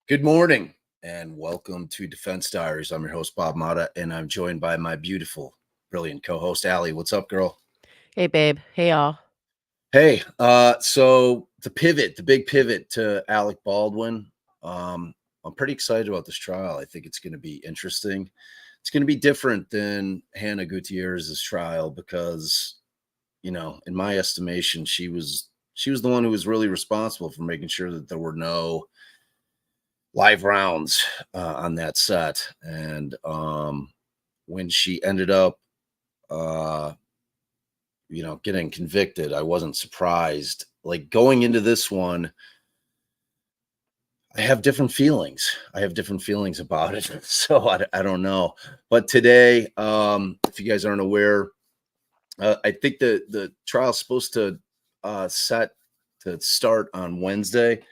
Good morning and welcome to Defense Diaries. I'm your host, Bob Mata, and I'm joined by my beautiful, brilliant co-host, Allie. What's up, girl? Hey, babe. Hey, y'all. Hey, so the big pivot to Alec Baldwin. I'm pretty excited about this trial. I think it's going to be interesting. It's going to be different than Hannah Gutierrez's trial because, in my estimation, she was the one who was really responsible for making sure that there were no live rounds on that set. And when she ended up, getting convicted, I wasn't surprised. Like going into this one, I have different feelings. About it. So I don't know. But today, if you guys aren't aware, I think the trial's supposed to set to start on Wednesday.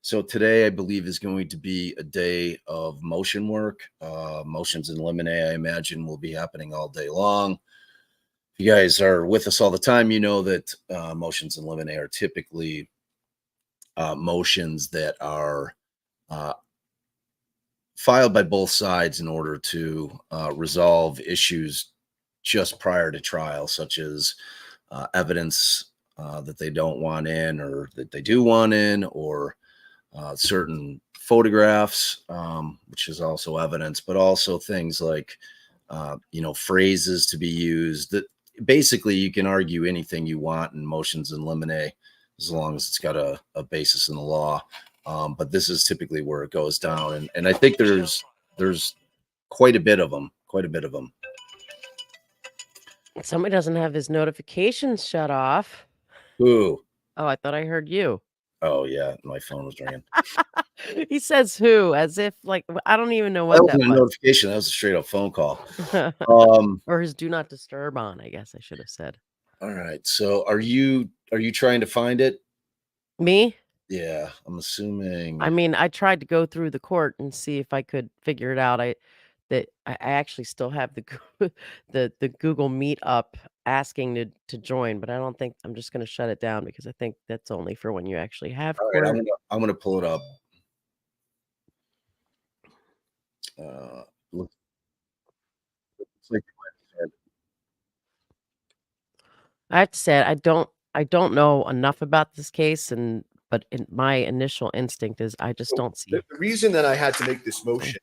So today, I believe, is going to be a day of motion work. Motions in limine, I imagine, will be happening all day long. If you guys are with us all the time, you know that motions in limine are typically motions that are filed by both sides in order to resolve issues just prior to trial, such as evidence that they don't want in or that they do want in, or certain photographs, which is also evidence, but also things like, phrases to be used. That basically you can argue anything you want in motions in limine as long as it's got a basis in the law. But this is typically where it goes down. And I think there's quite a bit of them. Somebody doesn't have his notifications shut off. Who? Oh, I thought I heard you. Oh, yeah. My phone was ringing. He says who, as if, like, I don't even know That what that wasn't a was. notification. That was a straight up phone call. Or his do not disturb on, I guess I should have said. All right. So are you trying to find it? Me? Yeah, I'm assuming. I mean, I tried to go through the court and see if I could figure it out. I actually still have the the Google Meet up asking to join, but I don't think I'm just going to shut it down because I think that's only for when you actually have All right, court. I'm gonna pull it up. Looks like I have to say I don't know enough about this case, but my initial instinct is I just don't see The reason that I had to make this motion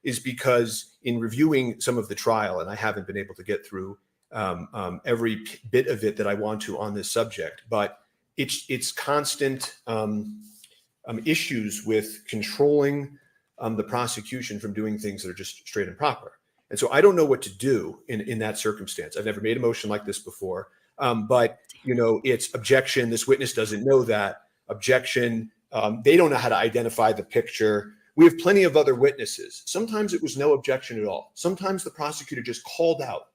is because in reviewing some of the trial, and I haven't been able to get through every bit of it that I want to on this subject, but it's constant issues with controlling the prosecution from doing things that are just straight and proper. And so I don't know what to do in that circumstance. I've never made a motion like this before, but it's objection. This witness doesn't know that. Objection. They don't know how to identify the picture. We have plenty of other witnesses. Sometimes it was no objection at all. Sometimes the prosecutor just called out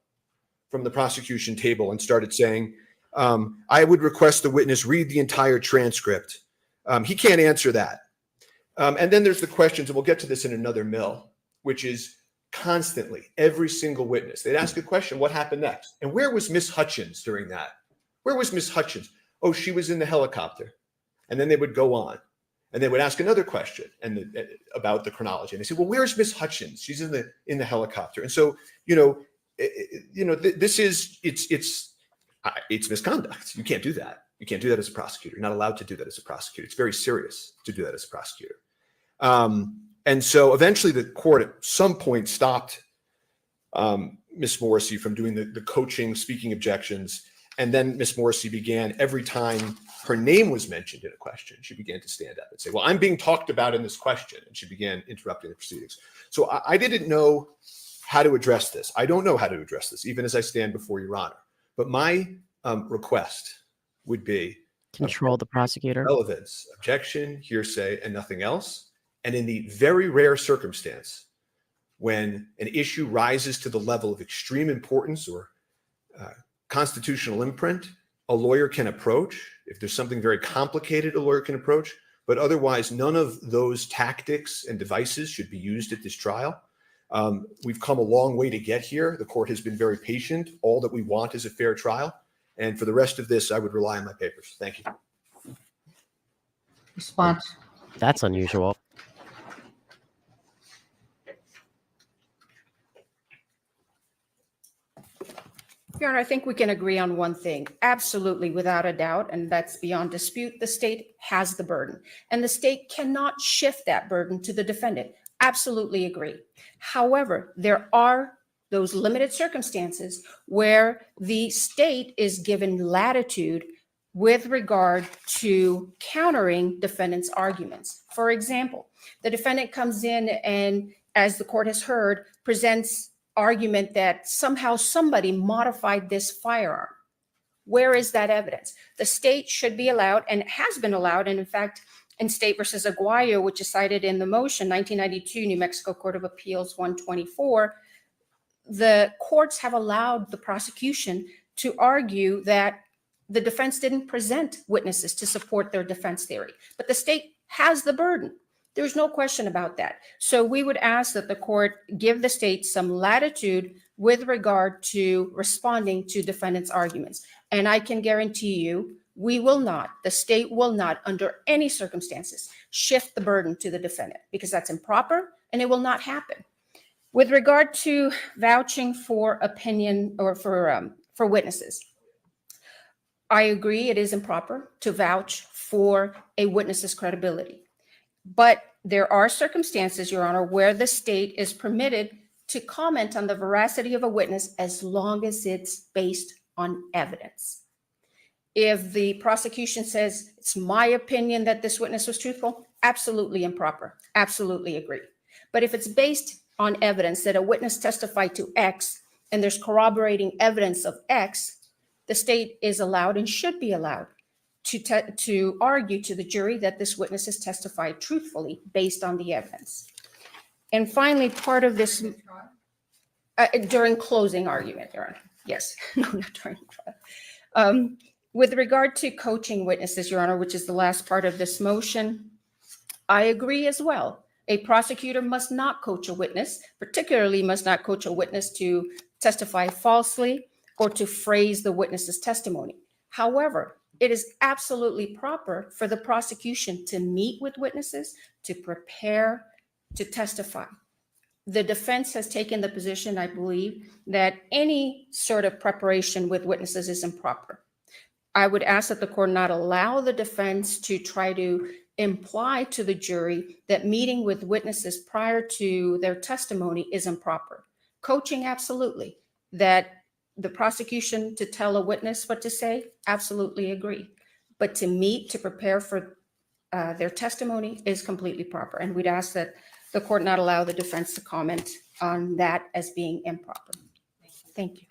from the prosecution table and started saying, I would request the witness read the entire transcript. He can't answer that. And then there's the questions, and we'll get to this in another mill, which is constantly, every single witness, they'd ask a question, what happened next? And where was Miss Hutchins during that? Where was Miss Hutchins? Oh, she was in the helicopter. And then they would go on, and they would ask another question about the chronology. And they say, well, where's Miss Hutchins? She's in the helicopter. And so, this is, it's misconduct. You can't do that. You can't do that as a prosecutor. You're not allowed to do that as a prosecutor. It's very serious to do that as a prosecutor. And so eventually the court at some point stopped Miss Morrissey from doing the coaching, speaking objections. And then Miss Morrissey began, every time her name was mentioned in a question, she began to stand up and say, well, I'm being talked about in this question. And she began interrupting the proceedings. So I didn't know how to address this. I don't know how to address this, even as I stand before Your Honor. But my request would be control the prosecutor. Relevance, objection, hearsay, and nothing else. And in the very rare circumstance when an issue rises to the level of extreme importance or constitutional imprint, a lawyer can approach. If there's something very complicated, a lawyer can approach. But otherwise, none of those tactics and devices should be used at this trial. We've come a long way to get here. The court has been very patient. All that we want is a fair trial. And for the rest of this, I would rely on my papers. Thank you. Response. That's unusual. Your Honor, I think we can agree on one thing. Absolutely, without a doubt, and that's beyond dispute, the state has the burden, and the state cannot shift that burden to the defendant. Absolutely agree. However, there are those limited circumstances where the state is given latitude with regard to countering defendant's arguments. For example, the defendant comes in and, as the court has heard, presents argument that somehow somebody modified this firearm. Where is that evidence? The state should be allowed, and has been allowed, and in fact, in State versus Aguayo, which is cited in the motion, 1992, New Mexico Court of Appeals 124, the courts have allowed the prosecution to argue that the defense didn't present witnesses to support their defense theory, but the state has the burden. There's no question about that. So we would ask that the court give the state some latitude with regard to responding to defendant's arguments. And I can guarantee you, we will not, the state will not, under any circumstances, shift the burden to the defendant, because that's improper and it will not happen. With regard to vouching for opinion or for witnesses, I agree it is improper to vouch for a witness's credibility. But there are circumstances, Your Honor, where the state is permitted to comment on the veracity of a witness as long as it's based on evidence. If the prosecution says, it's my opinion that this witness was truthful, absolutely improper, absolutely agree. But if it's based on evidence that a witness testified to X and there's corroborating evidence of X, the state is allowed and should be allowed to argue to the jury that this witness has testified truthfully based on the evidence. And finally, part of this, during closing argument, Your Honor. Yes, no, not during trial. With regard to coaching witnesses, Your Honor, which is the last part of this motion, I agree as well. A prosecutor must not coach a witness, particularly must not coach a witness to testify falsely or to phrase the witness's testimony. However, it is absolutely proper for the prosecution to meet with witnesses, to prepare to testify. The defense has taken the position, I believe, that any sort of preparation with witnesses is improper. I would ask that the court not allow the defense to try to imply to the jury that meeting with witnesses prior to their testimony is improper. Coaching, absolutely. That the prosecution to tell a witness what to say, absolutely agree. But to meet, to prepare for their testimony is completely proper. And we'd ask that the court not allow the defense to comment on that as being improper. Thank you.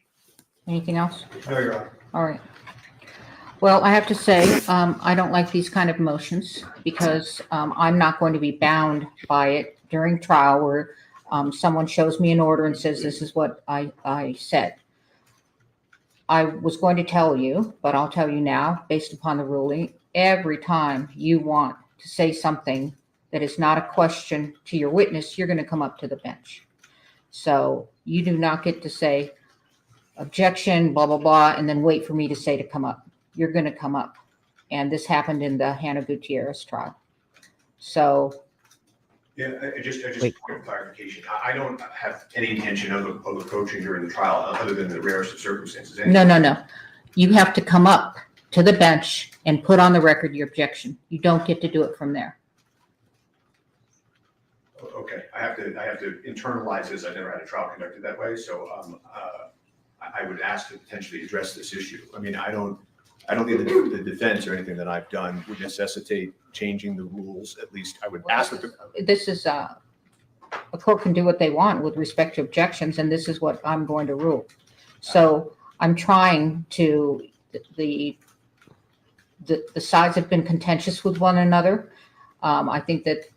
Anything else? No, Your Honor. All right. Well, I have to say, I don't like these kind of motions because I'm not going to be bound by it during trial where someone shows me an order and says, this is what I said. I was going to tell you, but I'll tell you now, based upon the ruling, every time you want to say something that is not a question to your witness, you're going to come up to the bench. So you do not get to say objection, blah, blah, blah, and then wait for me to say to come up. You're going to come up. And this happened in the Hannah Gutierrez trial. So. Yeah, I just point of clarification. I don't have any intention of coaching during the trial other than the rarest of circumstances. No. You have to come up to the bench and put on the record your objection. You don't get to do it from there. Okay, I have to internalize this. I never had a trial conducted that way, so I would ask to potentially address this issue. I mean, I don't think the defense or anything that I've done would necessitate changing the rules. At least I would ask that this is a court can do what they want with respect to objections, and this is what I'm going to rule. So I'm trying to the sides have been contentious with one another. I think that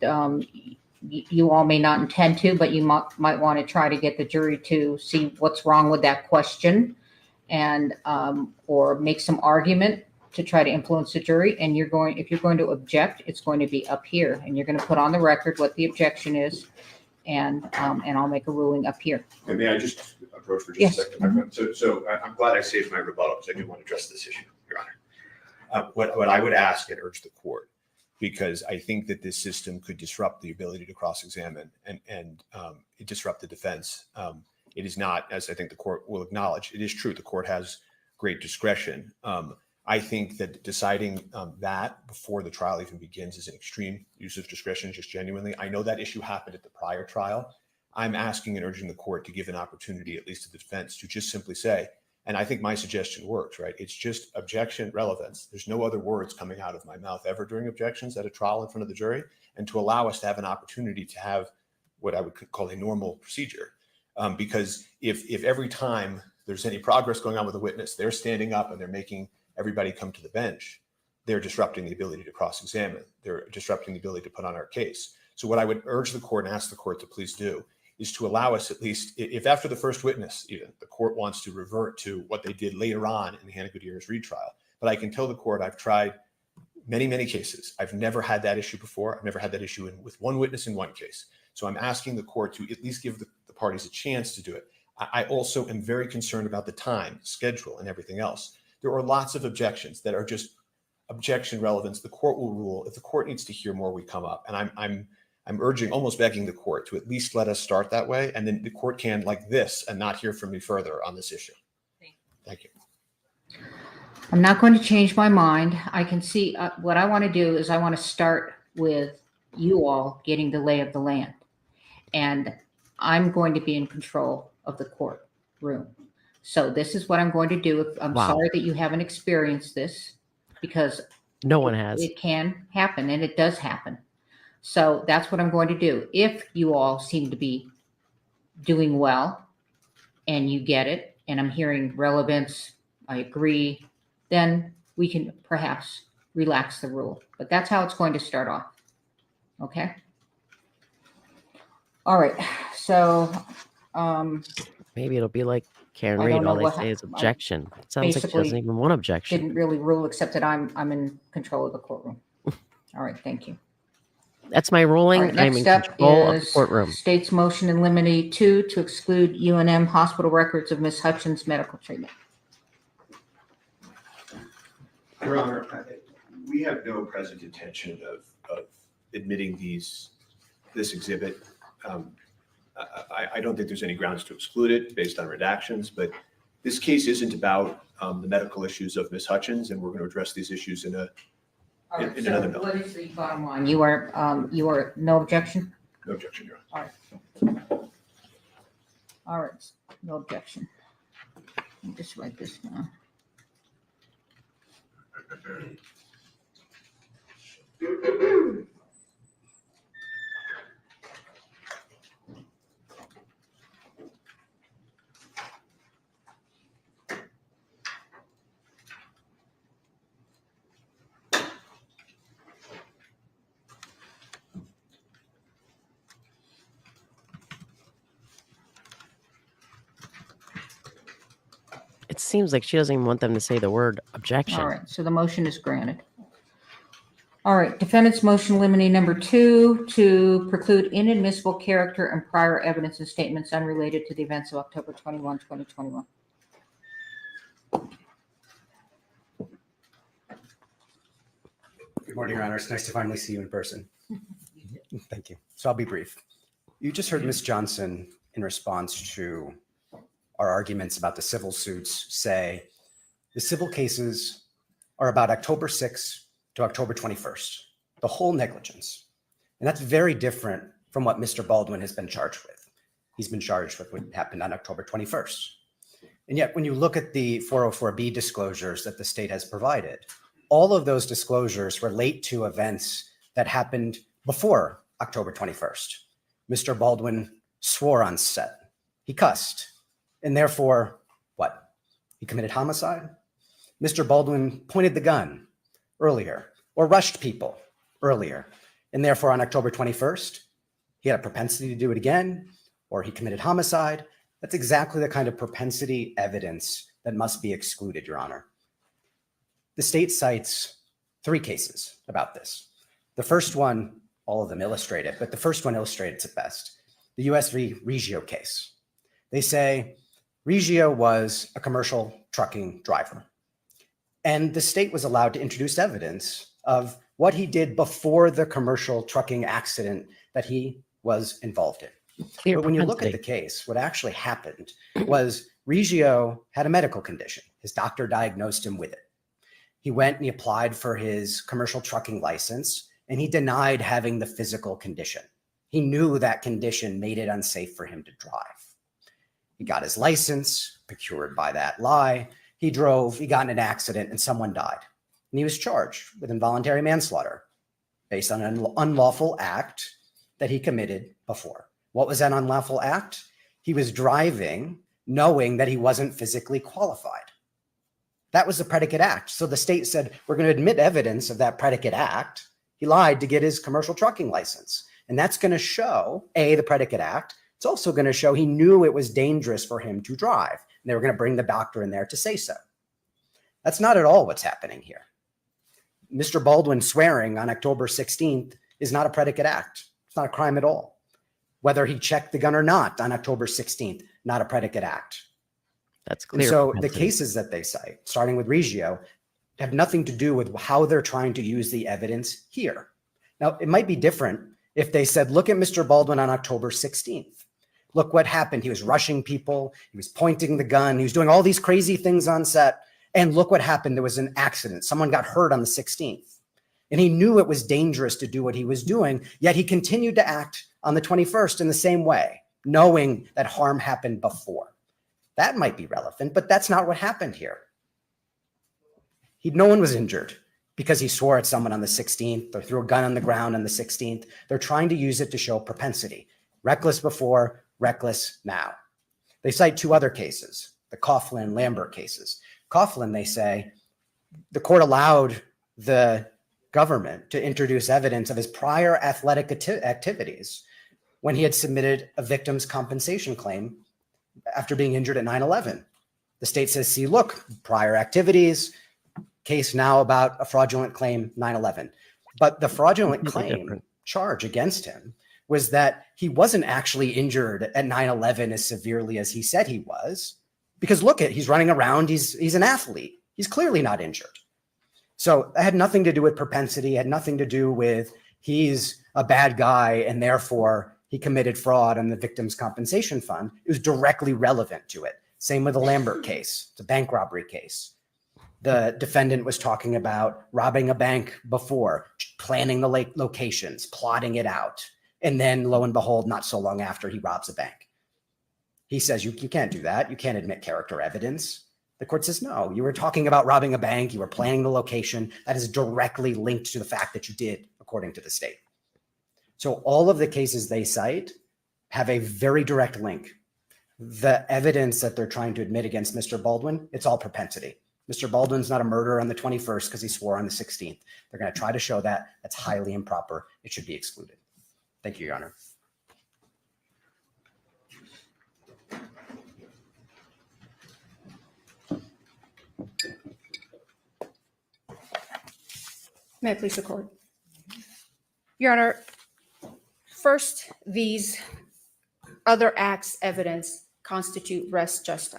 you all may not intend to, but you might want to try to get the jury to see what's wrong with that question and or make some argument to try to influence the jury. And if you're going to object, it's going to be up here, and you're going to put on the record what the objection is, and I'll make a ruling up here. And may I just approach for just Yes. a second? So I'm glad I saved my rebuttal because I do want to address this issue, Your Honor. What I would ask and urge the court, because I think that this system could disrupt the ability to cross-examine and disrupt the defense, It is not, as I think the court will acknowledge, it is true. The court has great discretion. I think that deciding that before the trial even begins is an extreme use of discretion, just genuinely. I know that issue happened at the prior trial. I'm asking and urging the court to give an opportunity, at least to the defense, to just simply say, and I think my suggestion works, right? It's just objection relevance. There's no other words coming out of my mouth ever during objections at a trial in front of the jury, and to allow us to have an opportunity to have what I would call a normal procedure. Because if every time there's any progress going on with a witness, they're standing up and they're making everybody come to the bench, they're disrupting the ability to cross-examine. They're disrupting the ability to put on our case. So what I would urge the court and ask the court to please do is to allow us, at least if after the first witness, even the court wants to revert to what they did later on in Hannah Gutierrez's retrial. But I can tell the court I've tried many, many cases. I've never had that issue before. I've never had that issue with one witness in one case. So I'm asking the court to at least give the parties a chance to do it. I also am very concerned about the time, schedule, and everything else. There are lots of objections that are just objection relevance. The court will rule. If the court needs to hear more, we come up. And I'm urging, almost begging the court to at least let us start that way. And then the court can, like this, and not hear from me further on this issue. Thank you. I'm not going to change my mind. I can see what I want to do is I want to start with you all getting the lay of the land. And I'm going to be in control of the courtroom. So this is what I'm going to do. I'm sorry that you haven't experienced this, because No one has. it can happen, and it does happen. So that's what I'm going to do. If you all seem to be doing well and you get it, and I'm hearing relevance, I agree, then we can perhaps relax the rule. But that's how it's going to start off. Okay? All right. So Maybe it'll be like Karen I Reed. don't know All they what say is hap- objection. It sounds like she basically doesn't even want objection. didn't really rule, except that I'm in control of the courtroom. All right. Thank you. That's my ruling. All right, I'm in next up control of the is courtroom. State's motion in limine 2 to exclude UNM hospital records of Ms. Hutchins' medical treatment. Your Honor, we have no present intention of admitting this exhibit. I don't think there's any grounds to exclude it based on redactions, but this case isn't about the medical issues of Ms. Hutchins, and we're going to address these issues in All right, in so another bill. what is the bottom line? You are no objection? No objection, Your Honor. All right, no objection. Let me just write this down. It seems like she doesn't even want them to say the word objection. All right, so the motion is granted. All right, defendant's motion limine number 2 to preclude inadmissible character and prior evidence and statements unrelated to the events of October 21, 2021. Good morning, Your Honor. It's nice to finally see you in person. Thank you. So I'll be brief. You just heard Ms. Johnson, in response to our arguments about the civil suits, say the civil cases are about October 6th to October 21st, the whole negligence. And that's very different from what Mr. Baldwin has been charged with. He's been charged with what happened on October 21st. And yet, when you look at the 404B disclosures that the state has provided, all of those disclosures relate to events that happened before October 21st. Mr. Baldwin swore on set. He cussed. And therefore, what? He committed homicide? Mr. Baldwin pointed the gun earlier or rushed people earlier. And therefore, on October 21st, he had a propensity to do it again, or he committed homicide. That's exactly the kind of propensity evidence that must be excluded, Your Honor. The state cites 3 cases about this. The first one, all of them illustrate it, but the first one illustrates it best. The U.S. v. Reggio case. They say Reggio was a commercial trucking driver, and the state was allowed to introduce evidence of what he did before the commercial trucking accident that he was involved in. Clear But when you look at the propensity. case, what actually happened was Reggio had a medical condition. His doctor diagnosed him with it. He went and he applied for his commercial trucking license, and he denied having the physical condition. He knew that condition made it unsafe for him to drive. He got his license, procured by that lie. He drove, he got in an accident, and someone died. And he was charged with involuntary manslaughter based on an unlawful act that he committed before. What was that unlawful act? He was driving knowing that he wasn't physically qualified. That was the predicate act. So the state said, we're going to admit evidence of that predicate act. He lied to get his commercial trucking license. And that's going to show, A, the predicate act. It's also going to show he knew it was dangerous for him to drive. And they were going to bring the doctor in there to say so. That's not at all what's happening here. Mr. Baldwin swearing on October 16th is not a predicate act. It's not a crime at all. Whether he checked the gun or not on October 16th, not a predicate act. That's And clear. so the propensity. cases that they cite, starting with Reggio, have nothing to do with how they're trying to use the evidence here. Now, it might be different if they said, look at Mr. Baldwin on October 16th. Look what happened. He was rushing people. He was pointing the gun. He was doing all these crazy things on set. And look what happened. There was an accident. Someone got hurt on the 16th. And he knew it was dangerous to do what he was doing, yet he continued to act on the 21st in the same way, knowing that harm happened before. That might be relevant, but that's not what happened here. No one was injured because he swore at someone on the 16th or threw a gun on the ground on the 16th. They're trying to use it to show propensity. Reckless before, reckless now. They cite two other cases, the Coughlin and Lambert cases. Coughlin, they say, the court allowed the government to introduce evidence of his prior athletic activities when he had submitted a victim's compensation claim after being injured at 9/11. The state says, see, look, prior activities, case now about a fraudulent claim, 9/11. But the fraudulent Completely claim different. charge against him was that he wasn't actually injured at 9/11 as severely as he said he was. Because look at, he's running around, he's an athlete. He's clearly not injured. So it had nothing to do with propensity, had nothing to do with he's a bad guy and therefore he committed fraud on the victim's compensation fund. It was directly relevant to it. Same with the Lambert case. It's a bank robbery case. The defendant was talking about robbing a bank before, planning the locations, plotting it out. And then lo and behold, not so long after, he robs a bank. He says, you can't do that. You can't admit character evidence. The court says, no, you were talking about robbing a bank. You were planning the location. That is directly linked to the fact that you did, according to the state. So all of the cases they cite have a very direct link. The evidence that they're trying to admit against Mr. Baldwin, it's all propensity. Mr. Baldwin's not a murderer on the 21st because he swore on the 16th. They're going to try to show that. That's highly improper. It should be excluded. Thank you, Your Honor. May I please the court? Your Honor, first, these other acts evidence constitute res justi.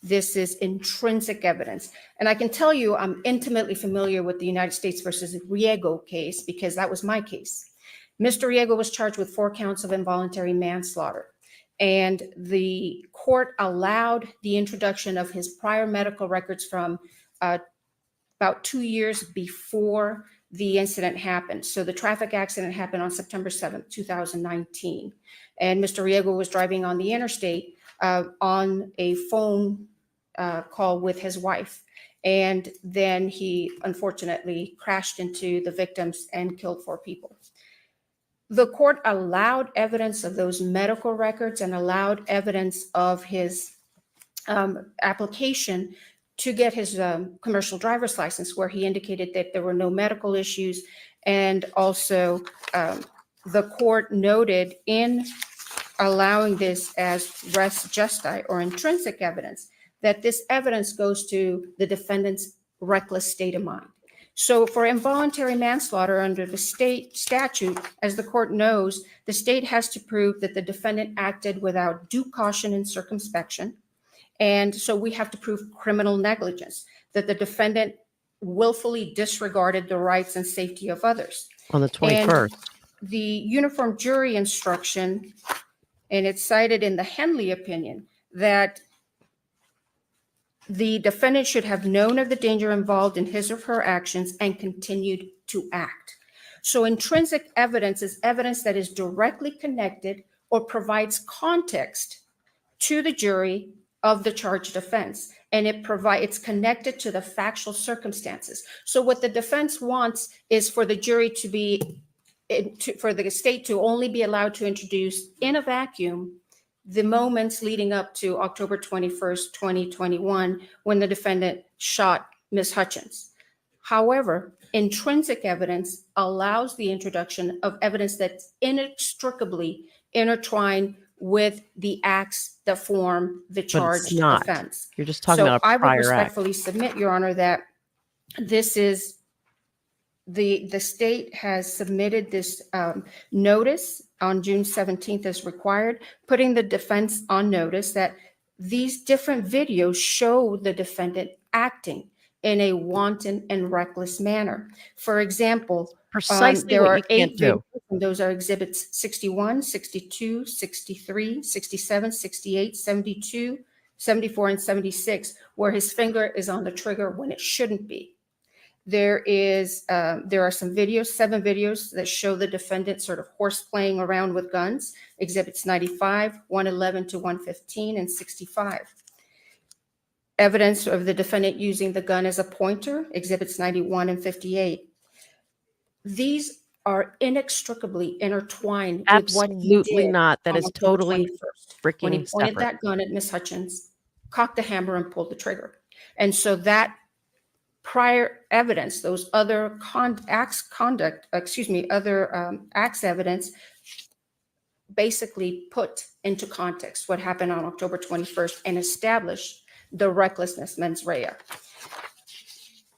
This is intrinsic evidence. And I can tell you, I'm intimately familiar with the United States versus Riego case because that was my case. Mr. Riego was charged with 4 counts of involuntary manslaughter. And the court allowed the introduction of his prior medical records from about 2 years before the incident happened. So the traffic accident happened on September 7th, 2019. And Mr. Riego was driving on the interstate on a phone call with his wife. And then he unfortunately crashed into the victims and killed 4 people. The court allowed evidence of those medical records and allowed evidence of his application to get his commercial driver's license, where he indicated that there were no medical issues. And also the court noted in allowing this as res justi or intrinsic evidence, that this evidence goes to the defendant's reckless state of mind. So for involuntary manslaughter under the state statute, as the court knows, the state has to prove that the defendant acted without due caution and circumspection. And so we have to prove criminal negligence, that the defendant willfully disregarded the rights and safety of others. On the 21st. The uniform jury instruction and it's cited in the Henley opinion that the defendant should have known of the danger involved in his or her actions and continued to act. So intrinsic evidence is evidence that is directly connected or provides context to the jury of the charged offense, and it's connected to the factual circumstances. So what the defense wants is for the jury to be, for the state to only be allowed to introduce in a vacuum the moments leading up to October 21st, 2021, when the defendant shot Ms. Hutchins. However, intrinsic evidence allows the introduction of evidence that's inextricably intertwined with the acts that form the charged not. offense. You're just talking So about a I would prior act. respectfully submit, Your Honor, that this is the state has submitted this notice on June 17th as required, putting the defense on notice that these different videos show the defendant acting in a wanton and reckless manner. For example, Precisely there what are you can't 8 do. videos, and those are exhibits 61, 62, 63, 67, 68, 72, 74, and 76, where his finger is on the trigger when it shouldn't be. There are some videos, 7 videos that show the defendant sort of horse playing around with guns, exhibits 95, 111 to 115, and 65. Evidence of the defendant using the gun as a pointer, exhibits 91 and 58. These are inextricably intertwined with what he Absolutely did not. That on is October totally 21st, when he freaking pointed separate. that gun at Ms. Hutchins, cocked the hammer, and pulled the trigger. And so that prior evidence, those other acts evidence, basically put into context what happened on October 21st and established the recklessness mens rea.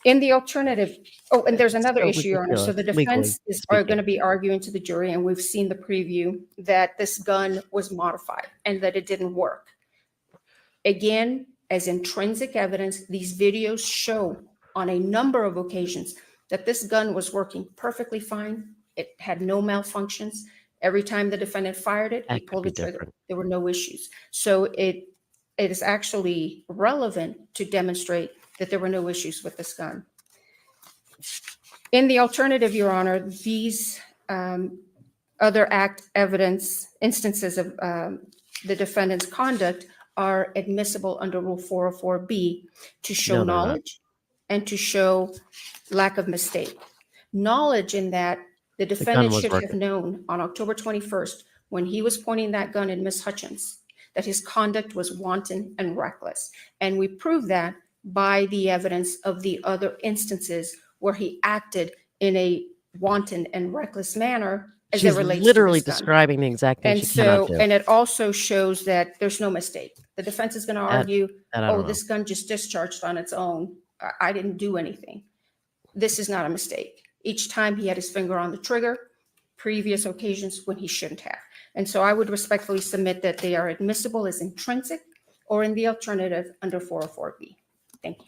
In the alternative, and there's another So issue, Your Honor. So the ridiculous, legally defense are speaking. going to be arguing to the jury, and we've seen the preview, that this gun was modified and that it didn't work. Again, as intrinsic evidence, these videos show on a number of occasions that this gun was working perfectly fine. It had no malfunctions. Every time the defendant fired it, he That could pulled be the trigger. different. There were no issues. So it is actually relevant to demonstrate that there were no issues with this gun. In the alternative, Your Honor, these other act evidence instances of the defendant's conduct are admissible under Rule 404B to show No, they're not. knowledge and to show lack of mistake. Knowledge in that the defendant was should have working. known on October 21st, when he was pointing that gun at Ms. Hutchins, that his conduct was wanton and reckless. And we prove that by the evidence of the other instances where he acted in a wanton and reckless manner as She's it relates literally to this gun. describing the exact thing And she so, cannot do. and it also shows that there's no mistake. The defense is going to argue, that I don't know. this gun just discharged on its own. I didn't do anything. This is not a mistake. Each time he had his finger on the trigger, previous occasions when he shouldn't have. And so I would respectfully submit that they are admissible as intrinsic, or in the alternative under 404B. Thank you.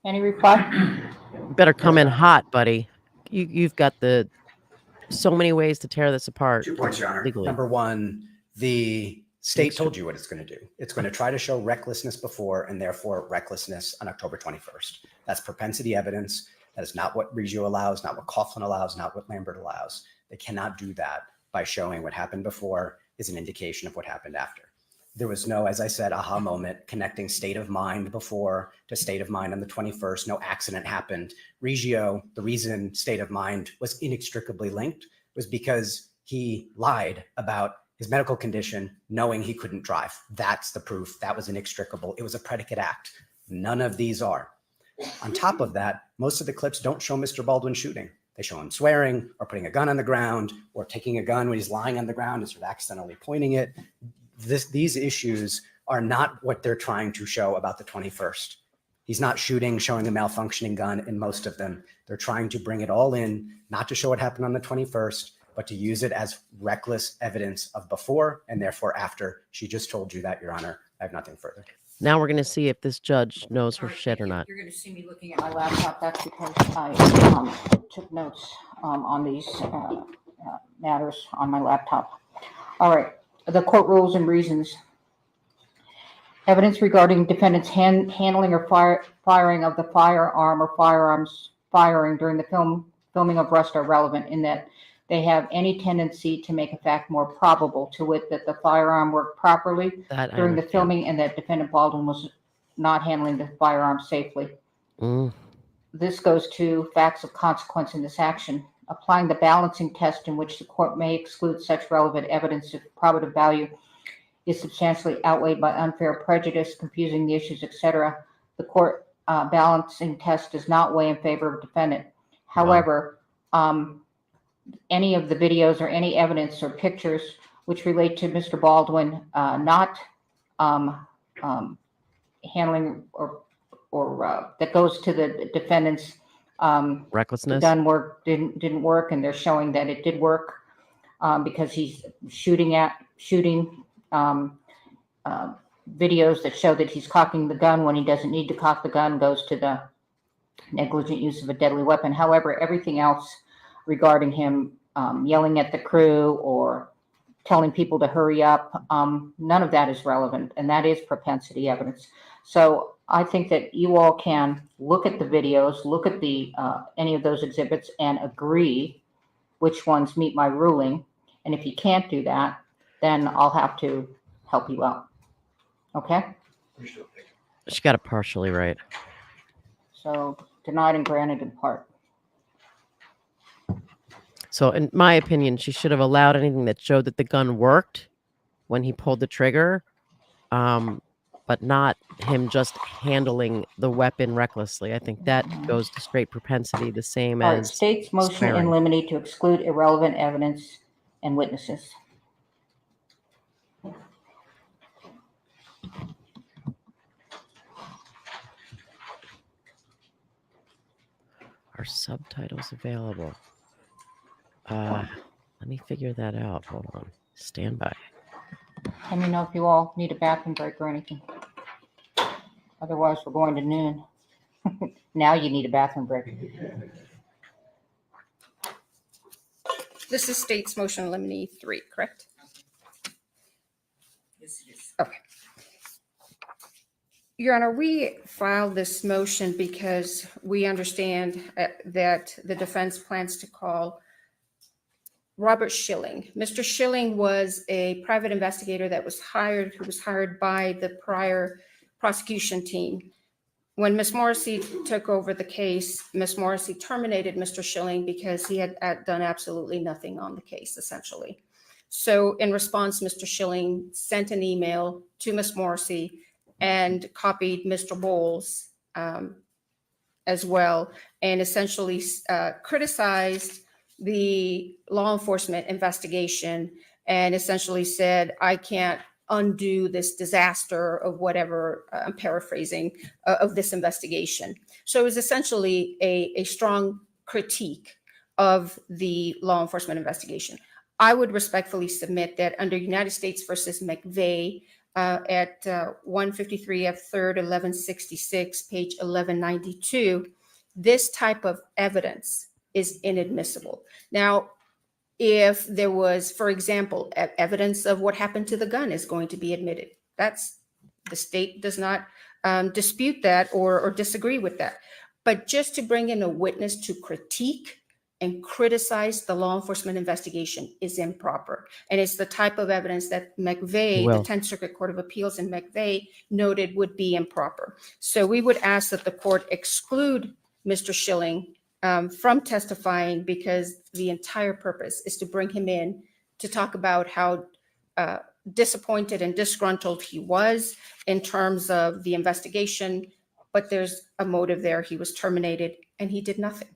Any reply? Better come in hot, buddy. You've got so many ways to tear this apart. 2 points, Your Honor. legally. Number one, the state told you what it's going to do. It's going to try to show recklessness before and therefore recklessness on October 21st. That's propensity evidence. That is not what Reggio allows, not what Coughlin allows, not what Lambert allows. They cannot do that by showing what happened before is an indication of what happened after. There was no, as I said, aha moment connecting state of mind before to state of mind on the 21st. No accident happened. Reggio, the reason state of mind was inextricably linked was because he lied about his medical condition, knowing he couldn't drive. That's the proof. That was inextricable. It was a predicate act. None of these are. On top of that, most of the clips don't show Mr. Baldwin shooting. They show him swearing or putting a gun on the ground or taking a gun when he's lying on the ground and sort of accidentally pointing it. These issues are not what they're trying to show about the 21st. He's not shooting, showing a malfunctioning gun in most of them. They're trying to bring it all in, not to show what happened on the 21st, but to use it as reckless evidence of before and therefore after. She just told you that, Your Honor. I have nothing further. Now we're going to see if this judge knows her shit or not. You're going to see me looking at my laptop. That's because I took notes on these matters on my laptop. All right. the court rules and reasons. Evidence regarding defendant's handling or firing of the firearm or firearms firing during the filming of Rust are relevant in that they have any tendency to make a fact more probable, to wit that the firearm worked properly That I during the understand. filming and that defendant Baldwin was not handling the firearm safely. Mm. This goes to facts of consequence in this action. Applying the balancing test in which the court may exclude such relevant evidence if probative value is substantially outweighed by unfair prejudice, confusing the issues, etc. The court balancing test does not weigh in favor of defendant. However, any of the videos or any evidence or pictures which relate to Mr. Baldwin not handling or that goes to the defendant's Recklessness. gun work didn't work, and they're showing that it did work because he's shooting videos that show that he's cocking the gun when he doesn't need to cock the gun, goes to the negligent use of a deadly weapon. However, everything else regarding him yelling at the crew or telling people to hurry up, none of that is relevant, and that is propensity evidence. So I think that you all can look at the videos, look at the any of those exhibits, and agree which ones meet my ruling. And if you can't do that, then I'll have to help you out. Okay? She got it partially right. So denied and granted in part. So in my opinion, she should have allowed anything that showed that the gun worked when he pulled the trigger, but not him just handling the weapon recklessly. I think that goes to straight propensity, the same All right, as state's motion in swearing. limine to exclude irrelevant evidence and witnesses. Are subtitles available? Let me figure that out. Hold on. Stand by. Let me know if you all need a bathroom break or anything. Otherwise, we're going to noon. Now you need a bathroom break. This is state's motion in limine 3, correct? Yes, it is. Okay. Your Honor, we filed this motion because we understand that the defense plans to call Robert Schilling. Mr. Schilling was a private investigator that was hired, who was hired by the prior prosecution team. When Ms. Morrissey took over the case, Ms. Morrissey terminated Mr. Schilling because he had done absolutely nothing on the case, essentially. So in response, Mr. Schilling sent an email to Ms. Morrissey and copied Mr. Bowles as well, and essentially criticized the law enforcement investigation and essentially said, I can't undo this disaster of whatever, I'm paraphrasing, of this investigation. So it was essentially a strong critique of the law enforcement investigation. I would respectfully submit that under United States versus McVeigh at 153 F 3rd 1166, page 1192, this type of evidence is inadmissible. Now, if there was, for example, evidence of what happened to the gun is going to be admitted. That's, the state does not dispute that or disagree with that. But just to bring in a witness to critique and criticize the law enforcement investigation is improper. And it's the type of evidence that McVeigh, Well, the 10th Circuit Court of Appeals in McVeigh, noted would be improper. So we would ask that the court exclude Mr. Schilling from testifying, because the entire purpose is to bring him in to talk about how disappointed and disgruntled he was in terms of the investigation, but there's a motive there. He was terminated and he did nothing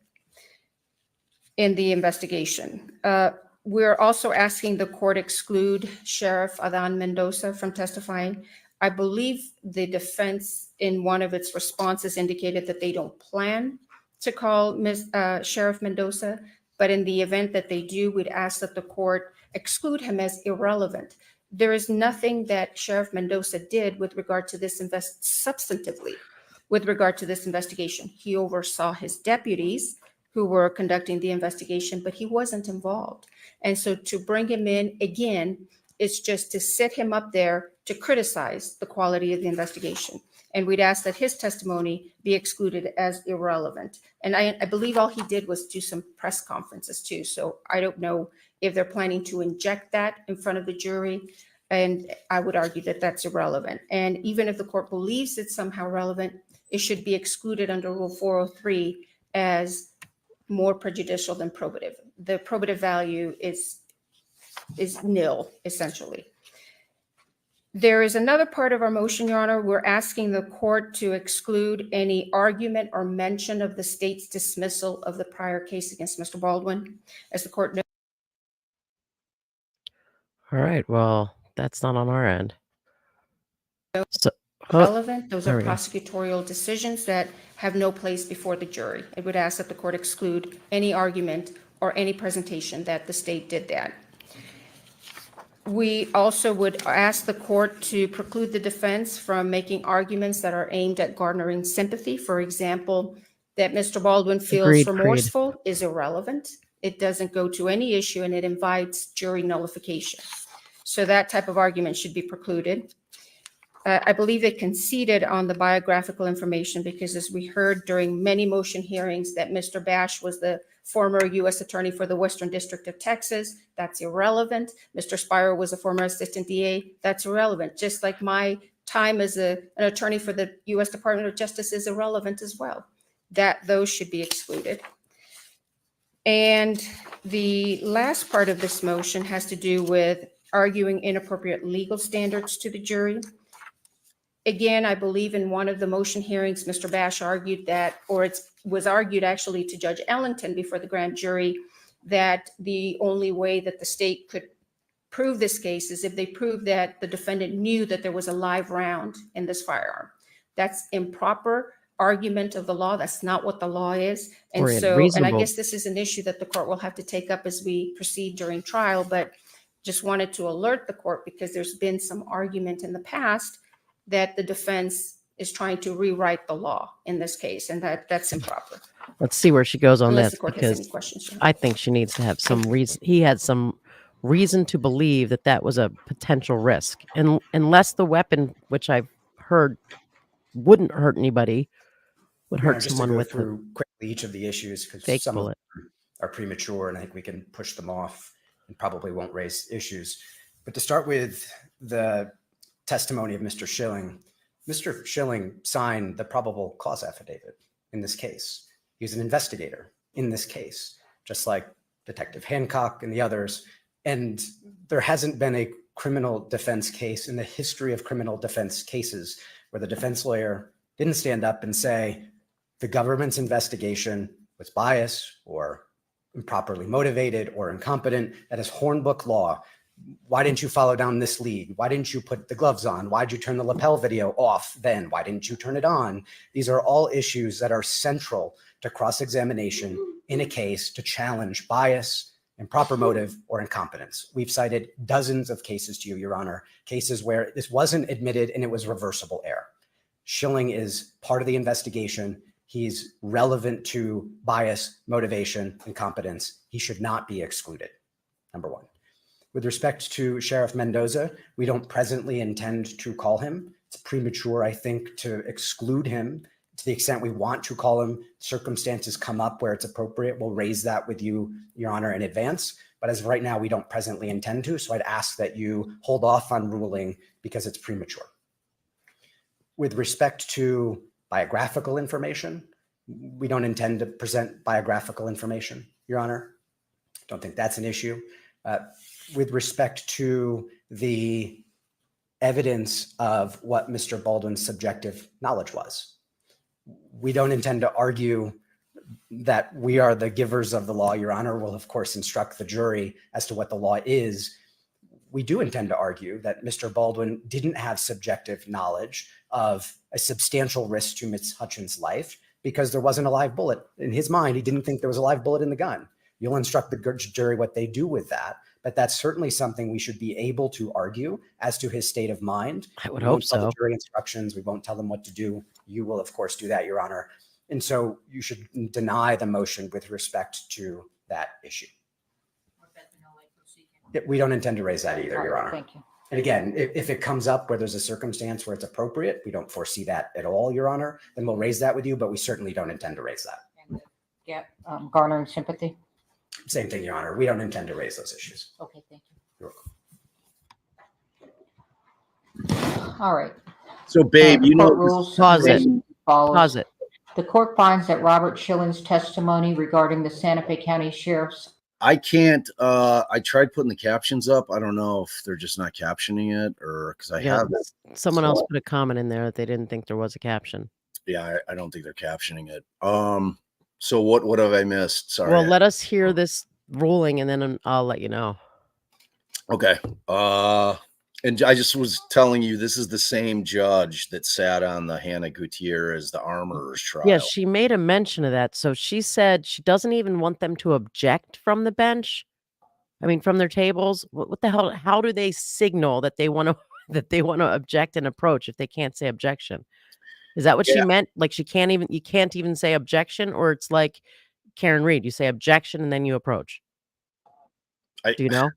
in the investigation. We're also asking the court exclude Sheriff Adan Mendoza from testifying. I believe the defense in one of its responses indicated that they don't plan to call Sheriff Mendoza, but in the event that they do, we'd ask that the court exclude him as irrelevant. There is nothing that Sheriff Mendoza did with regard to this substantively with regard to this investigation. He oversaw his deputies who were conducting the investigation, but he wasn't involved. And so to bring him in again It's just to set him up there to criticize the quality of the investigation. And we'd ask that his testimony be excluded as irrelevant. And I believe all he did was do some press conferences too. So I don't know if they're planning to inject that in front of the jury. And I would argue that that's irrelevant. And even if the court believes it's somehow relevant, it should be excluded under Rule 403 as more prejudicial than probative. The probative value is nil, essentially. There is another part of our motion, Your Honor. We're asking the court to exclude any argument or mention of the state's dismissal of the prior case against Mr. Baldwin. As the court knows, All right. Well, that's not on our end. So, relevant. Those there are we go. prosecutorial decisions that have no place before the jury. I would ask that the court exclude any argument or any presentation that the state did that. We also would ask the court to preclude the defense from making arguments that are aimed at garnering sympathy. For example, that Mr. Baldwin feels Agreed, remorseful is irrelevant. It doesn't go to any issue and it invites jury nullification. So that type of argument should be precluded. I believe they conceded on the biographical information because, as we heard during many motion hearings, that Mr. Bash was the former U.S. attorney for the Western District of Texas. That's irrelevant. Mr. Spiro was a former assistant DA. That's irrelevant. Just like my time as an attorney for the U.S. Department of Justice is irrelevant as well. Those should be excluded. And the last part of this motion has to do with arguing inappropriate legal standards to the jury. Again, I believe in one of the motion hearings, Mr. Bash argued that, or it was argued actually to Judge Ellington before the grand jury, that the only way that the state could prove this case is if they proved that the defendant knew that there was a live round in this firearm. That's improper argument of the law. That's not what the law is. And Or so, and I unreasonable. guess this is an issue that the court will have to take up as we proceed during trial, but just wanted to alert the court because there's been some argument in the past that the defense is trying to rewrite the law in this case, and that's improper. Let's see where she goes on Unless this, the court has because any questions. I think she needs to have some reason. He had some reason to believe that that was a potential risk, and unless the weapon, which I've heard wouldn't hurt anybody, would Your Honor, hurt just to someone go with a through quickly each of the issues because fake some of bullet. them are premature and I think we can push them off and probably won't raise issues. But to start with the testimony of Mr. Schilling signed the probable cause affidavit in this case. He was an investigator in this case, just like Detective Hancock and the others. And there hasn't been a criminal defense case in the history of criminal defense cases where the defense lawyer didn't stand up and say the government's investigation was biased or improperly motivated or incompetent. That is Hornbook law. Why didn't you follow down this lead? Why didn't you put the gloves on? Why did you turn the lapel video off then? Why didn't you turn it on? These are all issues that are central to cross-examination in a case to challenge bias, improper motive, or incompetence. We've cited dozens of cases to you, Your Honor, cases where this wasn't admitted and it was reversible error. Schilling is part of the investigation. He's relevant to bias, motivation, and competence. He should not be excluded, number one. With respect to Sheriff Mendoza, we don't presently intend to call him. It's premature, I think, to exclude him. To the extent we want to call him, circumstances come up where it's appropriate. We'll raise that with you, Your Honor, in advance. But as of right now, we don't presently intend to. So I'd ask that you hold off on ruling because it's premature. With respect to biographical information, we don't intend to present biographical information, Your Honor. Don't think that's an issue. With respect to the evidence of what Mr. Baldwin's subjective knowledge was, we don't intend to argue that we are the givers of the law. Your Honor will, of course, instruct the jury as to what the law is. We do intend to argue that Mr. Baldwin didn't have subjective knowledge of a substantial risk to Ms. Hutchins' life because there wasn't a live bullet. In his mind, he didn't think there was a live bullet in the gun. You'll instruct the jury what they do with that. But that's certainly something we should be able to argue as to his state of mind. I would We hope won't tell so. the jury instructions. We won't tell them what to do. You will, of course, do that, Your Honor. And so you should deny the motion with respect to that issue. We don't intend to raise that either, All Your right, Honor. thank you. And again, if it comes up where there's a circumstance where it's appropriate, we don't foresee that at all, Your Honor, then we'll raise that with you, but we certainly don't intend to raise that. And get garnering sympathy. Same thing, Your Honor. We don't intend to raise those issues. Okay, thank you. You're All right. So, babe, The you court know, rules Pause it. follows. Pause it. The court finds that Robert Schilling's testimony regarding the Santa Fe County Sheriff's I can't. I tried putting the captions up. I don't know if they're just not captioning it or because I Yeah, have it. someone else So- put a comment in there that they didn't think there was a caption. Yeah, I don't think they're captioning it. So what have I missed? Sorry. Well, let us hear this ruling and then I'll let you know. Okay. And I just was telling you, this is the same judge that sat on the Hannah Gutierrez, the armorer's trial. Yeah, she made a mention of that. So she said she doesn't even want them to object from the bench. I mean, from their tables. What the hell? How do they signal that they want to that they want to object and approach if they can't say objection? Is that what she Yeah. meant? Like you can't even say objection, or it's like Karen Reed, you say objection and then you approach. Do you know?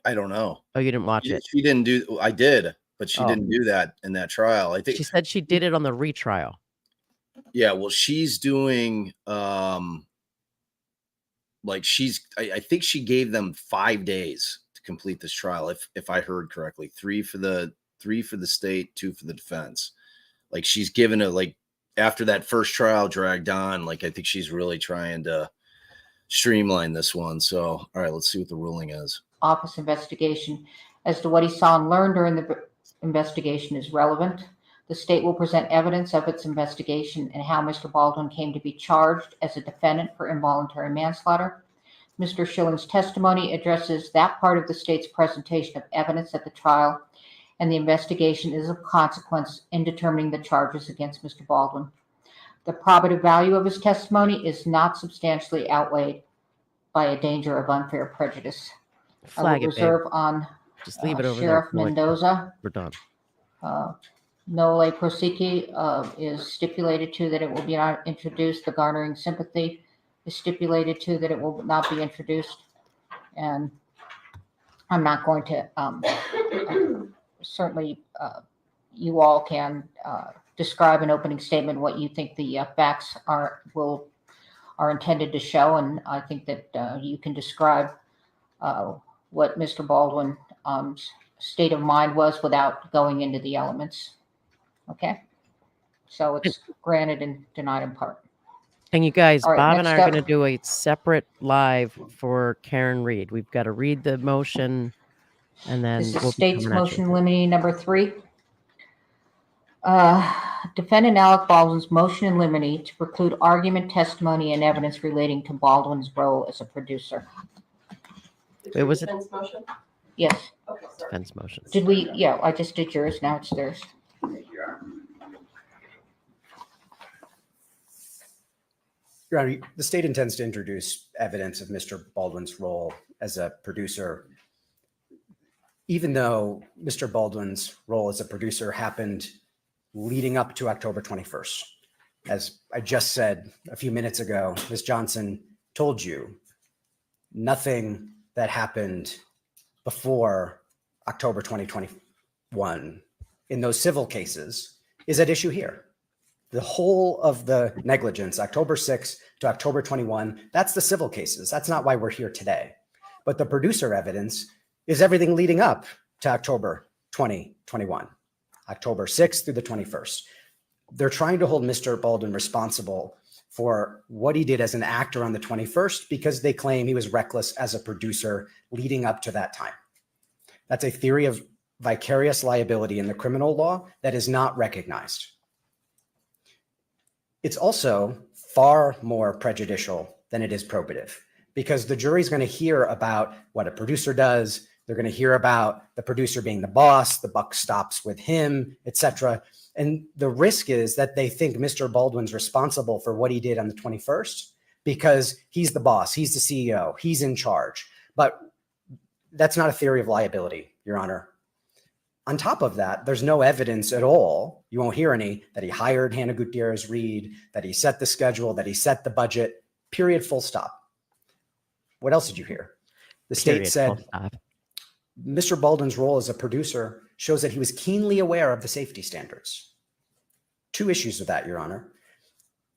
I don't know. Oh, you didn't watch it. She didn't do. I did, but she Oh. didn't do that in that trial. I think. She said she did it on the retrial. Yeah. Well, she's doing. Like I think she gave them 5 days to complete this trial. If I heard correctly, 3 for the state, 2 for the defense. Like she's given it like after that first trial dragged on. Like I think she's really trying to streamline this one. So all right, let's see what the ruling is. office investigation as to what he saw and learned during the investigation is relevant. The state will present evidence of its investigation and how Mr. Baldwin came to be charged as a defendant for involuntary manslaughter. Mr. Schilling's testimony addresses that part of the state's presentation of evidence at the trial, and the investigation is of consequence in determining the charges against Mr. Baldwin. The probative value of his testimony is not substantially outweighed by a danger of unfair prejudice. I Flag will it, babe. reserve on Just leave it over Sheriff there. Mendoza. We're done. Nole prosequi is stipulated to that it will be not introduced. The garnering sympathy is stipulated to that it will not be introduced. And I'm not going to, certainly you all can describe an opening statement what you think the facts are intended to show. And I think that you can describe what Mr. Baldwin's state of mind was without going into the elements. Okay, so it's granted and denied in part. And you guys, All right, Bob and I next are up. going to do a separate live for Karen Reed. We've got to read the motion, and then This is we'll be state's coming at you. motion limiting number 3. Defendant Alec Baldwin's motion in limine to preclude argument, testimony, and evidence relating to Baldwin's role as a producer. Wait, was it Defense motion? Yes, Okay, sorry. defense motion? did we? Yeah, I just did yours. Now it's theirs. Your Honor, the state intends to introduce evidence of Mr. Baldwin's role as a producer, even though Mr. Baldwin's role as a producer happened leading up to October 21st. As I just said a few minutes ago, Ms. Johnson told you nothing that happened before October 2021 in those civil cases is at issue here. The whole of the negligence, October 6 to October 21, that's the civil cases. That's not why we're here today. But the producer evidence is everything leading up to October 2021, October 6th through the 21st. They're trying to hold Mr. Baldwin responsible for what he did as an actor on the 21st because they claim he was reckless as a producer leading up to that time. That's a theory of vicarious liability in the criminal law that is not recognized. It's also far more prejudicial than it is probative because the jury's going to hear about what a producer does. They're going to hear about the producer being the boss, the buck stops with him, etc. And the risk is that they think Mr. Baldwin's responsible for what he did on the 21st because he's the boss, he's the CEO, he's in charge. But that's not a theory of liability, Your Honor. On top of that, there's no evidence at all, you won't hear any, that he hired Hannah Gutierrez Reed, that he set the schedule, that he set the budget, period, full stop. What else did you hear? The state Period, full said, stop. Mr. Baldwin's role as a producer shows that he was keenly aware of the safety standards. Two issues with that, Your Honor.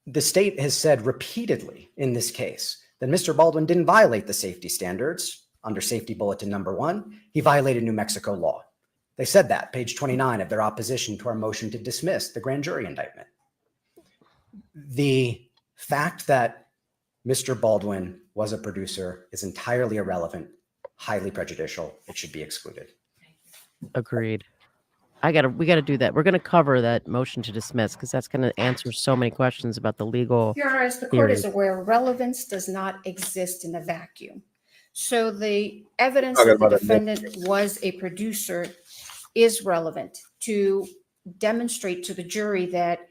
The state has said repeatedly in this case that Mr. Baldwin didn't violate the safety standards under safety bulletin number 1. He violated New Mexico law. They said that, page 29 of their opposition to our motion to dismiss the grand jury indictment. The fact that Mr. Baldwin was a producer is entirely irrelevant, highly prejudicial. It should be excluded. Agreed. We gotta do that. We're gonna cover that motion to dismiss because that's gonna answer so many questions about the legal. Your Honor, as the court is theory. aware, relevance does not exist in a vacuum. So the evidence Talking that the about a defendant was a producer is relevant to demonstrate to the jury that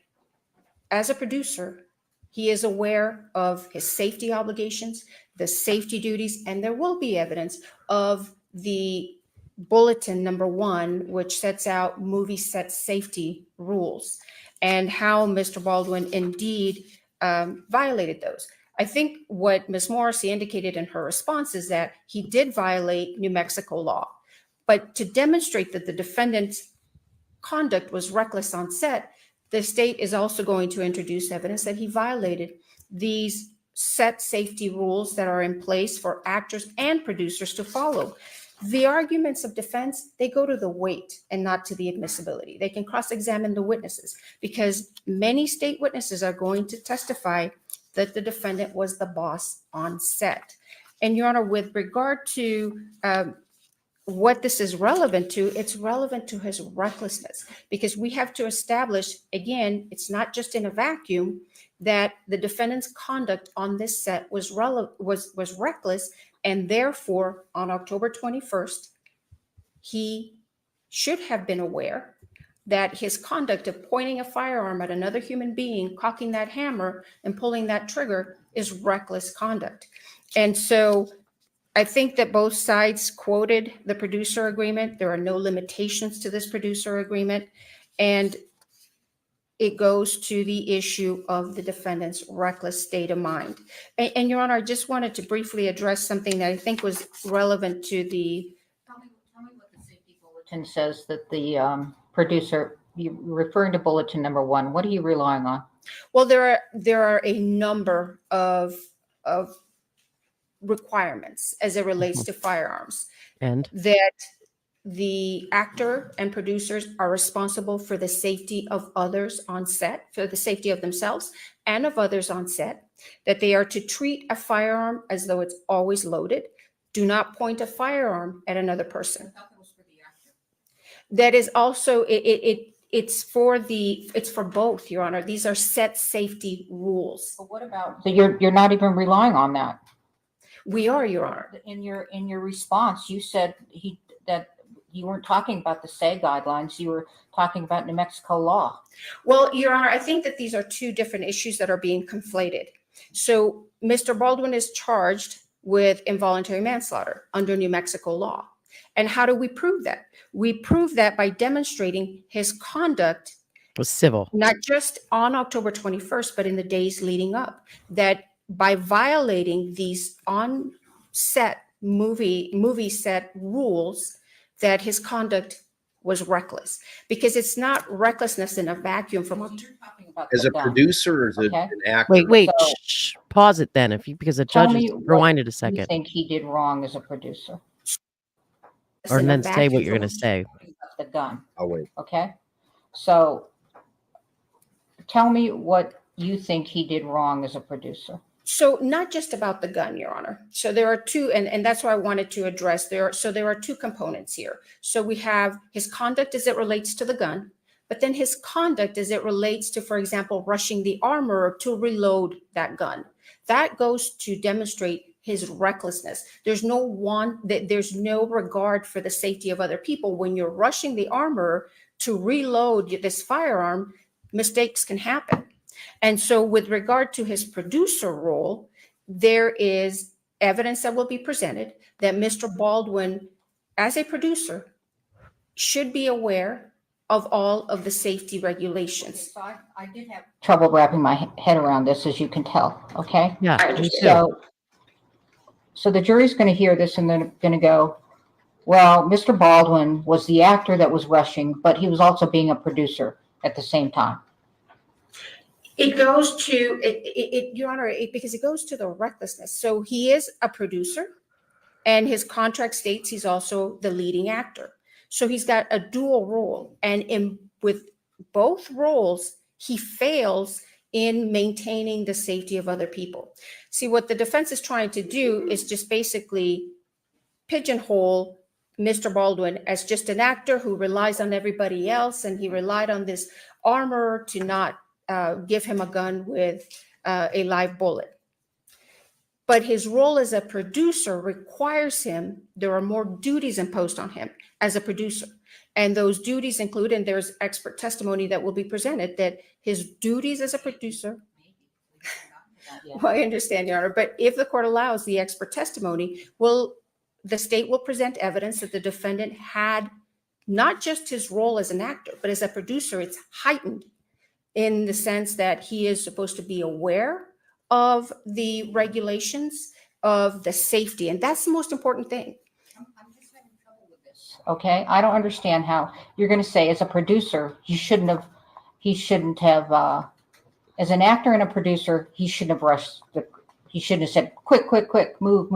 as a producer, he is aware of his safety obligations, the safety duties, and there will be evidence of the bulletin number 1, which sets out movie set safety rules and how Mr. Baldwin indeed violated those. I think what Ms. Morrissey indicated in her response is that he did violate New Mexico law. But to demonstrate that the defendant's conduct was reckless on set, the state is also going to introduce evidence that he violated these set safety rules that are in place for actors and producers to follow. The arguments of defense, they go to the weight and not to the admissibility. They can cross-examine the witnesses because many state witnesses are going to testify that the defendant was the boss on set. And Your Honor, with regard to what this is relevant to, it's relevant to his recklessness because we have to establish, again, it's not just in a vacuum, that the defendant's conduct on this set was reckless, and therefore on October 21st, he should have been aware that his conduct of pointing a firearm at another human being, cocking that hammer and pulling that trigger is reckless conduct. And so I think that both sides quoted the producer agreement. There are no limitations to this producer agreement. And it goes to the issue of the defendant's reckless state of mind. And Your Honor, I just wanted to briefly address something that I think was relevant to the. Tell me what the safety bulletin says that the producer, you're referring to bulletin number 1. What are you relying on? Well, there are a number of requirements as it relates to firearms. And That the actor and producers are responsible for the safety of others on set, for the safety of themselves and of others on set, that they are to treat a firearm as though it's always loaded. Do not point a firearm at another person. That is also, it's for both, Your Honor. These are set safety rules. But what about, so you're not even relying on that? We are, Your Honor. In your response, you said that you weren't talking about the SAE guidelines. You were talking about New Mexico law. Well, Your Honor, I think that these are two different issues that are being conflated. So Mr. Baldwin is charged with involuntary manslaughter under New Mexico law. And how do we prove that? We prove that by demonstrating his conduct was civil. not just on October 21st, but in the days leading up, that by violating these on-set movie set rules, that his conduct was reckless. Because it's not recklessness in a vacuum from You're talking about As the a gun. producer, or as Okay. an actor? Wait, So- shh, pause it then, because the Tell judge me has what rewinded a You second, think he did wrong as a producer? or in a then say vacuum what you're from- going to say. The gun. Oh, wait. Okay. So tell me what you think he did wrong as a producer. So not just about the gun, Your Honor. So there are two, and that's why I wanted to address there. There are two components here. So we have his conduct as it relates to the gun, but then his conduct as it relates to, for example, rushing the armorer to reload that gun. That goes to demonstrate his recklessness. There's no regard for the safety of other people. When you're rushing the armorer to reload this firearm, mistakes can happen. And so with regard to his producer role, there is evidence that will be presented that Mr. Baldwin, as a producer, should be aware of all of the safety regulations. So I did have trouble wrapping my head around this, as you can tell. Okay. Yeah, I me too. So the jury's going to hear this and they're going to go, Well, Mr. Baldwin was the actor that was rushing, but he was also being a producer at the same time. It goes to Your Honor, because it goes to the recklessness. So he is a producer, and his contract states he's also the leading actor. So he's got a dual role, and with both roles, he fails in maintaining the safety of other people. See, what the defense is trying to do is just basically pigeonhole Mr. Baldwin as just an actor who relies on everybody else, and he relied on this armor to not give him a gun with a live bullet. But his role as a producer requires him, there are more duties imposed on him as a producer. And those duties include, and there's expert testimony that will be presented, that his duties as a producer, well, I understand, Your Honor, but if the court allows the expert testimony, the state will present evidence that the defendant had not just his role as an actor, but as a producer, it's heightened in the sense that he is supposed to be aware of the regulations, of the safety. And that's the most important thing. I'm just having trouble with this. Okay, I don't understand how you're going to say as a producer, he shouldn't have, as an actor and a producer, he shouldn't have rushed, he shouldn't have said, quick, move.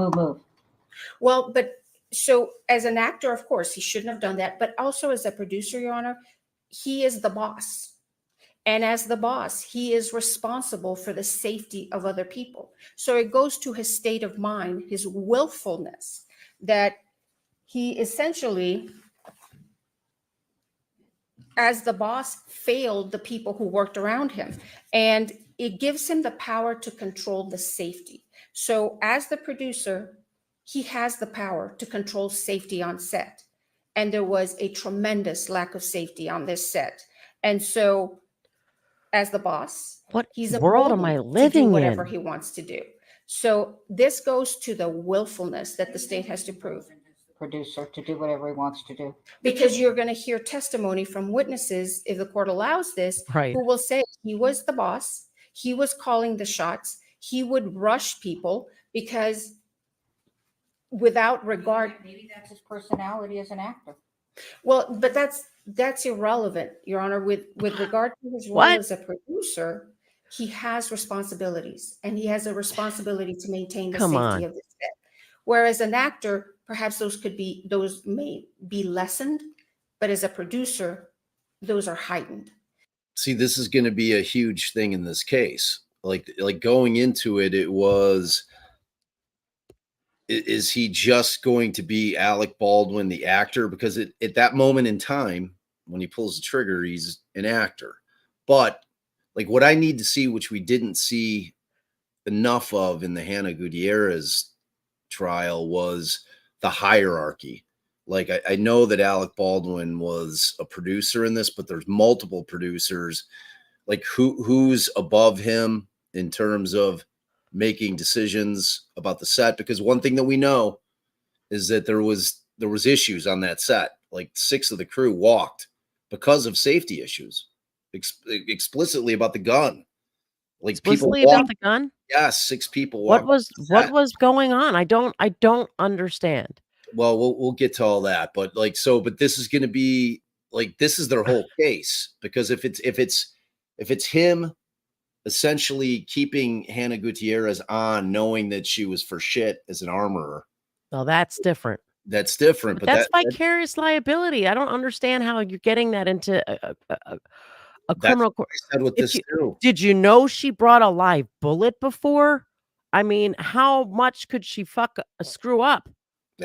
Well, but so as an actor, of course, he shouldn't have done that. But also as a producer, Your Honor, he is the boss. And as the boss, he is responsible for the safety of other people. So it goes to his state of mind, his willfulness, that he essentially, as the boss, failed the people who worked around him. And it gives him the power to control the safety. So as the producer, he has the power to control safety on set. And there was a tremendous lack of safety on this set. And so as the boss, What he's world am I emboldened to do living whatever in? he wants to do. So this goes to the willfulness that the state has to prove. Producer to do whatever he wants to do. Because you're going to hear testimony from witnesses, if the court allows this, Right. who will say he was the boss, he was calling the shots, he would rush people because without regard. Maybe that's his personality as an actor. Well, but that's irrelevant, Your Honor. With regard to his role What? as a producer, he has responsibilities, and he has a responsibility to maintain the Come safety on. of the set. Whereas an actor, perhaps those may be lessened, but as a producer, those are heightened. See, this is going to be a huge thing in this case. Like going into it, it was, is he just going to be Alec Baldwin, the actor? Because at that moment in time, when he pulls the trigger, he's an actor. But like what I need to see, which we didn't see enough of in the Hannah Gutierrez trial, was the hierarchy. Like I know that Alec Baldwin was a producer in this, but there's multiple producers. Like who's above him in terms of making decisions about the set? Because one thing that we know is that there was issues on that set. Like 6 of the crew walked because of safety issues, explicitly about the gun. Like Explicitly people about walked. the gun? Yes, 6 people What walked. was going on? I don't understand. Well, we'll get to all that, but but this is going to be like, this is their whole case, because if it's him essentially keeping Hannah Gutierrez on, knowing that she was for shit as an armorer, Well, that's different. that's different. But But that's vicarious liability. I don't understand how you're getting that into a criminal court. I said with this too. Did you know she brought a live bullet before? I mean, how much could she screw up?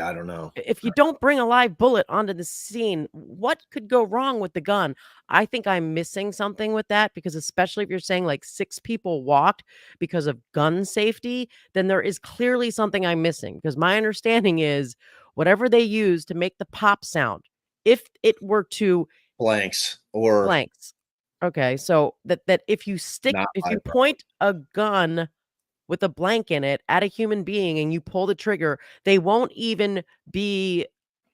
I don't know. If you don't bring a live bullet onto the scene, what could go wrong with the gun? I think I'm missing something with that, because especially if you're saying like 6 people walked because of gun safety, then there is clearly something I'm missing, because my understanding is whatever they use to make the pop sound, if it were to Blanks or blanks. Okay, so that if you Not if you live point a gun with a blank in it at a human being and you pull the trigger, they won't even be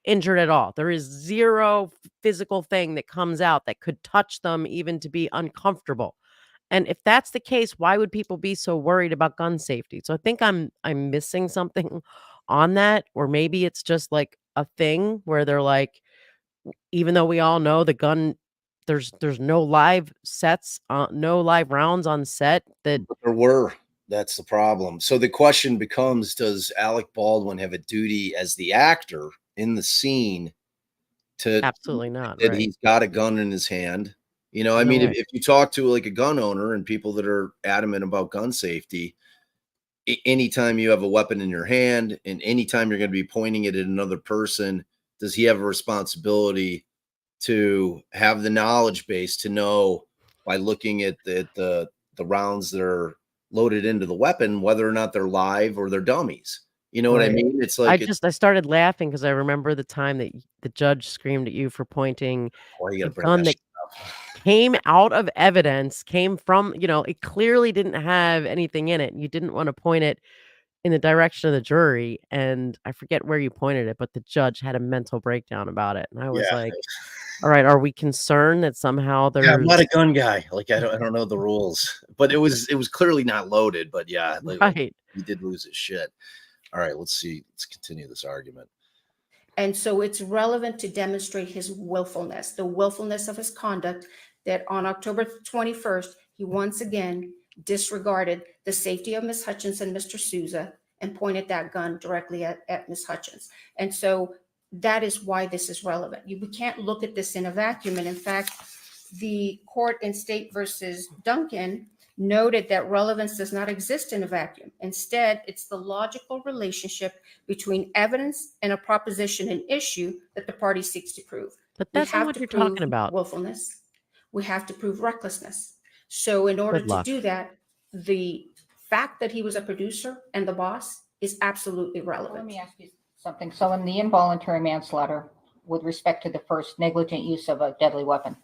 injured at all. There is zero physical thing that comes out that could touch them even to be uncomfortable. And if that's the case, why would people be so worried about gun safety? So I think I'm missing something on that, or maybe it's just like a thing where they're like, even though we all know the gun, there's no live sets, no live rounds on set that But there were. That's the problem. So the question becomes, does Alec Baldwin have a duty as the actor in the scene to absolutely not, that right? he's got a gun in his hand? You know, I No mean, way. if you talk to like a gun owner and people that are adamant about gun safety, anytime you have a weapon in your hand and anytime you're going to be pointing it at another person, does he have a responsibility to have the knowledge base to know by looking at the rounds that are loaded into the weapon whether or not they're live or they're dummies? You know what I Right. mean? It's like I started laughing because I remember the time that the judge screamed at you for pointing why you a got to bring gun that that shit up. came out of evidence, came from, it clearly didn't have anything in it. You didn't want to point it in the direction of the jury. And I forget where you pointed it, but the judge had a mental breakdown about it. And I was Yeah. like, all right, are we concerned that somehow Yeah, I'm not a there's gun guy. Like I don't know the rules, but it was clearly not loaded. But yeah, like right? he did lose his shit. All right, let's see. Let's continue this argument. And so it's relevant to demonstrate his willfulness, the willfulness of his conduct, that on October 21st, he once again disregarded the safety of Ms. Hutchins and Mr. Souza and pointed that gun directly at Ms. Hutchins. And so that is why this is relevant. We can't look at this in a vacuum. And in fact, the court in State versus Duncan noted that relevance does not exist in a vacuum. Instead, it's the logical relationship between evidence and a proposition and issue that the party seeks to prove. But We that's not have what to you're prove talking about. willfulness. We have to prove recklessness. So in order Good to luck. do that, the fact that he was a producer and the boss is absolutely Let relevant. me ask you something. So in the involuntary manslaughter, with respect to the first negligent use of a deadly weapon,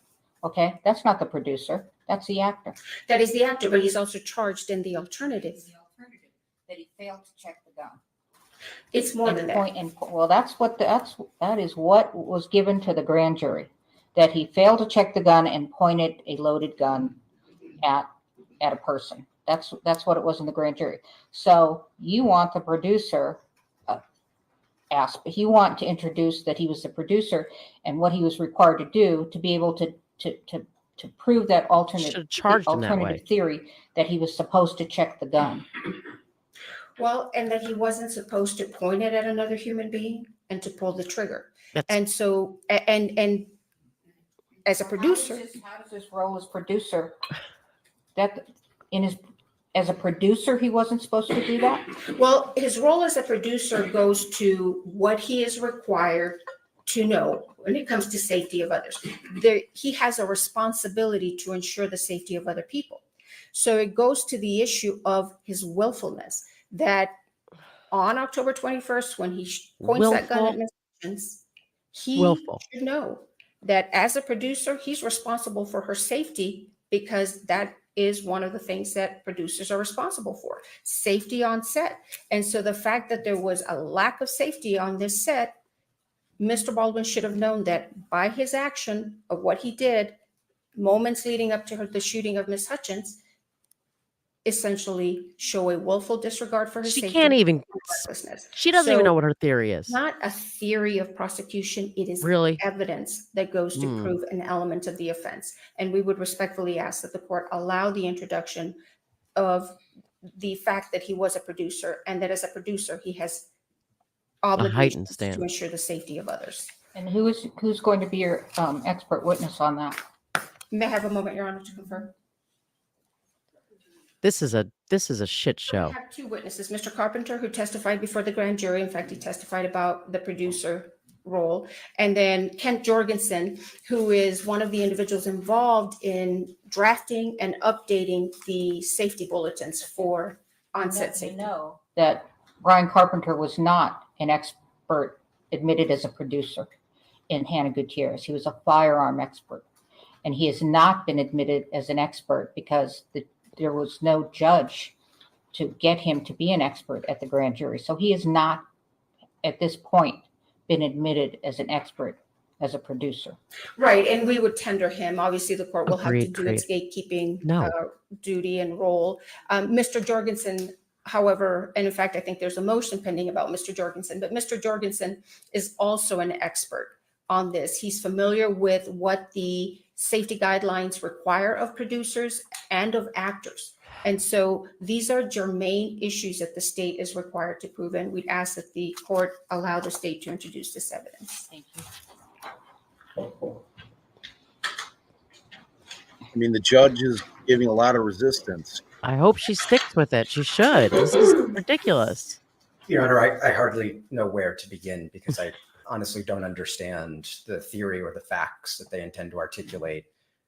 okay, that's not the producer, that's the actor. That is the actor, but he's also charged in the alternative. The alternative, that he failed to check the gun. It's more than that. Well, that is what was given to the grand jury, that he failed to check the gun and pointed a loaded gun at a person. That's what it was in the grand jury. So you want the producer you want to introduce that he was the producer and what he was required to do to be able to prove that Should have charged him that way. alternative theory that he was supposed to check the gun. Well, and that he wasn't supposed to point it at another human being and to pull the trigger. That's And so, and as a producer, How does his role as producer, that as a producer, he wasn't supposed to do that? well, his role as a producer goes to what he is required to know when it comes to safety of others. He has a responsibility to ensure the safety of other people. So it goes to the issue of his willfulness, that on October 21st, when he points that gun at Ms. Hutchins, he Willful. should know that as a producer, he's responsible for her safety, because that is one of the things that producers are responsible for, safety on set. And so the fact that there was a lack of safety on this set, Mr. Baldwin should have known that by his action of what he did moments leading up to the shooting of Ms. Hutchins, essentially show a willful disregard for his She safety. can't even. Recklessness. She doesn't even So know what her theory is. not a theory of prosecution. It is Really? evidence that goes to prove an element of the offense. And we would respectfully ask that the court allow the introduction of the fact that he was a producer, and that as a producer, he has heightened obligations to standard. ensure the safety of others. And who's going to be your expert witness on that? May I have a moment, Your Honor, to confirm? This is a shit We show. have two witnesses, Mr. Carpenter, who testified before the grand jury. In fact, he testified about the producer role. And then Kent Jorgensen, who is one of the individuals involved in drafting and updating the safety bulletins for onset You safety. know that Brian Carpenter was not an expert admitted as a producer in Hannah Gutierrez. He was a firearm expert. And he has not been admitted as an expert because there was no judge to get him to be an expert at the grand jury. So he has not, at this point, been admitted as an expert as a producer. Right, and we would tender him. Obviously, the court will have to Agreed, do its gatekeeping No. duty and role. Mr. Jorgensen However, and in fact, I think there's a motion pending about Mr. Jorgensen, but Mr. Jorgensen is also an expert on this. He's familiar with what the safety guidelines require of producers and of actors. And so these are germane issues that the state is required to prove, and we'd ask that the court allow the state to introduce this evidence. Thank you. I mean, the judge is giving a lot of resistance. I hope she sticks with it. She should. This is ridiculous. Your Honor, I hardly know where to begin because I honestly don't understand the theory or the facts that they intend to articulate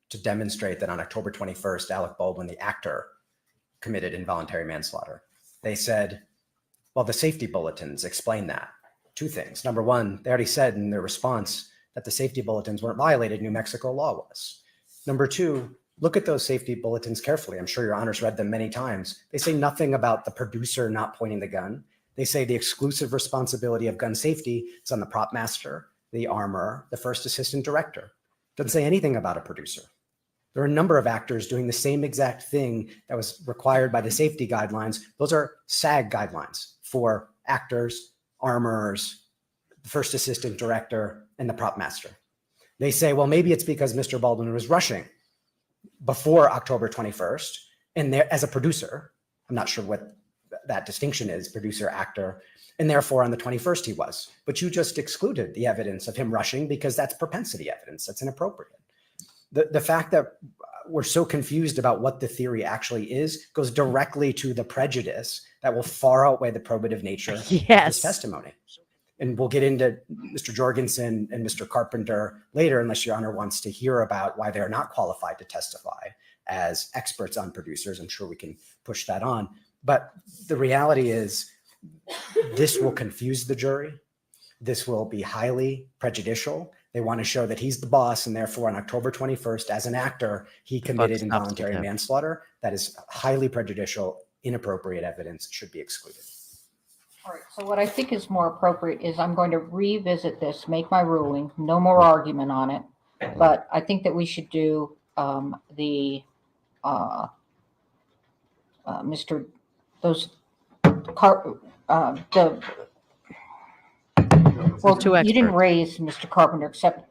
to demonstrate that on October 21st, Alec Baldwin, the actor, committed involuntary manslaughter. They said, well, the safety bulletins explain that. Two things. Number one, they already said in their response that the safety bulletins weren't violated. New Mexico law was. Number two, look at those safety bulletins carefully. I'm sure your Honor's read them many times. They say nothing about the producer not pointing the gun. They say the exclusive responsibility of gun safety is on the prop master, the armorer, the first assistant director. Doesn't say anything about a producer. There are a number of actors doing the same exact thing that was required by the safety guidelines. Those are SAG guidelines for actors, armorers, the first assistant director, and the prop master. They say, well, maybe it's because Mr. Baldwin was rushing before October 21st. And there, as a producer, I'm not sure what that distinction is, producer, actor, and therefore on the 21st he was. But you just excluded the evidence of him rushing because that's propensity evidence. That's inappropriate. The fact that we're so confused about what the theory actually is goes directly to the prejudice that will far outweigh the probative nature of Yes. his testimony. And we'll get into Mr. Jorgensen and Mr. Carpenter later, unless Your Honor wants to hear about why they're not qualified to testify as experts on producers. I'm sure we can push that on. But the reality is this will confuse the jury. This will be highly prejudicial. They want to show that he's the boss, and therefore on October 21st, as an actor, he committed involuntary manslaughter. That is highly prejudicial, inappropriate evidence, should be excluded. All right, so what I think is more appropriate is I'm going to revisit this, make my ruling, no more argument on it. But I think that we should do the well, two you didn't experts. raise Mr. Carpenter except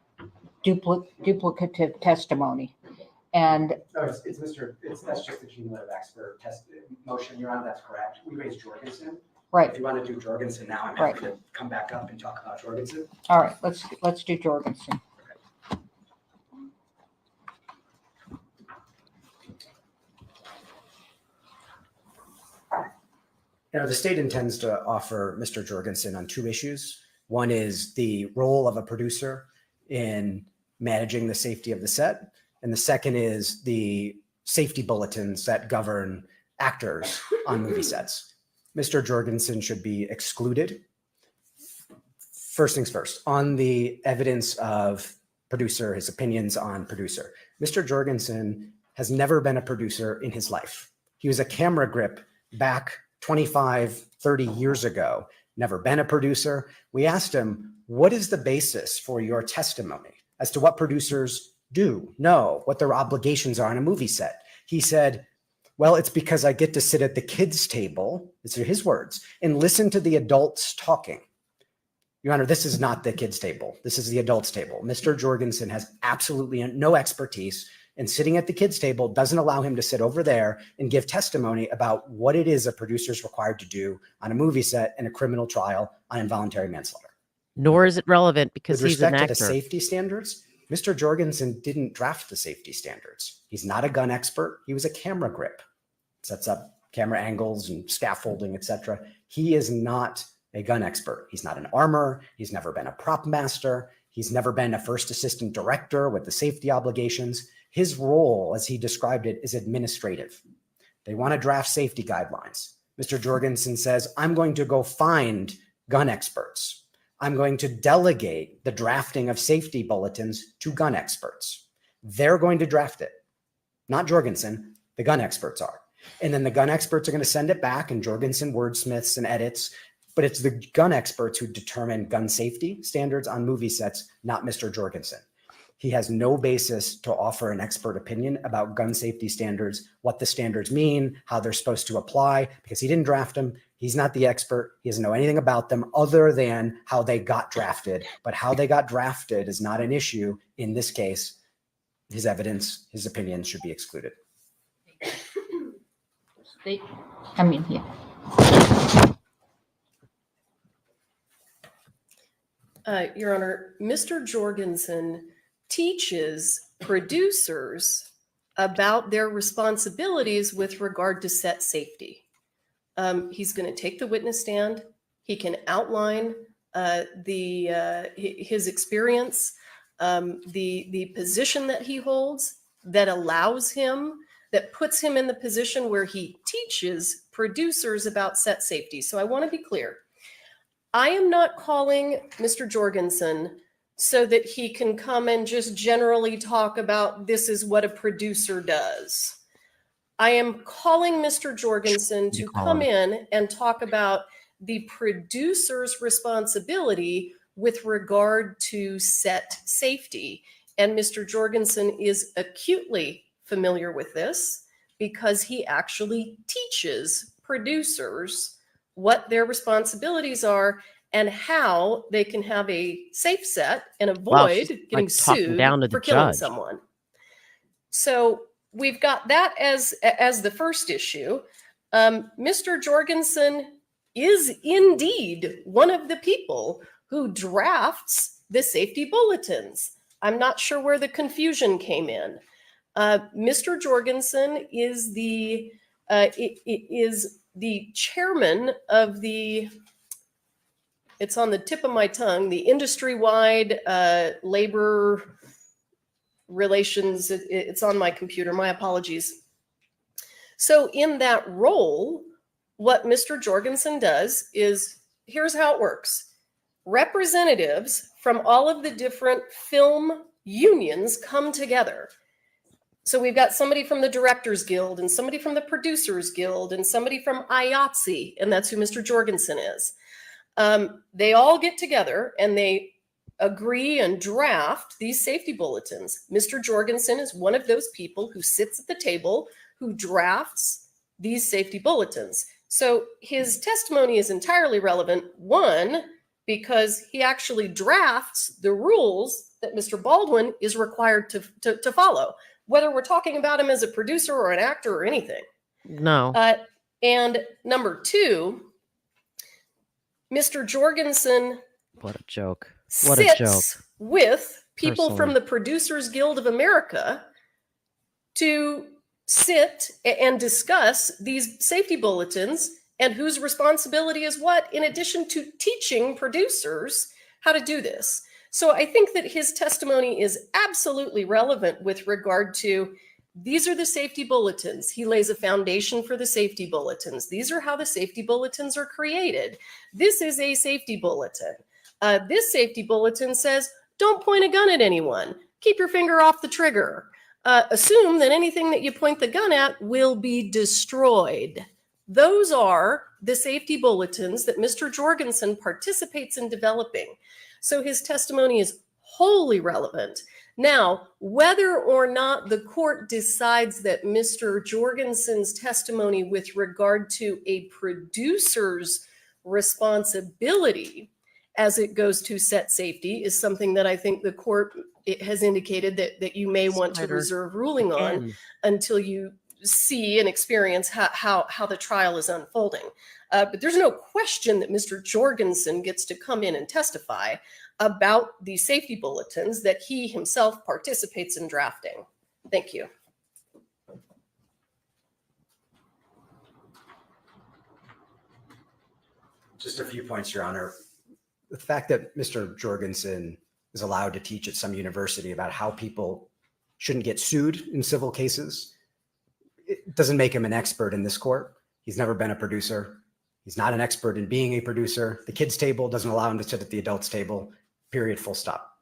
duplicative testimony. And No, that's just the cumulative expert test motion, Your Honor, that's correct. We raised Jorgensen. right, If you want to do Jorgensen now, I'm happy to come back up and talk about Jorgensen. all right, let's do Jorgensen. Now, the state intends to offer Mr. Jorgensen on two issues. One is the role of a producer in managing the safety of the set. And the second is the safety bulletins that govern actors on movie sets. Mr. Jorgensen should be excluded. First things first, on the evidence of producer, his opinions on producer. Mr. Jorgensen has never been a producer in his life. He was a camera grip back 25, 30 years ago, never been a producer. We asked him, what is the basis for your testimony as to what producers do, know, what their obligations are on a movie set? He said, well, it's because I get to sit at the kids' table, these are his words, and listen to the adults talking. Your Honor, this is not the kids' table. This is the adults' table. Mr. Jorgensen has absolutely no expertise, and sitting at the kids' table doesn't allow him to sit over there and give testimony about what it is a producer is required to do on a movie set in a criminal trial on involuntary manslaughter. Nor is it relevant because With he's an respect to actor. the safety standards, Mr. Jorgensen didn't draft the safety standards. He's not a gun expert. He was a camera grip, sets up camera angles and scaffolding, etc. He is not a gun expert. He's not an armorer. He's never been a prop master. He's never been a first assistant director with the safety obligations. His role, as he described it, is administrative. They want to draft safety guidelines. Mr. Jorgensen says, I'm going to go find gun experts. I'm going to delegate the drafting of safety bulletins to gun experts. They're going to draft it, not Jorgensen. The gun experts are. And then the gun experts are going to send it back, and Jorgensen wordsmiths and edits. But it's the gun experts who determine gun safety standards on movie sets, not Mr. Jorgensen. He has no basis to offer an expert opinion about gun safety standards, what the standards mean, how they're supposed to apply, because he didn't draft them. He's not the expert. He doesn't know anything about them other than how they got drafted. But how they got drafted is not an issue in this case. His evidence, his opinion should be excluded. Yeah. Your Honor, Mr. Jorgenson teaches producers about their responsibilities with regard to set safety. He's going to take the witness stand. He can outline his experience, the position that he holds that allows him, that puts him in the position where he teaches producers about set safety. So I want to be clear. I am not calling Mr. Jorgenson so that he can come and just generally talk about this is what a producer does. I am calling Mr. Jorgenson to come in and talk about the producer's responsibility with regard to set safety. And Mr. Jorgenson is acutely familiar with this because he actually teaches producers what their responsibilities are and how they can have a safe set and avoid getting sued for killing someone. So we've got that as the first issue. Mr. Jorgenson is indeed one of the people who drafts the safety bulletins. I'm not sure where the confusion came in. Mr. Jorgenson is the chairman of the, it's on the tip of my tongue, the industry-wide labor relations. It's on my computer. My apologies. So in that role, what Mr. Jorgenson does is, here's how it works. Representatives from all of the different film unions come together. So we've got somebody from the Directors Guild and somebody from the Producers Guild and somebody from IATSE, and that's who Mr. Jorgenson is. They all get together and they agree and draft these safety bulletins. Mr. Jorgenson is one of those people who sits at the table who drafts these safety bulletins. So his testimony is entirely relevant, one, because he actually drafts the rules that Mr. Baldwin is required to follow, whether we're talking about him as a producer or an actor or anything. No. And number two, Mr. Jorgenson What a joke. What a joke. sits with people Personally. from the Producers Guild of America to sit and discuss these safety bulletins and whose responsibility is what, in addition to teaching producers how to do this. So I think that his testimony is absolutely relevant with regard to, these are the safety bulletins. He lays a foundation for the safety bulletins. These are how the safety bulletins are created. This is a safety bulletin. This safety bulletin says, don't point a gun at anyone. Keep your finger off the trigger. Assume that anything that you point the gun at will be destroyed. Those are the safety bulletins that Mr. Jorgenson participates in developing. So his testimony is wholly relevant. Now, whether or not the court decides that Mr. Jorgenson's testimony with regard to a producer's responsibility as it goes to set safety is something that I think the court has indicated that you may want to reserve ruling on until you see and experience how the trial is unfolding. But there's no question that Mr. Jorgenson gets to come in and testify about the safety bulletins that he himself participates in drafting. Thank you. Just a few points, Your Honor. The fact that Mr. Jorgenson is allowed to teach at some university about how people shouldn't get sued in civil cases, it doesn't make him an expert in this court. He's never been a producer. He's not an expert in being a producer. The kids' table doesn't allow him to sit at the adults' table, period, full stop.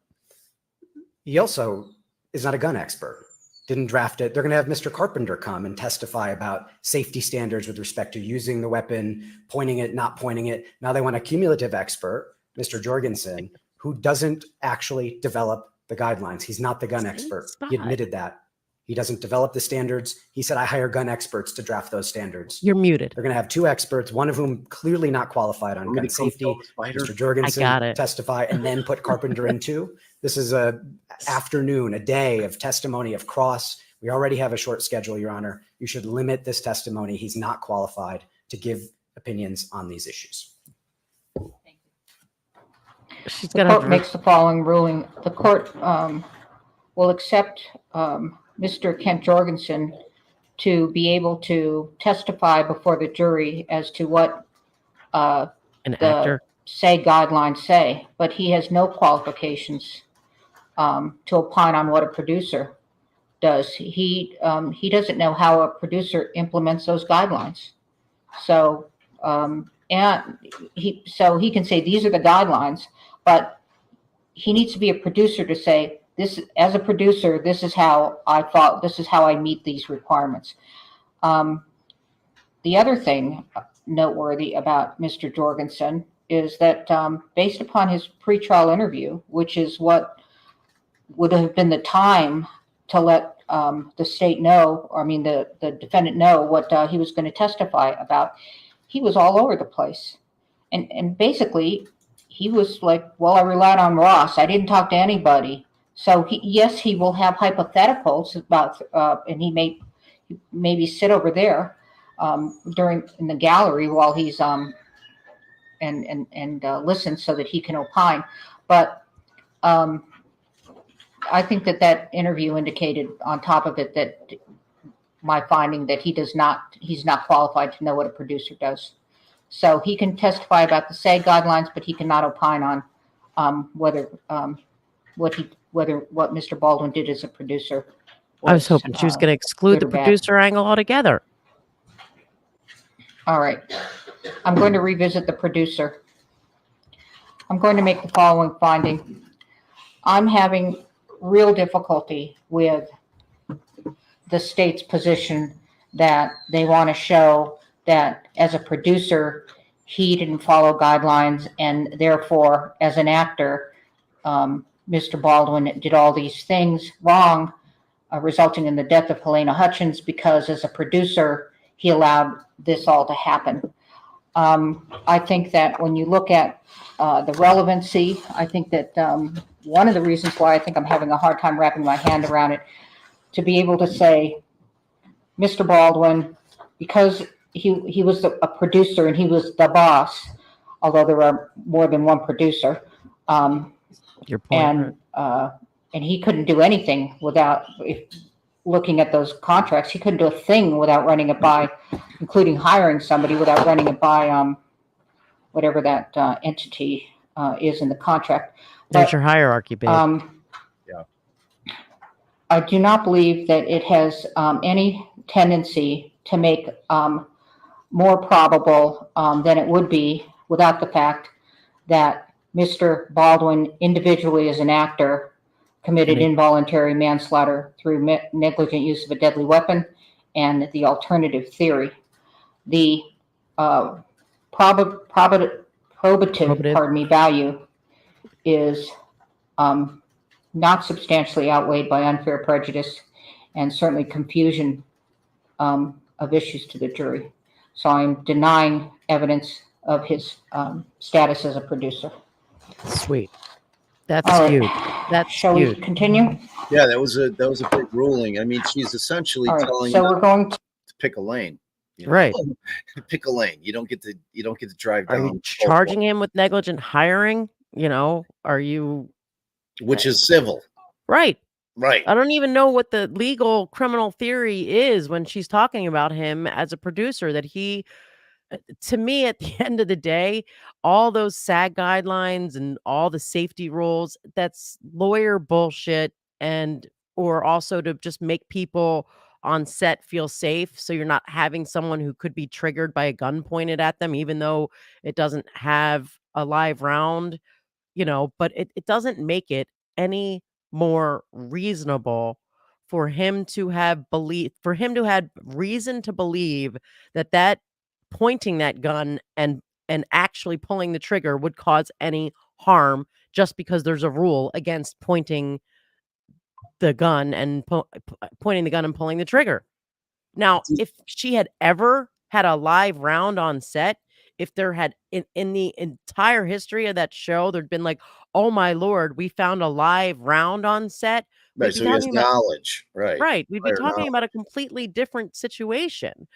He also is not a gun expert. Didn't draft it. They're going to have Mr. Carpenter come and testify about safety standards with respect to using the weapon, pointing it, not pointing it. Now they want a cumulative expert, Mr. Jorgenson, who doesn't actually develop the guidelines. He's not the gun Same expert. spot. He admitted that. He doesn't develop the standards. He said, I hire gun experts to draft those standards. You're muted. They're going to have two experts, one of whom clearly not qualified on Want me gun to come safety, tell the spider? Mr. Jorgensen, got it. testify, and then put Carpenter in too. This is a afternoon, a day of testimony of cross. We already have a short schedule, Your Honor. You should limit this testimony. He's not qualified to give opinions on these issues. She's The gonna court have to makes the following ruling. The court will accept Mr. Kent Jorgensen to be able to testify before the jury as to what an the actor. say guidelines say, but he has no qualifications to opine on what a producer does. He doesn't know how a producer implements those guidelines. So and he can say these are the guidelines, but he needs to be a producer to say this. As a producer, this is how I thought. This is how I meet these requirements. The other thing noteworthy about Mr. Jorgensen is that based upon his pretrial interview, which is what would have been the time to let the state know, or I mean the defendant know what he was going to testify about, he was all over the place. And basically, he was like, well, I relied on Ross. I didn't talk to anybody. So yes, he will have hypotheticals about, and he may maybe sit over there in the gallery while he's and listen so that he can opine. But I think that interview indicated on top of it that my finding that he's not qualified to know what a producer does. So he can testify about the SAG guidelines, but he cannot opine on whether what Mr. Baldwin did as a producer. I was hoping she was going to exclude the good or bad. producer angle altogether. All right. I'm going to revisit the producer. I'm going to make the following finding. I'm having real difficulty with the state's position that they want to show that as a producer, he didn't follow guidelines, and therefore, as an actor, Mr. Baldwin did all these things wrong, resulting in the death of Helena Hutchins, because as a producer, he allowed this all to happen. I think that when you look at the relevancy, I think that one of the reasons why I think I'm having a hard time wrapping my hand around it, to be able to say, Mr. Baldwin, because he was a producer and he was the boss, although there are more than one producer, Your point. and he couldn't do anything without looking at those contracts. He couldn't do a thing without running it by, including hiring somebody, without running it by whatever that entity is in the contract. There's But, your hierarchy, babe. Yeah. I do not believe that it has any tendency to make more probable than it would be without the fact that Mr. Baldwin individually as an actor committed involuntary manslaughter through negligent use of a deadly weapon and the alternative theory. The probative value is not substantially outweighed by unfair prejudice and certainly confusion of issues to the jury. So I'm denying evidence of his status as a producer. Sweet. That's All right. huge. That's Shall huge. we continue? Yeah, that was a big ruling. I mean, she's essentially All right. telling So you we're going to, to pick a lane. you know? Right. Pick a lane. You don't get to drive Are down. you charging him with negligent hiring? Are you which is civil, right? right? I don't even know what the legal criminal theory is when she's talking about him as a producer, that he, to me, at the end of the day, all those SAG guidelines and all the safety rules, that's lawyer bullshit. Or also to just make people on set feel safe. So you're not having someone who could be triggered by a gun pointed at them, even though it doesn't have a live round, but it doesn't make it any more reasonable for him to have reason to believe that pointing that gun and actually pulling the trigger would cause any harm, just because there's a rule against pointing the gun and pointing the gun and pulling the trigger. Now, if she had ever had a live round on set, if there had in the entire history of that show, there'd been like, oh my Lord, we found a live round on set. Right. We'd be So he has talking about, knowledge. Right. right. We'd be Prior talking knowledge. about a completely different situation.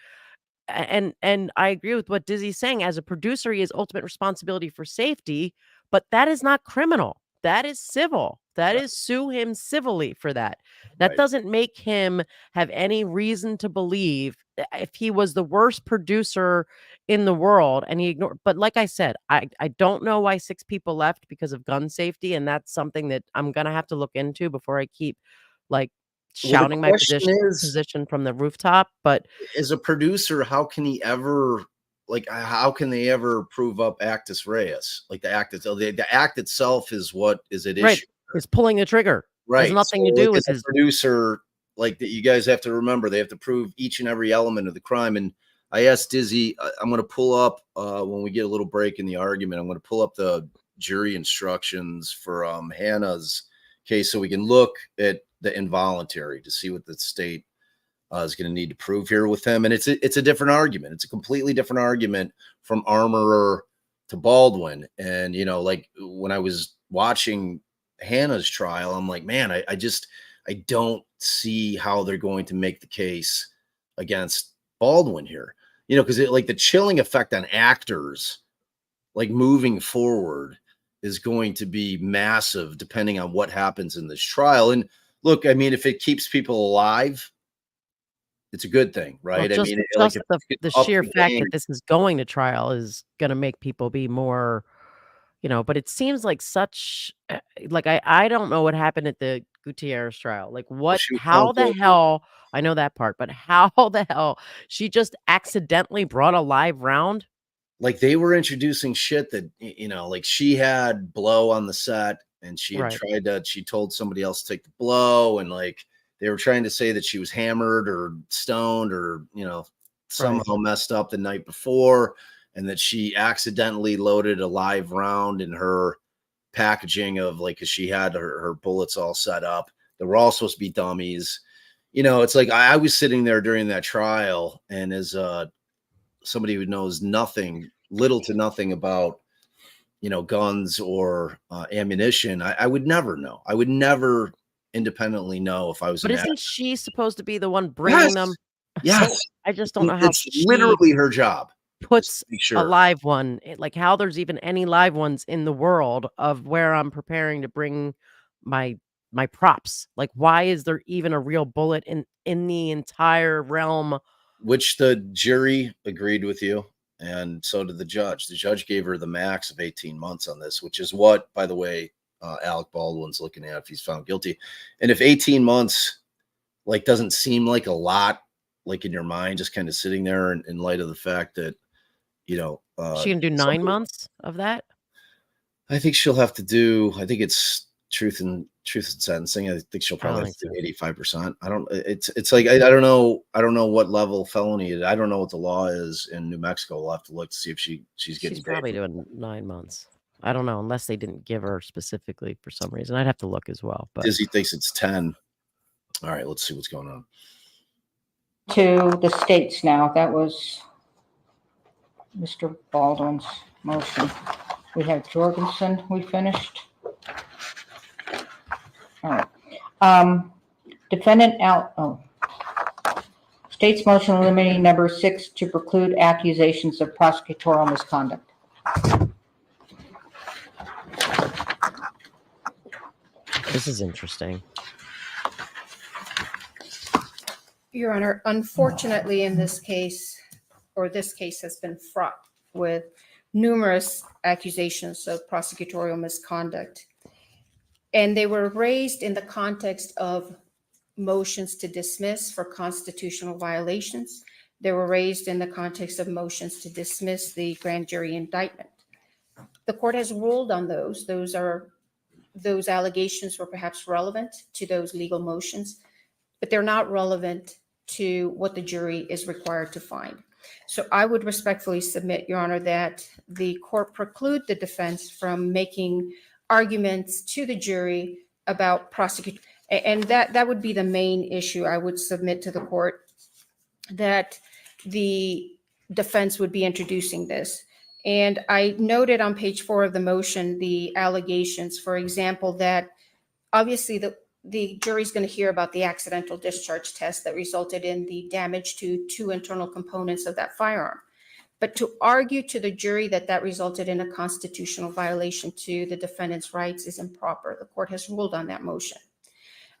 And I agree with what Dizzy's saying. As a producer, he has ultimate responsibility for safety, but that is not criminal. That is civil. That is sue him civilly for that. That Right. doesn't make him have any reason to believe if he was the worst producer in the world and he ignored. But like I said, I don't know why 6 people left because of gun safety, and that's something that I'm gonna have to look into before I keep like Well, the shouting my question is, position from the rooftop. But as a producer, how can he ever, like, how can they ever prove up actus reus? Like the act itself, the act itself is what is at right, issue. is pulling the trigger. Right. Has nothing to So, do like, with as a his. producer, like that, you guys have to remember they have to prove each and every element of the crime. And I asked Dizzy, I'm going to pull up when we get a little break in the argument. I'm going to pull up the jury instructions for Hannah's case so we can look at the involuntary to see what the state is going to need to prove here with him. And it's a different argument. It's a completely different argument from Armorer to Baldwin. And, you know, like when I was watching Hannah's trial, I'm like, man, I don't see how they're going to make the case against Baldwin here, you know, because it, like, the chilling effect on actors, like, moving forward is going to be massive depending on what happens in this trial. And look, I mean, if it keeps people alive, it's a good thing, Well, right? I just mean, like, just if the it the up sheer the fact game, that this is going to trial is gonna make people be more, but it seems like such like I don't know what happened at the Gutierrez trial. Like well, what she was how found the guilty. hell I know that part, but how the hell she just accidentally brought a live round? Like, they were introducing shit that, you know, like, she had blow on the set and she had Right. she told somebody else to take the blow, and like they were trying to say that she was hammered or stoned or, you know, Right. somehow messed up the night before, and that she accidentally loaded a live round in her packaging of, like, 'cause she had her bullets all set up. They were all supposed to be dummies. You know, it's like I was sitting there during that trial, and as somebody who knows little to nothing about, you know, guns or ammunition, I would never know. I would never independently know if I was But an addict. isn't she supposed to be the one Yes, bringing them? yes. So I just don't know how It's she literally her job. Just puts to be a sure. live one, like how there's even any live ones in the world of where I'm preparing to bring my my props. Like why is there even a real bullet in the entire realm? Which the jury agreed with you, and so did the judge. The judge gave her the max of 18 months on this, which is what, by the way, Alec Baldwin's looking at if he's found guilty. And if 18 months, like, doesn't seem like a lot, like, in your mind, just kind of sitting there in light of the fact that, you know, She can do 9 months of that? I think she'll have to do, I think it's truth and sentencing. I think she'll I don't probably have think to so. do 85%. It's like, I don't know. I don't know what level felony it is. I don't know what the law is in New Mexico. We'll have to look to see if she's getting She's paid. probably doing 9 months. I don't know, unless they didn't give her specifically for some reason. I'd have to look as well, but Dizzy thinks it's 10. All right, let's see what's going on. To the states now, that was Mr. Baldwin's motion. We have Jorgensen, we finished. All right. Defendant state's motion limiting number 6 to preclude accusations of prosecutorial misconduct. this is interesting. Your Honor, unfortunately, in this case, this case has been fraught with numerous accusations of prosecutorial misconduct. And they were raised in the context of motions to dismiss for constitutional violations. They were raised in the context of motions to dismiss the grand jury indictment. The court has ruled on those. Those allegations were perhaps relevant to those legal motions, but they're not relevant to what the jury is required to find. So I would respectfully submit, Your Honor, that the court preclude the defense from making arguments to the jury about And that would be the main issue I would submit to the court, that the defense would be introducing this. And I noted on page 4 of the motion the allegations, for example, that obviously the jury's going to hear about the accidental discharge test that resulted in the damage to 2 internal components of that firearm. But to argue to the jury that that resulted in a constitutional violation to the defendant's rights is improper. The court has ruled on that motion.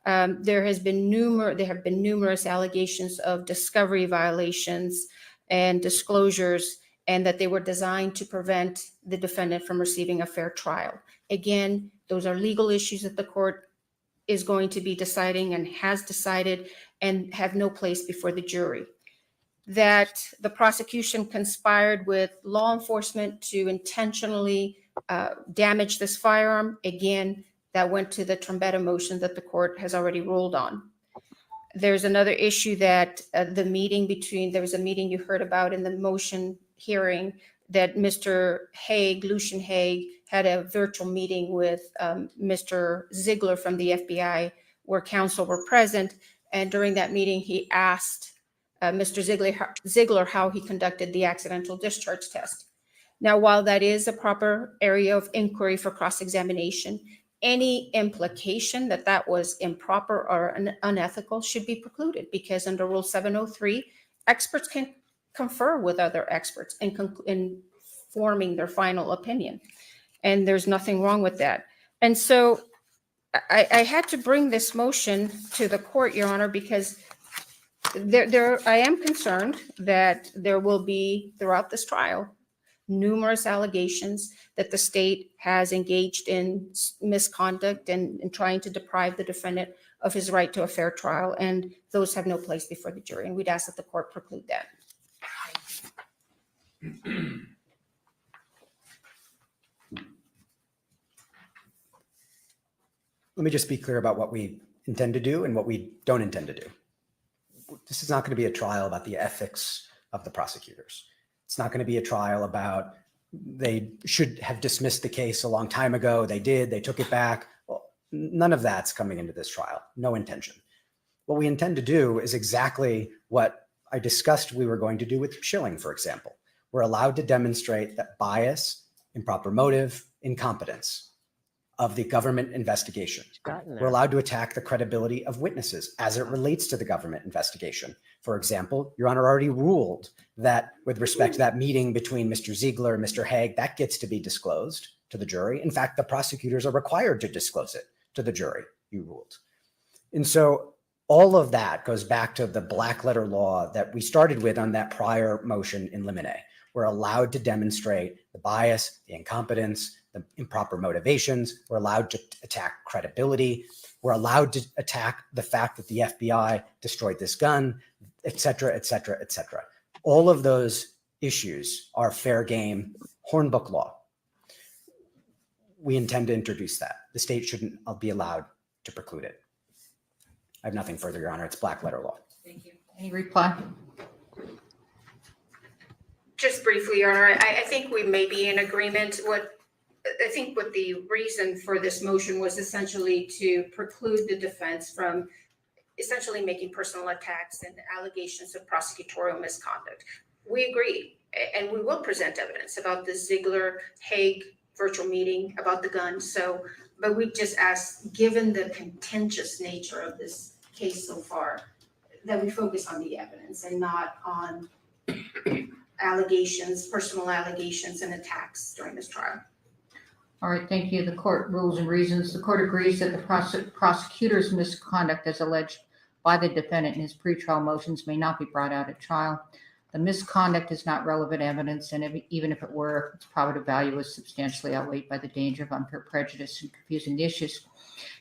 There have been numerous allegations of discovery violations and disclosures, and that they were designed to prevent the defendant from receiving a fair trial. Again, those are legal issues that the court is going to be deciding and has decided, and have no place before the jury. That the prosecution conspired with law enforcement to intentionally damage this firearm, again, that went to the Trombetta motion that the court has already ruled on. There's another issue that there was a meeting you heard about in the motion hearing, that Mr. Lucian Hague, had a virtual meeting with Mr. Ziegler from the FBI, where counsel were present. And during that meeting, he asked Mr. Ziegler how he conducted the accidental discharge test. Now, while that is a proper area of inquiry for cross-examination, any implication that that was improper or unethical should be precluded, because under Rule 703, experts can confer with other experts in forming their final opinion. And there's nothing wrong with that. And so I had to bring this motion to the court, Your Honor, because I am concerned that there will be, throughout this trial, numerous allegations that the state has engaged in misconduct and in trying to deprive the defendant of his right to a fair trial. And those have no place before the jury. And we'd ask that the court preclude that. Let me just be clear about what we intend to do and what we don't intend to do. This is not going to be a trial about the ethics of the prosecutors. It's not going to be a trial about they should have dismissed the case a long time ago. They did, they took it back. Well, none of that's coming into this trial. No intention. What we intend to do is exactly what I discussed we were going to do with Schilling, for example. We're allowed to demonstrate that bias, improper motive, incompetence of the government investigation. We're allowed to attack the credibility of witnesses as it relates to the government investigation. For example, Your Honor already ruled that with respect to that meeting between Mr. Ziegler and Mr. Hague, that gets to be disclosed to the jury. In fact, the prosecutors are required to disclose it to the jury, you ruled. And so all of that goes back to the black letter law that we started with on that prior motion in Limine. We're allowed to demonstrate the bias, the incompetence, the improper motivations. We're allowed to attack credibility. We're allowed to attack the fact that the FBI destroyed this gun, et cetera, et cetera, et cetera. All of those issues are fair game Hornbook law. We intend to introduce that. The state shouldn't be allowed to preclude it. I have nothing further, Your Honor. It's black letter law. Thank you. Any reply? Just briefly, Your Honor, I think we may be in agreement. What the reason for this motion was essentially to preclude the defense from essentially making personal attacks and allegations of prosecutorial misconduct. We agree, and we will present evidence about the Ziegler-Hague virtual meeting, about the gun. But we just ask, given the contentious nature of this case so far, that we focus on the evidence and not on allegations, personal allegations and attacks during this trial. All right, thank you. The court rules and reasons. The court agrees that the prosecutor's misconduct as alleged by the defendant in his pretrial motions may not be brought out at trial. The misconduct is not relevant evidence, and even if it were, its probative value is substantially outweighed by the danger of unfair prejudice and confusing the issues.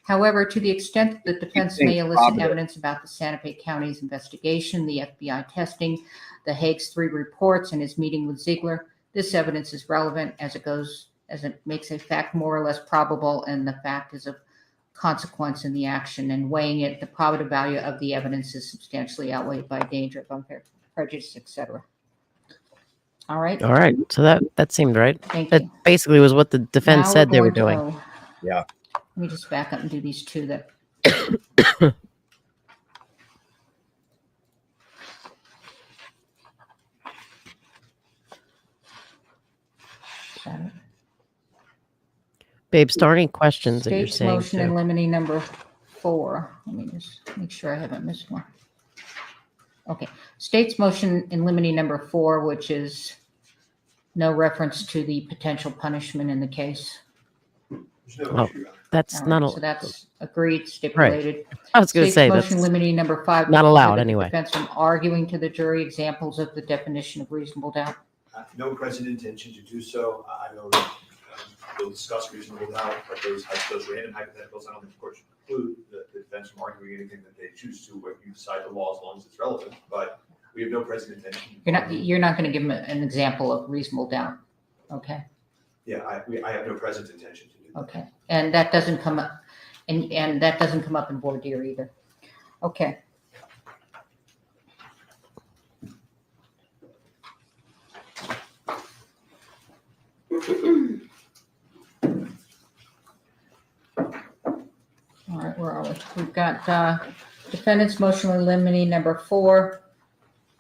However, to the extent that the defense may elicit evidence about the Santa Fe County's investigation, the FBI testing, the Hague's 3 reports, and his meeting with Ziegler, this evidence is relevant as it makes a fact more or less probable, and the fact is of consequence in the action. And weighing it, the probative value of the evidence is substantially outweighed by danger of unfair prejudice, etc. All right. All right. So that seemed right. Thank That you. basically was what the defense Now said they were going to doing. go- Yeah. Let me just back up and do these 2 that Babe, start any questions that you're State's saying motion in too. limine number 4. Let me just make sure I haven't missed one. Okay, state's motion in limine number 4, which is no reference to the potential punishment in the case. There's no Oh, issue, Your Honor. that's All not, right, so that's agreed, stipulated. I was going to State's say motion that's limiting number 5. not will allowed prohibit the anyway. Defense from arguing to the jury examples of the definition of reasonable doubt. No present intention to do so. I know we'll discuss reasonable doubt, but those random hypotheticals, I don't think the court should preclude the defense from arguing anything that they choose to, where you decide the law as long as it's relevant, but we have no present intention. You're not going to give them an example of reasonable doubt. Okay. Yeah, I have no present intention to do that. Okay, and that doesn't come up, and that doesn't come up in voir dire either. Okay. All right, where are we? We've got defendant's motion in limine number 4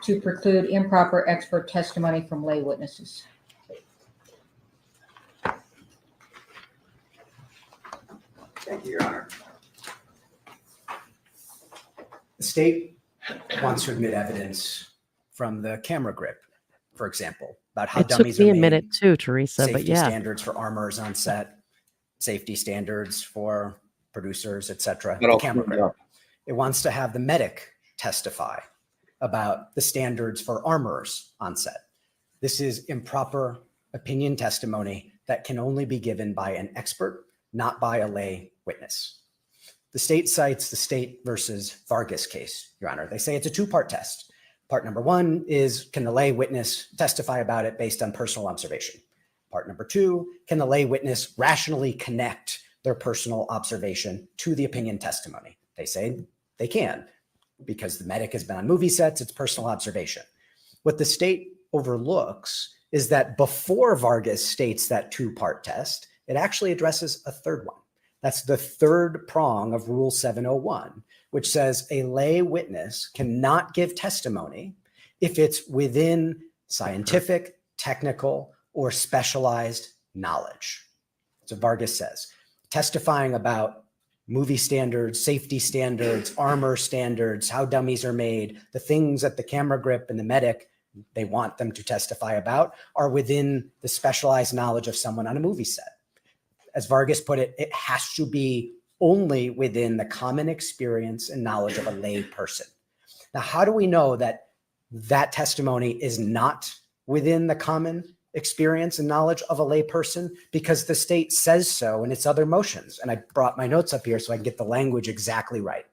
to preclude improper expert testimony from lay witnesses. Thank you, Your Honor. The state wants to admit evidence from the camera grip, for example, about how It took dummies me are a made, minute too, Teresa, but safety yeah. standards for armors on set, safety standards for producers, etc. That The all camera cleaned grip. up. It wants to have the medic testify about the standards for armors on set. This is improper opinion testimony that can only be given by an expert, not by a lay witness. The state cites the State versus Vargas case, Your Honor. They say it's a two-part test. Part number 1 is, can the lay witness testify about it based on personal observation? Part number 2, can the lay witness rationally connect their personal observation to the opinion testimony? They say they can, because the medic has been on movie sets, it's personal observation. What the state overlooks is that before Vargas states that two-part test, it actually addresses a third one. That's the third prong of Rule 701, which says a lay witness cannot give testimony if it's within scientific, technical, or specialized knowledge. So Vargas says, testifying about movie standards, safety standards, armor standards, how dummies are made, the things that the camera grip and the medic, they want them to testify about, are within the specialized knowledge of someone on a movie set. As Vargas put it, it has to be only within the common experience and knowledge of a lay person. Now, how do we know that that testimony is not within the common experience and knowledge of a lay person? Because the state says so in its other motions. And I brought my notes up here so I can get the language exactly right.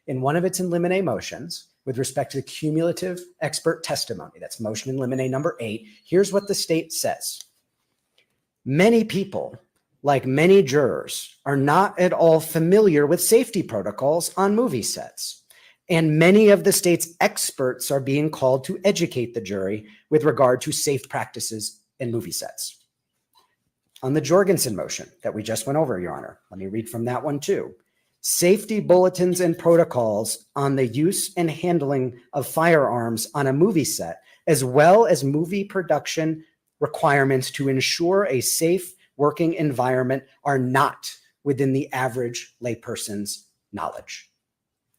In one of its in limine motions, with respect to the cumulative expert testimony, that's motion in limine number 8, here's what the state says. Many people, like many jurors, are not at all familiar with safety protocols on movie sets. And many of the state's experts are being called to educate the jury with regard to safe practices in movie sets. On the Jorgenson motion that we just went over, Your Honor, let me read from that one too. Safety bulletins and protocols on the use and handling of firearms on a movie set, as well as movie production requirements to ensure a safe working environment, are not within the average layperson's knowledge.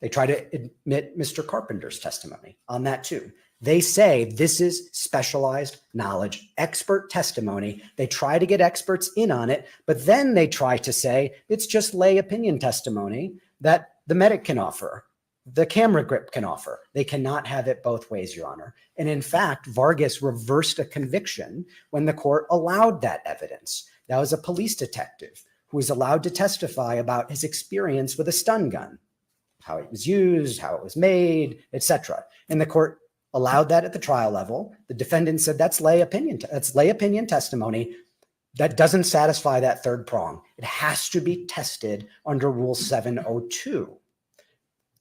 They try to admit Mr. Carpenter's testimony on that too. They say this is specialized knowledge, expert testimony. They try to get experts in on it, but then they try to say it's just lay opinion testimony that the medic can offer, the camera grip can offer. They cannot have it both ways, Your Honor. And in fact, Vargas reversed a conviction when the court allowed that evidence. That was a police detective who was allowed to testify about his experience with a stun gun, how it was used, how it was made, etc. And the court allowed that at the trial level. The defendant said that's lay opinion testimony. That doesn't satisfy that third prong. It has to be tested under Rule 702.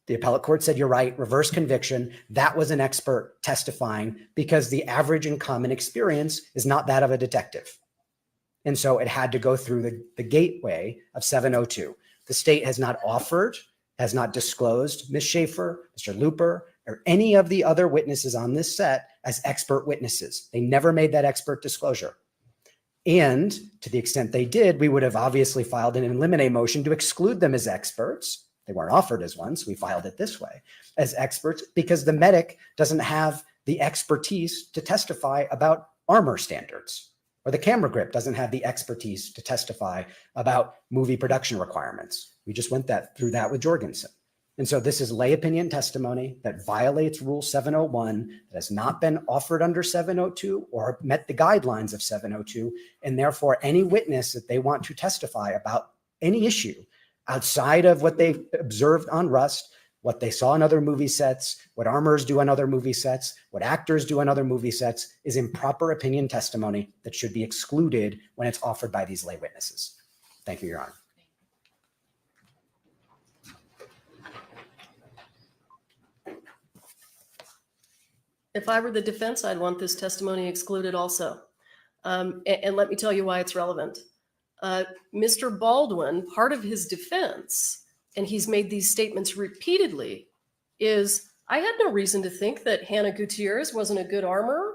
The appellate court said, you're right, reverse conviction. That was an expert testifying because the average and common experience is not that of a detective. And so it had to go through the gateway of 702. The state has not offered, has not disclosed Ms. Schaefer, Mr. Looper, or any of the other witnesses on this set as expert witnesses. They never made that expert disclosure. And to the extent they did, we would have obviously filed an Limine motion to exclude them as experts. They weren't offered as one, so we filed it this way, as experts, because the medic doesn't have the expertise to testify about armor standards, or the camera grip doesn't have the expertise to testify about movie production requirements. We just went through that with Jorgenson. And so this is lay opinion testimony that violates Rule 701, that has not been offered under 702 or met the guidelines of 702. And therefore, any witness that they want to testify about any issue outside of what they observed on Rust, what they saw in other movie sets, what armors do on other movie sets, what actors do on other movie sets, is improper opinion testimony that should be excluded when it's offered by these lay witnesses. Thank you, Your Honor. If I were the defense, I'd want this testimony excluded also. And let me tell you why it's relevant. Mr. Baldwin, part of his defense, and he's made these statements repeatedly, is I had no reason to think that Hannah Gutierrez wasn't a good armorer.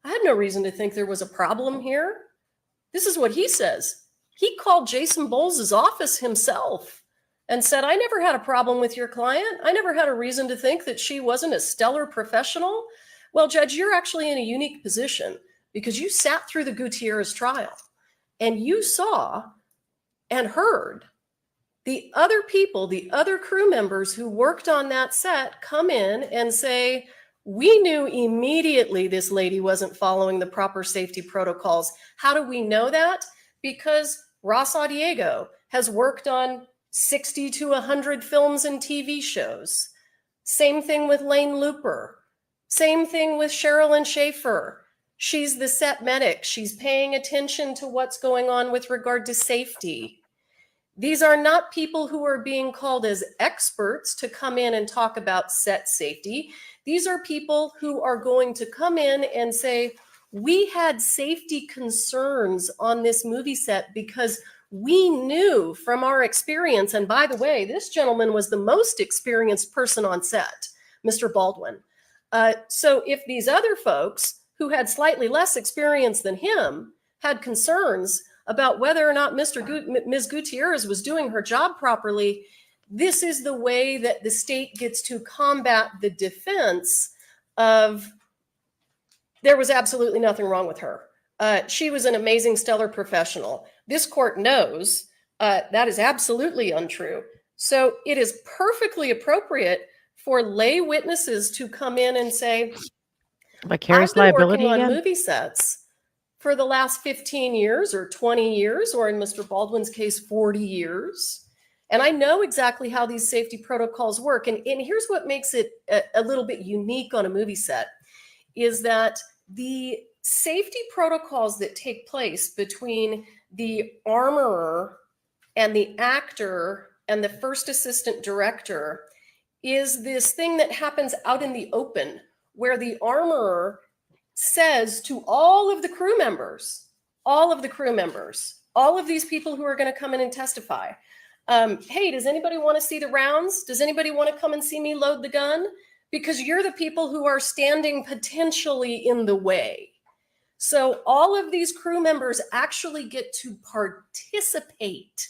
I had no reason to think there was a problem here. This is what he says. He called Jason Bowles' office himself and said, I never had a problem with your client. I never had a reason to think that she wasn't a stellar professional. Well, Judge, you're actually in a unique position because you sat through the Gutierrez trial and you saw and heard the other people, the other crew members who worked on that set come in and say, we knew immediately this lady wasn't following the proper safety protocols. How do we know that? Because Ross Audiego has worked on 60 to 100 films and TV shows. Same thing with Lane Looper. Same thing with Sherilyn Schaefer. She's the set medic. She's paying attention to what's going on with regard to safety. These are not people who are being called as experts to come in and talk about set safety. These are people who are going to come in and say, we had safety concerns on this movie set because we knew from our experience, and by the way, this gentleman was the most experienced person on set, Mr. Baldwin. So if these other folks who had slightly less experience than him had concerns about whether or not Ms. Gutierrez was doing her job properly, this is the way that the state gets to combat the defense of there was absolutely nothing wrong with her. She was an amazing, stellar professional. This court knows that is absolutely untrue. So it is perfectly appropriate for lay witnesses to come in and say, Vicarious I've been liability working on again? movie sets for the last 15 years or 20 years, or in Mr. Baldwin's case, 40 years. And I know exactly how these safety protocols work. And here's what makes it a little bit unique on a movie set is that the safety protocols that take place between the armorer and the actor and the first assistant director is this thing that happens out in the open where the armorer says to all of the crew members, all of these people who are going to come in and testify, hey, does anybody want to see the rounds? Does anybody want to come and see me load the gun? Because you're the people who are standing potentially in the way. So all of these crew members actually get to participate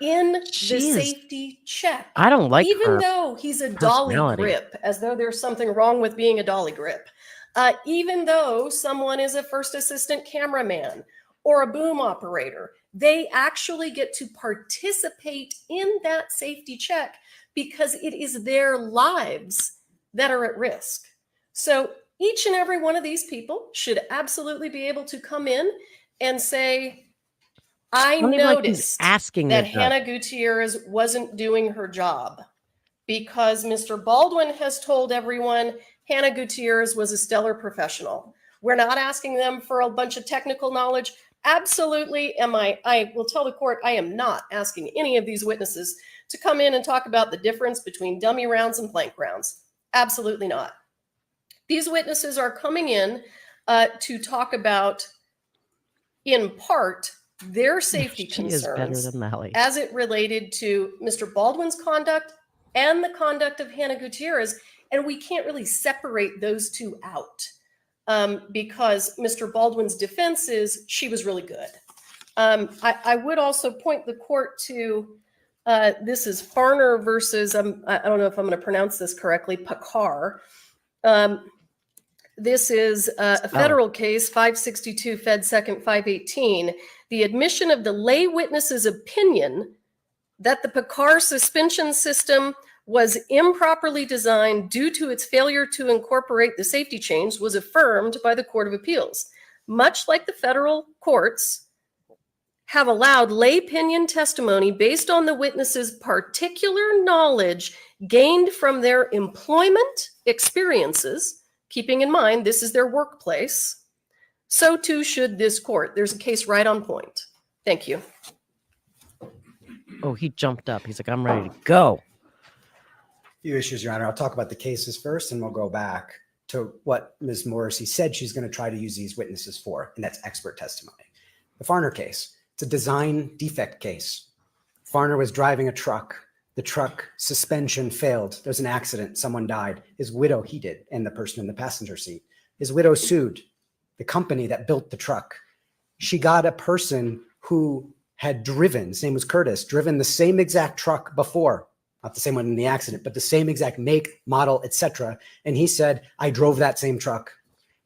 in the safety check. I don't like even her though he's a dolly personality. grip, as though there's something wrong with being a dolly grip. Even though someone is a first assistant cameraman or a boom operator, they actually get to participate in that safety check because it is their lives that are at risk. So each and every one of these people should absolutely be able to come in and say, I noticed asking that the judge. Hannah Gutierrez wasn't doing her job because Mr. Baldwin has told everyone Hannah Gutierrez was a stellar professional. We're not asking them for a bunch of technical knowledge. Absolutely, I will tell the court, I am not asking any of these witnesses to come in and talk about the difference between dummy rounds and blank rounds. Absolutely not. These witnesses are coming in to talk about, in part, their safety She is better concerns than Mally. as it related to Mr. Baldwin's conduct and the conduct of Hannah Gutierrez. And we can't really separate those two out because Mr. Baldwin's defense is she was really good. I would also point the court to, this is Farner versus, I don't know if I'm going to pronounce this correctly, Pakar. This is a federal case, 562 Fed 2nd 518. The admission of the lay witness's opinion that the Pakar suspension system was improperly designed due to its failure to incorporate the safety chains was affirmed by the Court of Appeals. Much like the federal courts have allowed lay opinion testimony based on the witness's particular knowledge gained from their employment experiences, keeping in mind this is their workplace, so too should this court. There's a case right on point. Thank you. Oh, he jumped up. He's like, I'm ready to go. Few issues, Your Honor. I'll talk about the cases first, and we'll go back to what Ms. Morrissey said she's going to try to use these witnesses for, and that's expert testimony. The Farner case, it's a design defect case. Farner was driving a truck. The truck suspension failed. There's an accident. Someone died. His widow, he did, and the person in the passenger seat. His widow sued the company that built the truck. She got a person who had driven, his name was Curtis, driven the same exact truck before. Not the same one in the accident, but the same exact make, model, etc. And he said, I drove that same truck.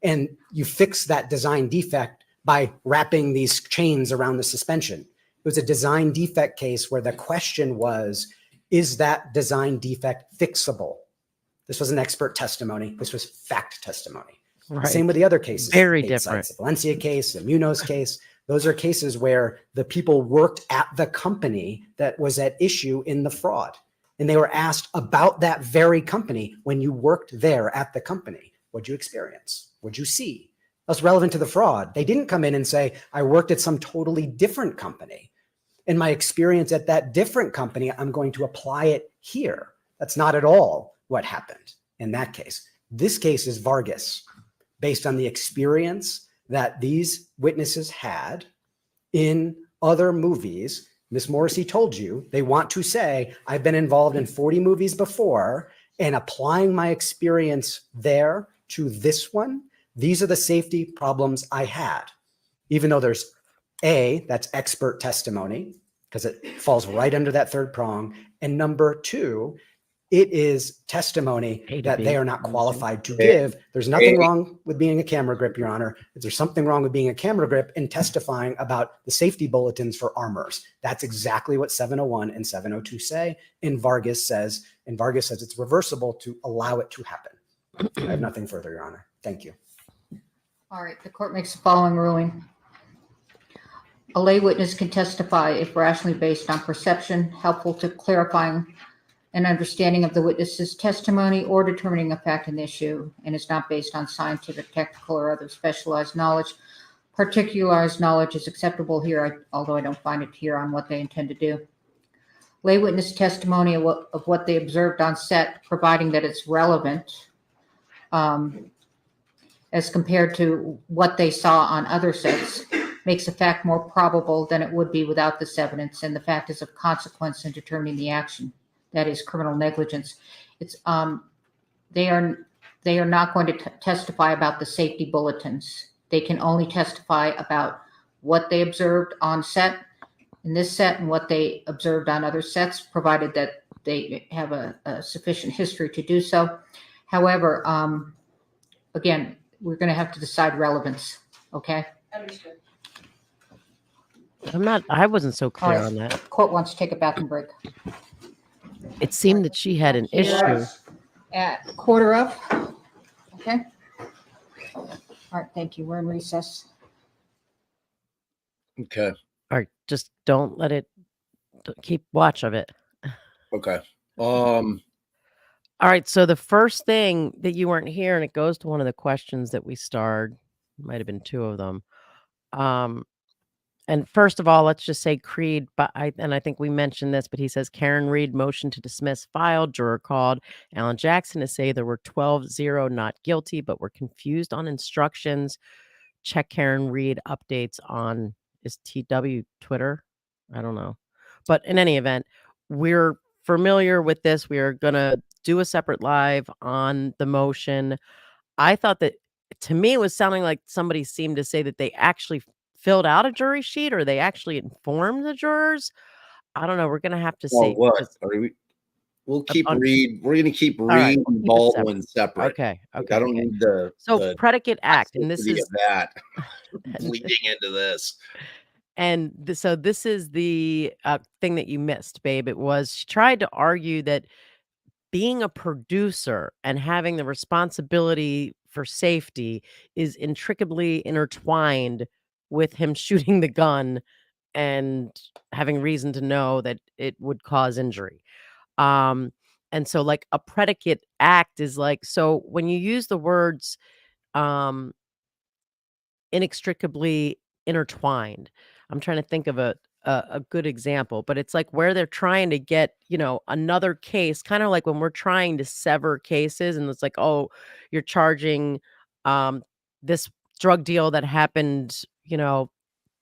And you fix that design defect by wrapping these chains around the suspension. It was a design defect case where the question was, is that design defect fixable? This was an expert testimony. This was fact testimony. Right. Same with the other cases. Very Stateside, different. the Valencia case, the Munoz case. Those are cases where the people worked at the company that was at issue in the fraud. And they were asked about that very company. When you worked there at the company, what'd you experience? What'd you see? That's relevant to the fraud. They didn't come in and say, I worked at some totally different company. And my experience at that different company, I'm going to apply it here. That's not at all what happened in that case. This case is Vargas, based on the experience that these witnesses had in other movies. Ms. Morrissey told you they want to say, I've been involved in 40 movies before, and applying my experience there to this one, these are the safety problems I had. Even though there's that's expert testimony, because it falls right under that third prong. And number two, it is testimony that they are not qualified to give. There's nothing wrong with being a camera grip, Your Honor. Is there something wrong with being a camera grip and testifying about the safety bulletins for armors? That's exactly what 701 and 702 say. And Vargas says it's reversible to allow it to happen. I have nothing further, Your Honor. Thank you. All right, the court makes the following ruling. A lay witness can testify if rationally based on perception, helpful to clarifying an understanding of the witness's testimony or determining a fact and issue, and is not based on scientific, technical, or other specialized knowledge. Particularized knowledge is acceptable here, although I don't find it here on what they intend to do. Lay witness testimony of what they observed on set, providing that it's relevant, as compared to what they saw on other sets, makes a fact more probable than it would be without this evidence, and the fact is of consequence in determining the action. That is criminal negligence. It's they are not going to testify about the safety bulletins. They can only testify about what they observed on set in this set and what they observed on other sets, provided that they have a sufficient history to do so. However, again, we're going to have to decide relevance. Okay. Understood. I wasn't so clear All right. on that. Court wants to take a bathroom break. It seemed that she had an issue. At 1:15. Okay. All right. Thank you. We're in recess. Okay. All right, just don't let it, keep watch of it. Okay. All right, so the first thing that you weren't here, and it goes to one of the questions that we starred, might have been two of them. And first of all, let's just say Creed, and I think we mentioned this, but he says Karen Reed motion to dismiss filed, juror called Alan Jackson to say there were 12-0 not guilty, but were confused on instructions. Check Karen Reed updates on is TW Twitter. I don't know. But in any event, we're familiar with this. We are going to do a separate live on the motion. I thought that, to me, it was sounding like somebody seemed to say that they actually filled out a jury sheet or they actually informed the jurors. I don't know. We're going to have to Well, see. what? Because We'll keep on, We're going to keep all right, Reed we'll and keep it Baldwin separate. separate. Okay. Like, Okay. I don't Okay. need the So predicate act, and this toxicity is of that and, bleeding into this. and so this is the thing that you missed, babe. It was she tried to argue that being a producer and having the responsibility for safety is intricately intertwined with him shooting the gun and having reason to know that it would cause injury. Um, and so like a predicate act is like, so when you use the words um inextricably intertwined, I'm trying to think of a good example, but it's like where they're trying to get, another case, kind of like when we're trying to sever cases and it's like, oh, you're charging this drug deal that happened,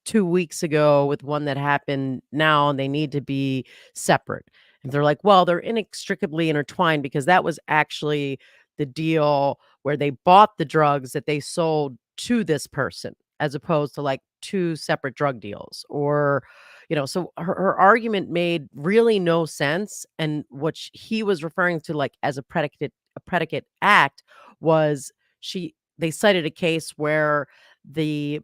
2 weeks ago with one that happened now, and they need to be separate. And they're like, well, they're inextricably intertwined because that was actually the deal where they bought the drugs that they sold to this person, as opposed to like two separate drug deals. Or, so her argument made really no sense. And what he was referring to, like as a predicate act, was they cited a case where the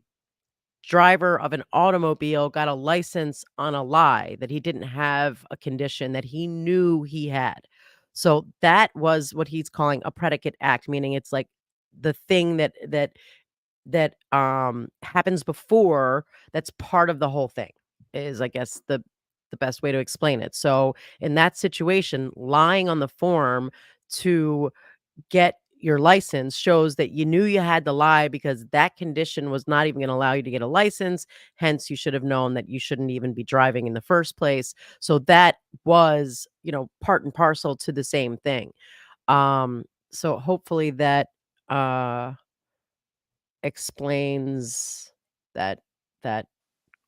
driver of an automobile got a license on a lie, that he didn't have a condition that he knew he had. So that was what he's calling a predicate act, meaning it's like the thing that happens before, that's part of the whole thing, is I guess the best way to explain it. So in that situation, lying on the form to get your license shows that you knew you had to lie because that condition was not even going to allow you to get a license. Hence, you should have known that you shouldn't even be driving in the first place. So that was, part and parcel to the same thing. So hopefully that explains that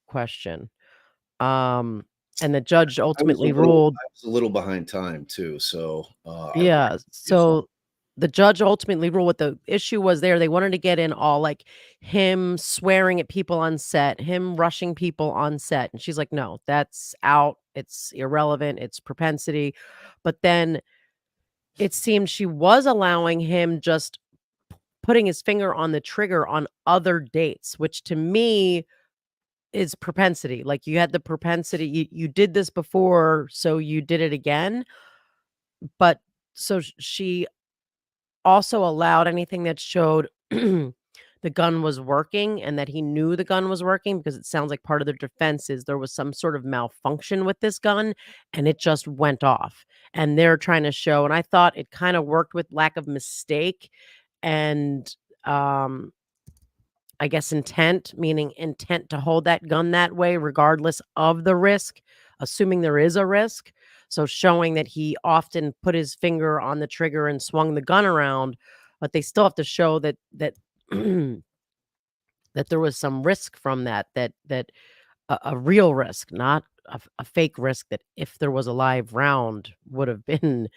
question. And the judge ultimately ruled. I was a little behind time too, so Yeah. So the judge ultimately ruled what the issue was there. They wanted to get in all like him swearing at people on set, him rushing people on set. And she's like, no, that's out. It's irrelevant. It's propensity. But then it seemed she was allowing him just putting his finger on the trigger on other dates, which to me is propensity. Like you had the propensity, you did this before, so you did it again. But so she also allowed anything that showed the gun was working and that he knew the gun was working, because it sounds like part of the defense is there was some sort of malfunction with this gun and it just went off. And they're trying to show, and I thought it kind of worked with lack of mistake and I guess intent, meaning intent to hold that gun that way regardless of the risk, assuming there is a risk. So showing that he often put his finger on the trigger and swung the gun around, but they still have to show that that there was some risk from that a real risk, not a fake risk, that if there was a live round would have been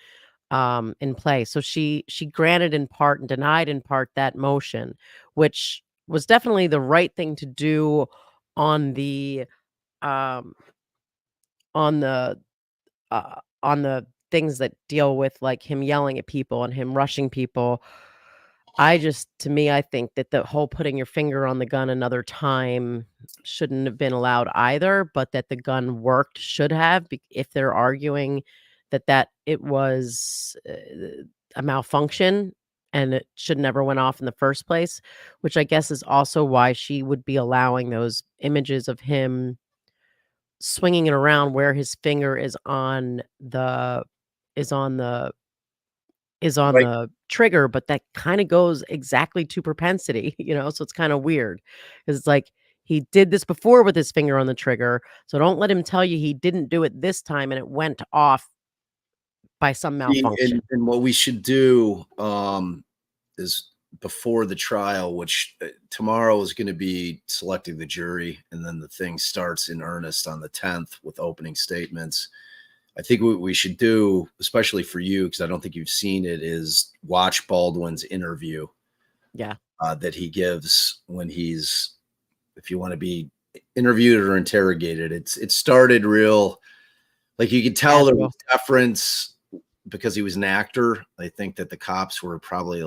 in play. So she granted in part and denied in part that motion, which was definitely the right thing to do on the um on the on the things that deal with like him yelling at people and him rushing people. To me, I think that the whole putting your finger on the gun another time shouldn't have been allowed either, but that the gun worked should have, if they're arguing that it was a malfunction and it should never went off in the first place, which I guess is also why she would be allowing those images of him swinging it around where his finger is on the is on the right. the trigger, but that kind of goes exactly to propensity, so it's kind of weird, because it's like he did this before with his finger on the trigger, so don't let him tell you he didn't do it this time and it went off by some malfunction. And what we should do is before the trial, which tomorrow is going to be selecting the jury, and then the thing starts in earnest on the 10th with opening statements. I think what we should do, especially for you, because I don't think you've seen it, is watch Baldwin's interview Yeah. that he gives when he's, if you want to be interviewed or interrogated. It started real, like you could tell there was deference because he was an actor. I think that the cops were probably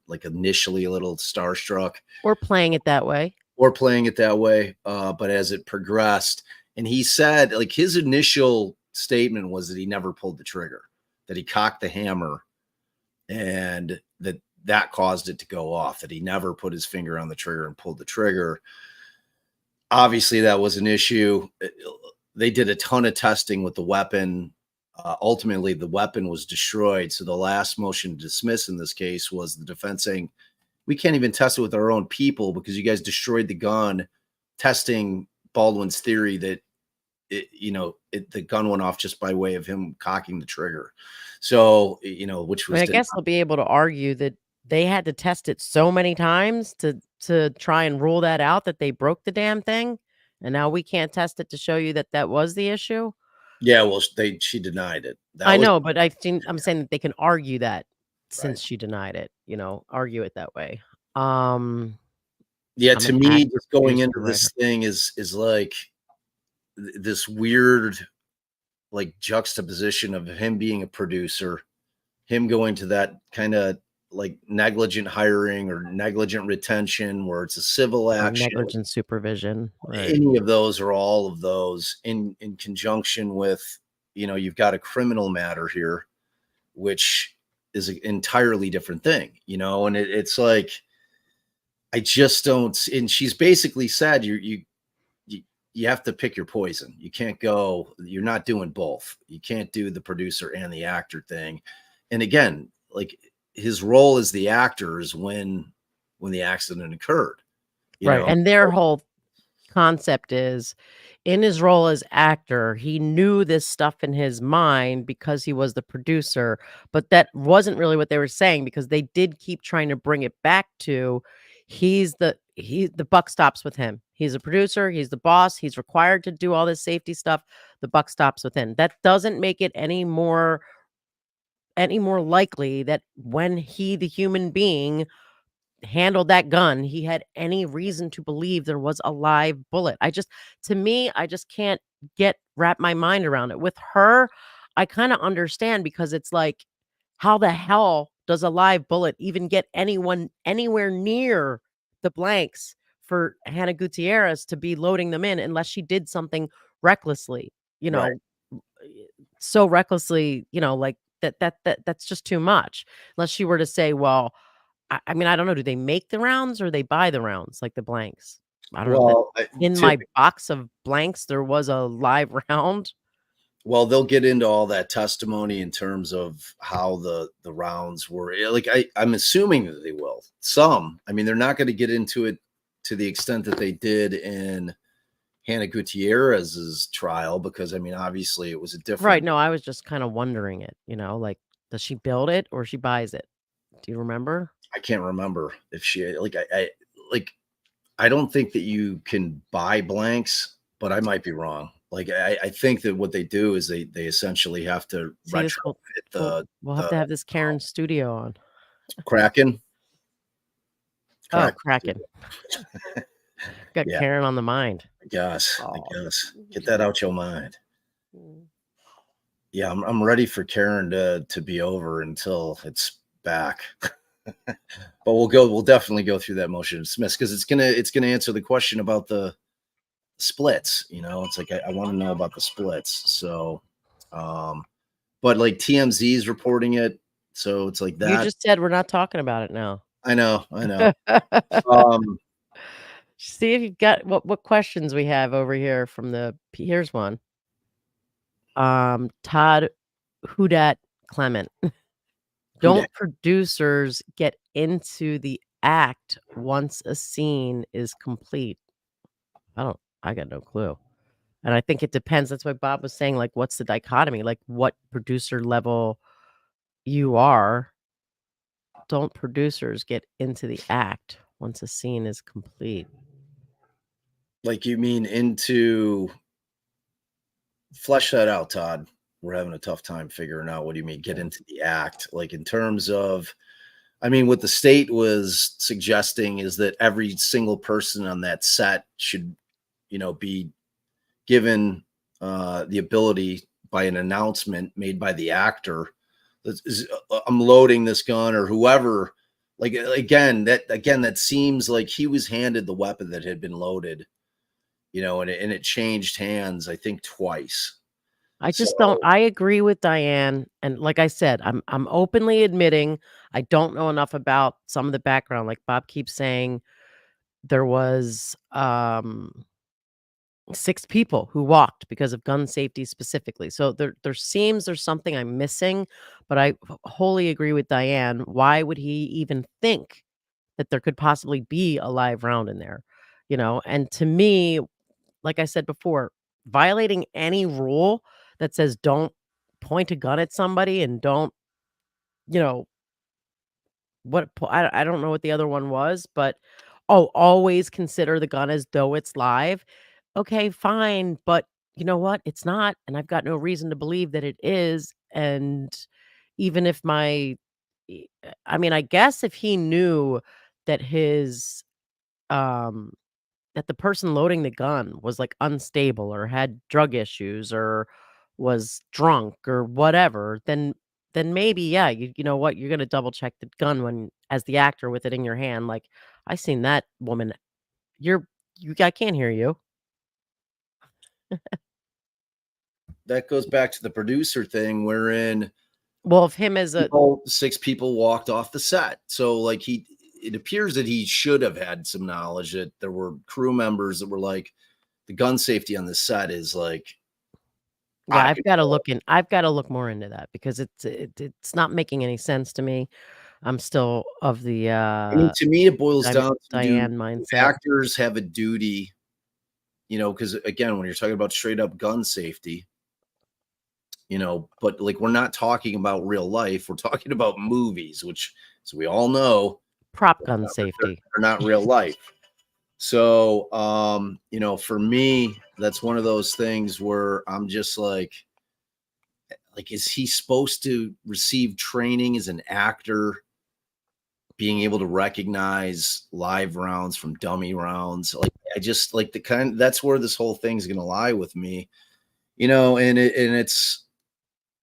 like initially a little starstruck Or playing it that way. But as it progressed, and he said, like, his initial statement was that he never pulled the trigger, that he cocked the hammer and that caused it to go off, that he never put his finger on the trigger and pulled the trigger. Obviously, that was an issue. They did a ton of testing with the weapon. Ultimately, the weapon was destroyed. So the last motion to dismiss in this case was the defense saying, we can't even test it with our own people because you guys destroyed the gun, testing Baldwin's theory that the gun went off just by way of him cocking the trigger. So, which was, I guess they'll be able to argue that they had to test it so many times to try and rule that out, that they broke the damn thing. And now we can't test it to show you that was the issue. Yeah. Well, she denied it. I know, but I'm saying that they can argue that since she denied it, argue it that way. Yeah, to me, just going into this thing is like this weird, like, juxtaposition of him being a producer, him going to that kind of like negligent hiring or negligent retention where it's a civil action, negligent supervision. Right. Any of those or all of those in conjunction with, you've got a criminal matter here, which is an entirely different thing, and it's like, I just don't. And she's basically said, you have to pick your poison. You can't go, you're not doing both. You can't do the producer and the actor thing. And again, like, his role as the actor is when the accident occurred. Right. And their whole concept is, in his role as actor, he knew this stuff in his mind because he was the producer, but that wasn't really what they were saying, because they did keep trying to bring it back to, the buck stops with him. He's a producer, he's the boss, he's required to do all this safety stuff. The buck stops with him. That doesn't make it any more likely that when he, the human being, handled that gun, he had any reason to believe there was a live bullet. I just can't wrap my mind around it. With her, I kind of understand, because it's like, how the hell does a live bullet even get anyone anywhere near the blanks for Hannah Gutierrez to be loading them in, unless she did something recklessly, Right. so recklessly, like that's just too much. Unless she were to say, well, I mean, I don't know. Do they make the rounds or they buy the rounds, like the blanks? I don't know. In my box of blanks, there was a live round. Well, they'll get into all that testimony in terms of how the rounds were. Like, I'm assuming that they will. Some, I mean, they're not going to get into it to the extent that they did in Hannah Gutierrez's trial, because, I mean, obviously it was a different. Right. No, I was just kind of wondering it, like, does she build it or she buys it? Do you remember? I can't remember if she, I don't think that you can buy blanks, but I might be wrong. Like, I think that what they do is they essentially have to retrofit we'll have to have this Karen studio on. Kraken. Oh, Kraken. Got Karen on the mind. I guess. Get that out your mind. Yeah, I'm ready for Karen to be over until it's back. But we'll definitely go through that motion to dismiss, because it's gonna answer the question about the splits. It's like, I want to know about the splits. So, but like TMZ is reporting it, so it's like that. You just said we're not talking about it now. I know. See if you've got what questions we have over here from here's one. Todd Hudat Clement. Don't producers get into the act once a scene is complete? I got no clue. And I think it depends. That's why Bob was saying, like, what's the dichotomy? Like, what producer level you are. Don't producers get into the act once a scene is complete? Like, you mean into, flesh that out, Todd. we're having a tough time figuring out what do you mean get into the act, like in terms of, I mean, what the state was suggesting is that every single person on that set should, be given the ability by an announcement made by the actor that is, I'm loading this gun, or whoever. Like that seems like he was handed the weapon that had been loaded, and it changed hands, I think, twice. I just So don't. I agree with Diane, and like I said, I'm openly admitting I don't know enough about some of the background. Like Bob keeps saying, there was 6 people who walked because of gun safety specifically. So there seems there's something I'm missing, but I wholly agree with Diane. Why would he even think that there could possibly be a live round in there? And to me, like I said before, violating any rule that says don't point a gun at somebody and don't, you know, I don't know what the other one was, but always consider the gun as though it's live. Okay, fine, but you know what? It's not, and I've got no reason to believe that it is. And even if I mean, I guess if he knew that um that the person loading the gun was like unstable or had drug issues or was drunk or whatever, then maybe, yeah, you know what, you're gonna double check the gun when as the actor with it in your hand. Like, I seen that woman. You're I can't hear you. that goes back to the producer thing, wherein Well, if him as a 6 people walked off the set. So like it appears that he should have had some knowledge that there were crew members that were like, the gun safety on the set is like, yeah, out I've got to look more into that because it's not making any sense to me. I'm still of the I mean, to me, it boils down to Diane do mindset. actors have a duty, because again, when you're talking about straight up gun safety, but like we're not talking about real life, we're talking about movies, which, so we all know, Prop gun safety. they're not real life. So, for me, that's one of those things where I'm just like, is he supposed to receive training as an actor, being able to recognize live rounds from dummy rounds? Like, I just like that's where this whole thing's going to lie with me, and it's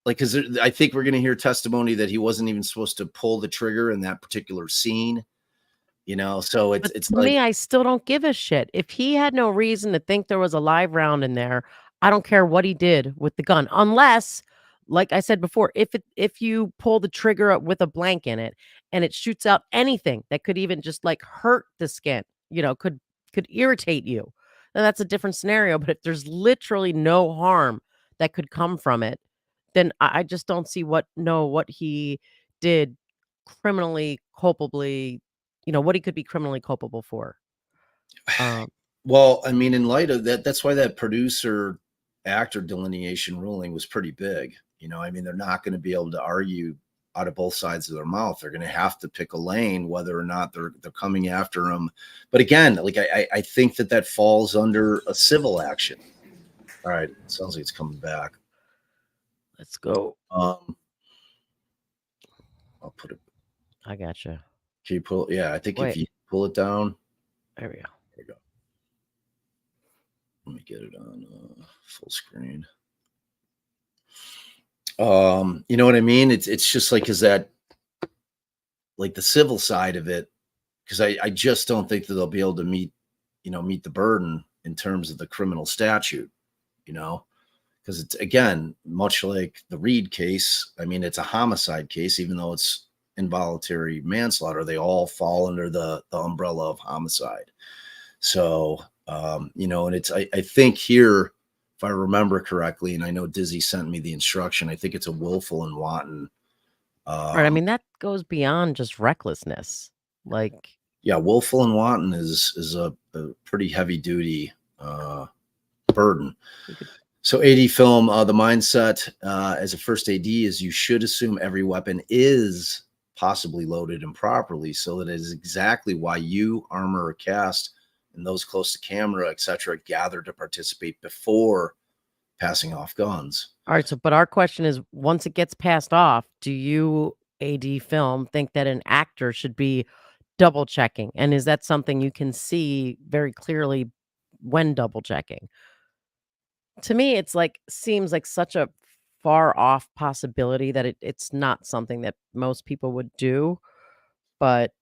like, cause I think we're going to hear testimony that he wasn't even supposed to pull the trigger in that particular scene. So But it's to like, me, I still don't give a shit. If he had no reason to think there was a live round in there, I don't care what he did with the gun. Unless, like I said before, if you pull the trigger up with a blank in it and it shoots out anything that could even just like hurt the skin, could irritate you, then that's a different scenario. But if there's literally no harm that could come from it, then I just don't see what he did criminally culpably, what he could be criminally culpable for. well, I mean, in light of that, that's why that producer actor delineation ruling was pretty big. I mean, they're not going to be able to argue out of both sides of their mouth. They're going to have to pick a lane, whether or not they're coming after him. But again, like I think that falls under a civil action. All right, it sounds like it's coming back. Let's go. I'll put it. I gotcha. Can you pull? Yeah, I think Wait. if you pull it down. There we go. There we go. Let me get it on full screen. You know what I mean? It's just like, is that like the civil side of it? Because I just don't think that they'll be able to meet the burden in terms of the criminal statute, because it's, again, much like the Reed case. I mean, it's a homicide case, even though it's involuntary manslaughter. They all fall under the umbrella of homicide. So, and it's, I think here, if I remember correctly, and I know Dizzy sent me the instruction, I think it's a willful and wanton. Right. I mean, that goes beyond just recklessness. Like, yeah, willful and wanton is a pretty heavy duty burden. So AD film, the mindset as a first AD is you should assume every weapon is possibly loaded improperly, so that is exactly why you, armor or cast, and those close to camera, etc., gather to participate before passing off guns. All right. So, but our question is, once it gets passed off, do you, AD Film, think that an actor should be double checking? And is that something you can see very clearly when double checking? To me, it's like, seems like such a far off possibility that it's not something that most people would do. But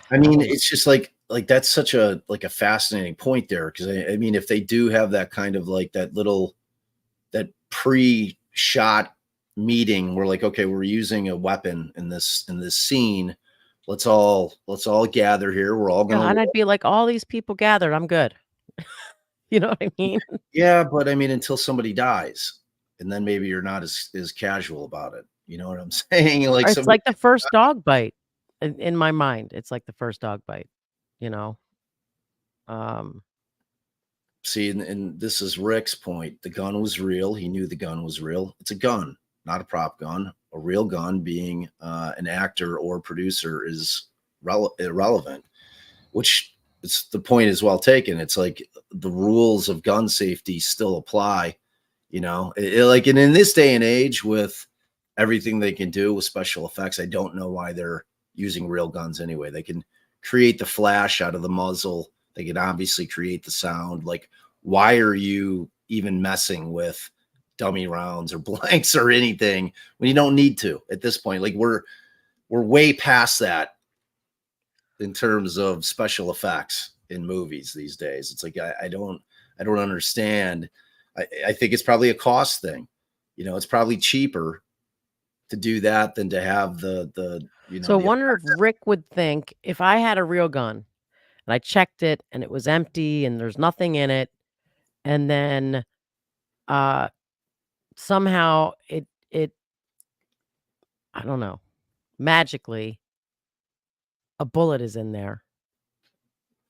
I mean, it's just like that's such a fascinating point there, because I mean, if they do have that kind of like that pre-shot meeting where like, okay, we're using a weapon in this scene, let's all gather here. We're all yeah, gonna and I'd be like, all these people gathered, I'm good. You know what I mean? yeah, but I mean, until somebody dies, and then maybe you're not as casual about it. You know what I'm saying? Like It's somebody, like the first dog bite in my mind. It's like the first dog bite, you know? Um, see, and this is Rick's point. The gun was real. He knew the gun was real. It's a gun, not a prop gun. A real gun, being an actor or producer, is irrelevant, which it's the point is well taken. It's like the rules of gun safety still apply, you know, like, and in this day and age with everything they can do with special effects, I don't know why they're using real guns anyway. They can create the flash out of the muzzle. They can obviously create the sound. Like, why are you even messing with dummy rounds or blanks or anything when you don't need to at this point? Like, we're way past that in terms of special effects in movies these days. It's like, I don't understand. I think it's probably a cost thing. You know, it's probably cheaper to do that than to have the you know. so I the- wonder if Rick would think, if I had a real gun and I checked it and it was empty and there's nothing in it, and then somehow it I don't know, magically a bullet is in there.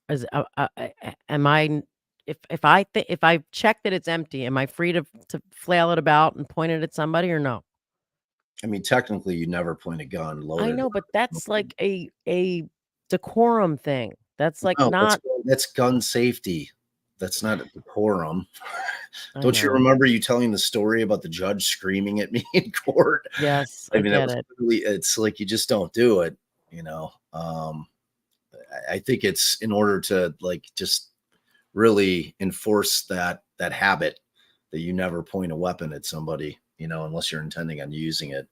Is am I if I check that it's empty, am I free to flail it about and point it at somebody, or no? I mean, technically, you never point a gun I loaded. know, but that's like a decorum thing. That's like No, not. that's gun safety. That's not a decorum. I Don't you know. remember you telling the story about the judge screaming at me in court? Yes, I I mean, that get was it. really, it's like you just don't do it, you know. I think it's in order to like just really enforce that habit that you never point a weapon at somebody, you know, unless you're intending on using it.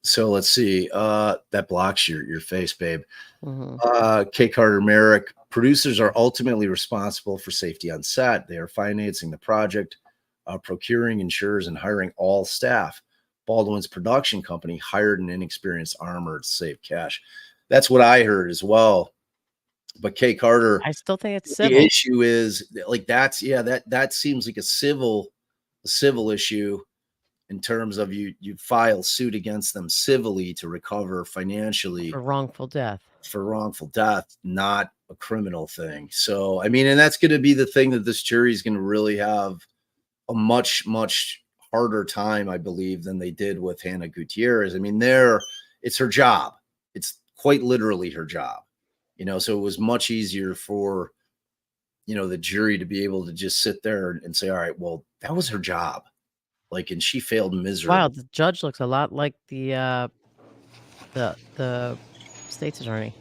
So let's see. That blocks your face, babe. Mhm. K. Carter Merrick. Producers are ultimately responsible for safety on set. They are financing the project, procuring insurers, and hiring all staff. Baldwin's production company hired an inexperienced armor to save cash. That's what I heard as well. But K. Carter, I still think it's the civil. issue is like that seems like a civil issue in terms of you file suit against them civilly to recover financially For wrongful death. for wrongful death, not a criminal thing. So I mean, and that's going to be the thing that this jury is going to really have a much harder time, I believe, than they did with Hannah Gutierrez. I mean, it's her job. It's quite literally her job, you know. So it was much easier for, you know, the jury to be able to just sit there and say, all right, well, that was her job. Like, and she failed miserably. Wow, the judge looks a lot like the state's attorney.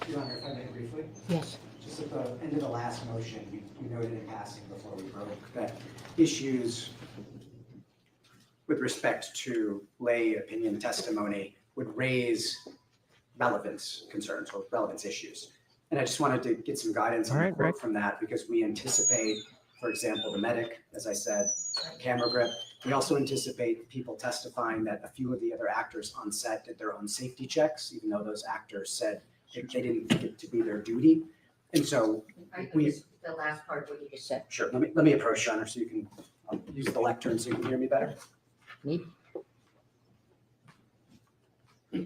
Your Honor, if I may briefly? Yes. Just at the end of the last motion, you noted in passing before we broke that issues with respect to lay opinion testimony would raise relevance concerns or relevance issues. And I just wanted to get some guidance on All the right, quote Rick. from that, because we anticipate, for example, the medic, as I said, camera grip. We also anticipate people testifying that a few of the other actors on set did their own safety checks, even though those actors said they didn't think it to be their duty. And so The last part of what you just said. sure, let me approach, Your Honor, so you can use the lectern so you can hear me better. Me? Is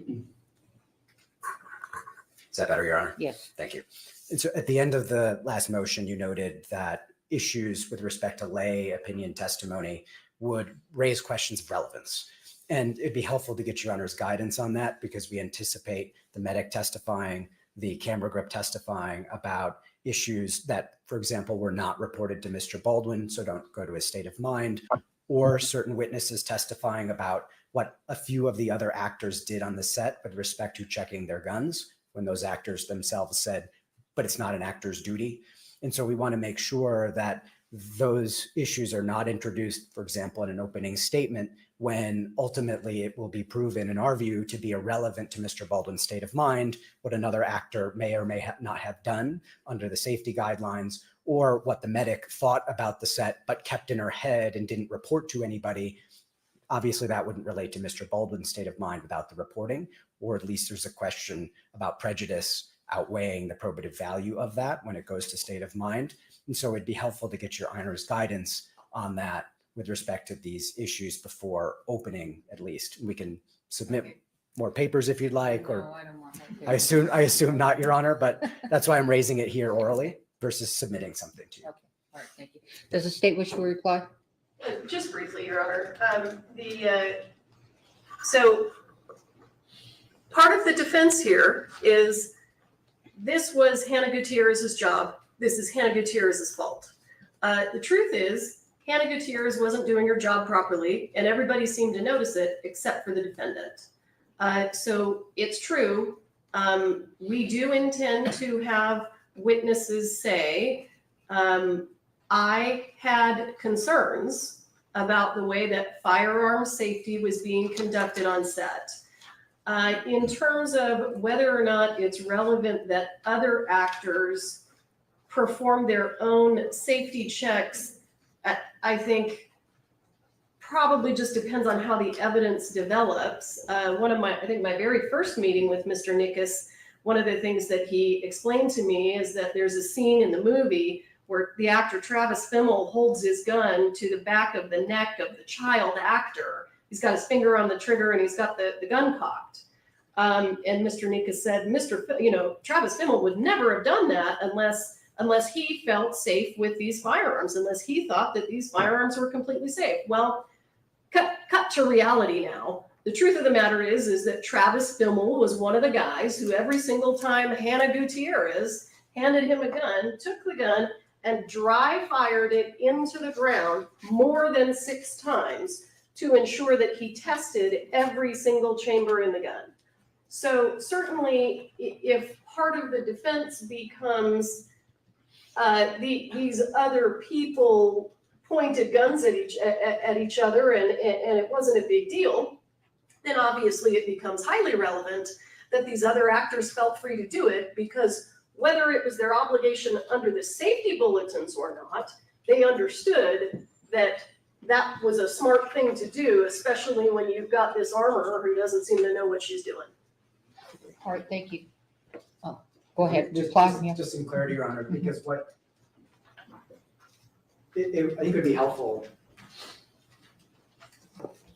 that better, Your Honor? Yes. Thank you. And so at the end of the last motion, you noted that issues with respect to lay opinion testimony would raise questions of relevance. And it'd be helpful to get Your Honor's guidance on that, because we anticipate the medic testifying the camera grip testifying about issues that, for example, were not reported to Mr. Baldwin, so don't go to his state of mind, or certain witnesses testifying about what a few of the other actors did on the set with respect to checking their guns, when those actors themselves said, but it's not an actor's duty. And so we want to make sure that those issues are not introduced, for example, in an opening statement, when ultimately it will be proven, in our view, to be irrelevant to Mr. Baldwin's state of mind, what another actor may or may not have done under the safety guidelines, or what the medic thought about the set but kept in her head and didn't report to anybody. Obviously, that wouldn't relate to Mr. Baldwin's state of mind without the reporting, or at least there's a question about prejudice outweighing the probative value of that when it goes to state of mind. And so it'd be helpful to get your Honor's guidance on that with respect to these issues before opening, at least. We can submit more papers if you'd like, or No, I don't want that. I assume not, Your Honor, but that's why I'm raising it here orally versus submitting something to you. Okay, all right, thank you. Does the state wish to reply? Just briefly, Your Honor. So part of the defense here is this was Hannah Gutierrez's job. This is Hannah Gutierrez's fault. The truth is, Hannah Gutierrez wasn't doing her job properly, and everybody seemed to notice it except for the defendant. So it's true. We do intend to have witnesses say, I had concerns about the way that firearm safety was being conducted on set. In terms of whether or not it's relevant that other actors perform their own safety checks, I think probably just depends on how the evidence develops. I think my very first meeting with Mr. Nickus, one of the things that he explained to me is that there's a scene in the movie where the actor Travis Fimmel holds his gun to the back of the neck of the child actor. He's got his finger on the trigger and he's got the gun cocked. And Mr. Nickus said, Travis Fimmel would never have done that unless he felt safe with these firearms, unless he thought that these firearms were completely safe. Well, cut to reality now. The truth of the matter is that Travis Fimmel was one of the guys who every single time Hannah Gutierrez handed him a gun, took the gun and dry fired it into the ground more than 6 times to ensure that he tested every single chamber in the gun. So certainly if part of the defense becomes these other people pointed guns at each other and it wasn't a big deal, then obviously it becomes highly relevant that these other actors felt free to do it, because whether it was their obligation under the safety bulletins or not, they understood that that was a smart thing to do, especially when you've got this armorer who doesn't seem to know what she's doing. All right, thank you. Oh, go ahead, reply. Yeah. Just some clarity, Your Honor, because I think it would be helpful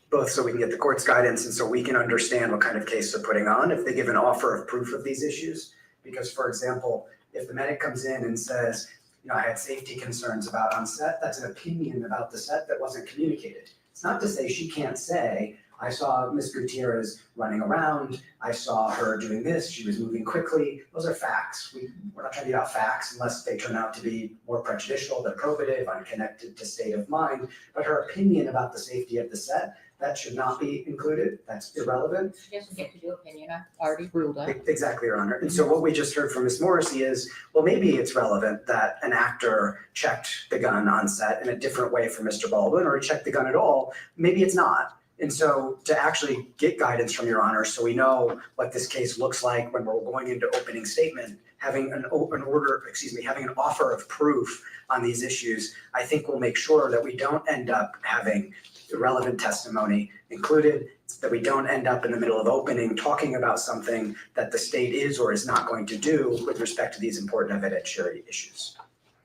both so we can get the court's guidance and so we can understand what kind of case they're putting on if they give an offer of proof of these issues. Because, for example, if the medic comes in and says, I had safety concerns about on set, that's an opinion about the set that wasn't communicated. It's not to say she can't say, I saw Ms. Gutierrez running around, I saw her doing this, she was moving quickly. Those are facts. We're not trying to get out facts unless they turn out to be more prejudicial than probative, unconnected to state of mind. But her opinion about the safety of the set, that should not be included. That's irrelevant. She doesn't get to do opinion. I already ruled that. Exactly, Your Honor. And so what we just heard from Ms. Morrissey is, well, maybe it's relevant that an actor checked the gun on set in a different way for Mr. Baldwin, or he checked the gun at all. Maybe it's not. And so to actually get guidance from Your Honor, so we know what this case looks like when we're going into opening statement, having an offer of proof on these issues, I think will make sure that we don't end up having irrelevant testimony included, that we don't end up in the middle of opening talking about something that the state is or is not going to do with respect to these important evidentiary issues.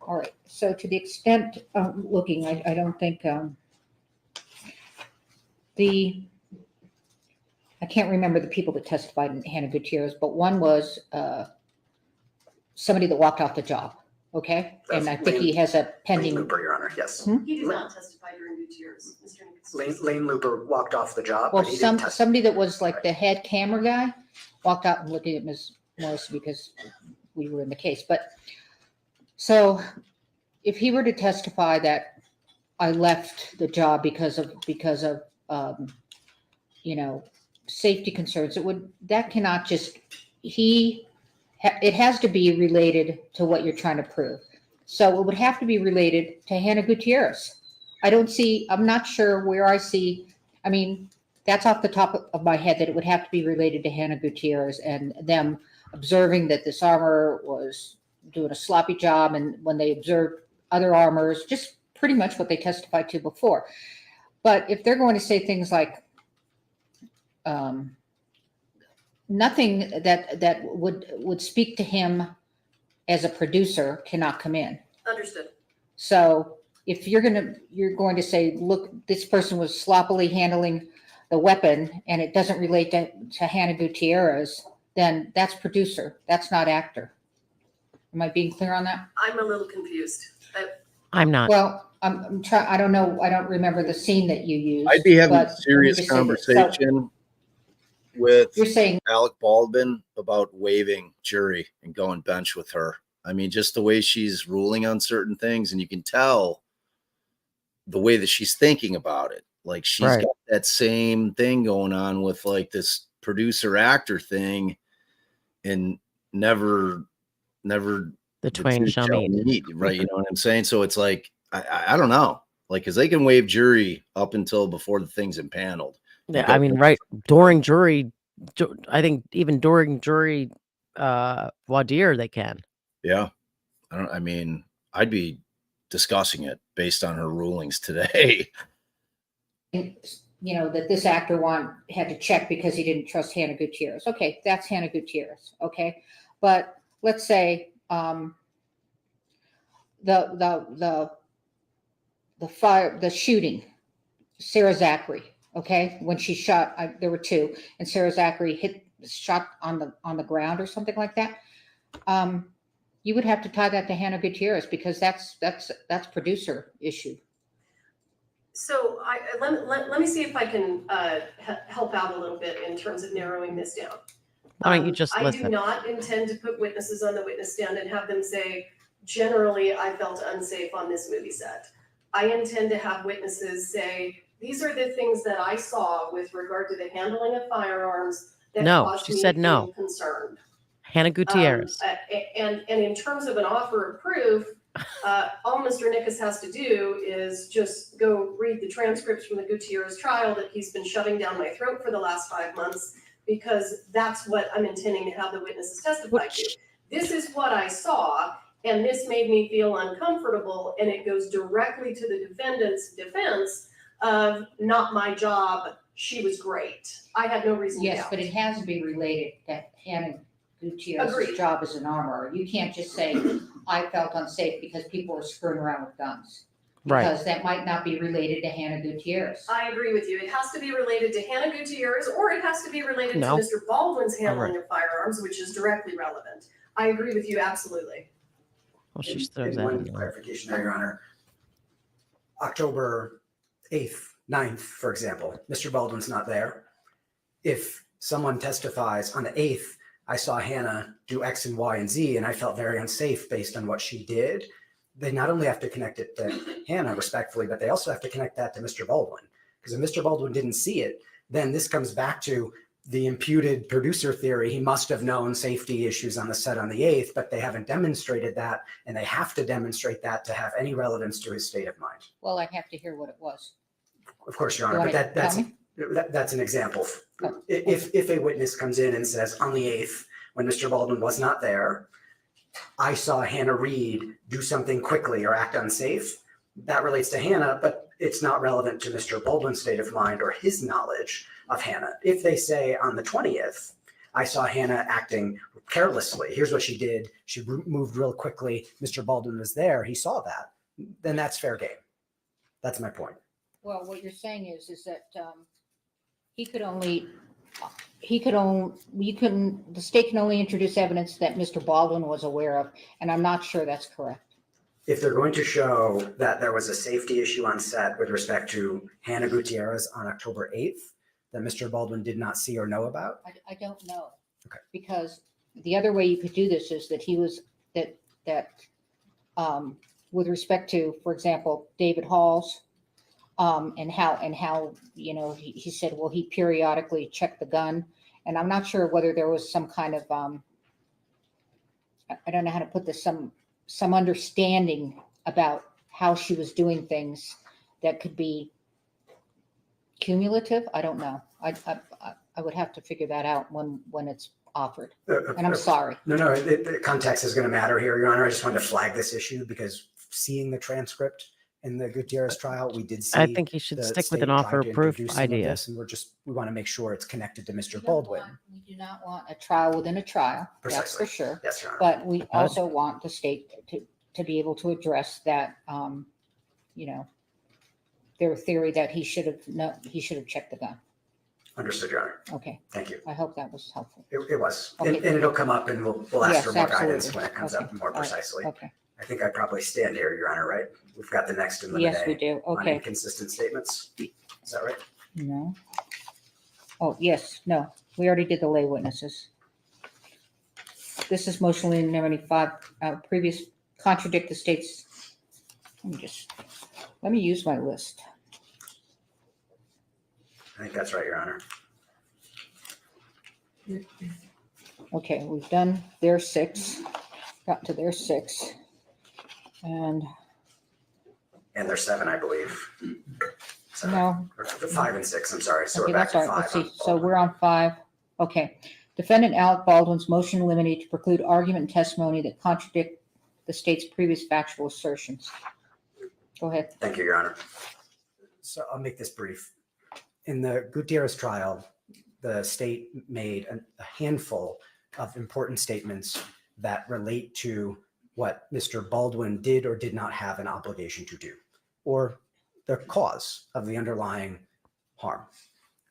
All right, so to the extent looking, I don't think I can't remember the people that testified in Hannah Gutierrez, but one was somebody that walked off the job, okay? That's And I think he has a pending. Lane Looper, Your Honor, yes. He did not testify during Gutierrez, Mr. Nickus. Lane Looper walked off the job, Well, but he didn't testify. somebody that was like the head camera guy walked out and looked at Ms. Morris because we were in the case. But so if he were to testify that I left the job because of safety concerns, that cannot just, it has to be related to what you're trying to prove. So it would have to be related to Hannah Gutierrez. I'm not sure where I see, I mean, that's off the top of my head that it would have to be related to Hannah Gutierrez and them observing that this armor was doing a sloppy job, and when they observed other armors, just pretty much what they testified to before. But if they're going to say things like nothing that would speak to him as a producer cannot come in. Understood. So if you're going to say, look, this person was sloppily handling the weapon and it doesn't relate to Hannah Gutierrez, then that's producer. That's not actor. Am I being clear on that? I'm a little confused. I'm not. Well, I'm trying. I don't know. I don't remember the scene that you used. I'd be having but a let me serious just say this. So conversation with you're saying, Alec Baldwin about waiving jury and going bench with her. I mean, just the way she's ruling on certain things, and you can tell the way that she's thinking about it. Like she's Right. got that same thing going on with like this producer actor thing, and never The twain two shall shall meet. meet, right? You know what I'm saying? So it's like I don't know, like because they can waive jury up until before the thing's impaneled. Yeah, I mean, right during jury, I think even during jury voir dire they can. Yeah, I mean, I'd be discussing it based on her rulings today. that this actor had to check because he didn't trust Hannah Gutierrez. Okay, that's Hannah Gutierrez. Okay, but let's say the shooting, Sarah Zachary. Okay, when she shot, there were two, and Sarah Zachary shot on the ground or something like that. You would have to tie that to Hannah Gutierrez because that's producer issue. So let me see if I can help out a little bit in terms of narrowing this down. Why don't you just I do listen? not intend to put witnesses on the witness stand and have them say, generally, I felt unsafe on this movie set. I intend to have witnesses say, these are the things that I saw with regard to the handling of firearms that No, caused she me said to no. feel concerned. Hannah Gutierrez. And in terms of an offer of proof, all Mr. Nickus has to do is just go read the transcripts from the Gutierrez trial that he's been shoving down my throat for the last 5 months, because that's what I'm intending to have the witnesses testify to. This is what I saw, and this made me feel uncomfortable, and it goes directly to the defendant's defense of not my job, she was great. I had no reason to Yes, doubt. but it has to be related that Hannah Gutierrez's Agreed. job as an armorer. You can't just say, I felt unsafe because people were screwing around with guns. Right. Because that might not be related to Hannah Gutierrez. I agree with you. It has to be related to Hannah Gutierrez, or it has to be related No. to Mr. Baldwin's handling Alright. of firearms, which is directly relevant. I agree with you absolutely. Well, she And- throws and that one in there. clarification there, Your Honor. October 8th, 9th, for example, Mr. Baldwin's not there. If someone testifies on the 8th, I saw Hannah do X and Y and Z, and I felt very unsafe based on what she did, they not only have to connect it to Hannah respectfully, but they also have to connect that to Mr. Baldwin. Because if Mr. Baldwin didn't see it, then this comes back to the imputed producer theory. He must have known safety issues on the set on the 8th, but they haven't demonstrated that, and they have to demonstrate that to have any relevance to his state of mind. Well, I'd have to hear what it was. Of course, Your You Honor, wanna but tell me? that's an example. Oh. If a witness comes in and says on the 8th, when Mr. Baldwin was not there, I saw Hannah Reed do something quickly or act unsafe, that relates to Hannah, but it's not relevant to Mr. Baldwin's state of mind or his knowledge of Hannah. If they say on the 20th, I saw Hannah acting carelessly, here's what she did, she moved real quickly, Mr. Baldwin was there, he saw that, then that's fair game. That's my point. Well, what you're saying is that the state can only introduce evidence that Mr. Baldwin was aware of, and I'm not sure that's correct. If they're going to show that there was a safety issue on set with respect to Hannah Gutierrez on October 8th that Mr. Baldwin did not see or know about, I don't know. Okay. Because the other way you could do this is that with respect to, for example, David Halls, and how, you know, he said, well, he periodically checked the gun. And I'm not sure whether there was some kind of, I don't know how to put this, some understanding about how she was doing things that could be cumulative. I don't know. I would have to figure that out when it's offered. And I'm sorry. No, the context is going to matter here, Your Honor. I just wanted to flag this issue because seeing the transcript in the Gutierrez trial, we did see. I think he should the stick with state an offer tried of to proof introduce some of idea. this, and we want to make sure it's connected to Mr. We don't Baldwin. we do not want a trial within a trial. That's Precisely. for sure. Yes, Your Honor. But we also want the state to be able to address that, you know, their theory that he should have checked the gun. Understood, Your Honor. Okay, Thank you. I hope that was helpful. It was, Okay. and it'll come up, and we'll ask Yes, for more guidance absolutely. when it comes Okay. up more All right. precisely. Okay, I think I probably stand here, Your Honor, right? We've got the next in limine yes, we do. on Okay, inconsistent statements. Is that right? no. Oh, yes, no, we already did the lay witnesses. This is motion in limine 5, previous contradict the state's. Let me use my list. I think that's right, Your Honor. Okay, we've done their 6, got to their 6. And And there's 7, I believe. Seven. no, Or 5 and 6, I'm sorry. So okay, we're back that's to all right. 5. Let's see. So we're on 5. Okay. Defendant Alec Baldwin's motion limited to preclude argument and testimony that contradict the state's previous factual assertions. Go ahead. Thank you, Your Honor. So I'll make this brief. In the Gutierrez trial, the state made a handful of important statements that relate to what Mr. Baldwin did or did not have an obligation to do, or the cause of the underlying harm.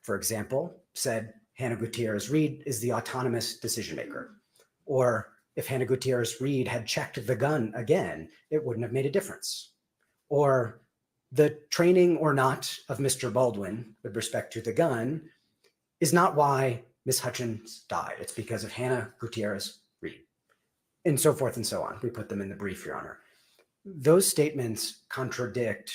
For example, said Hannah Gutierrez Reed is the autonomous decision maker. Or if Hannah Gutierrez Reed had checked the gun again, it wouldn't have made a difference. Or the training or not of Mr. Baldwin with respect to the gun is not why Ms. Hutchins died. It's because of Hannah Gutierrez Reed, and so forth and so on. We put them in the brief, Your Honor. Those statements contradict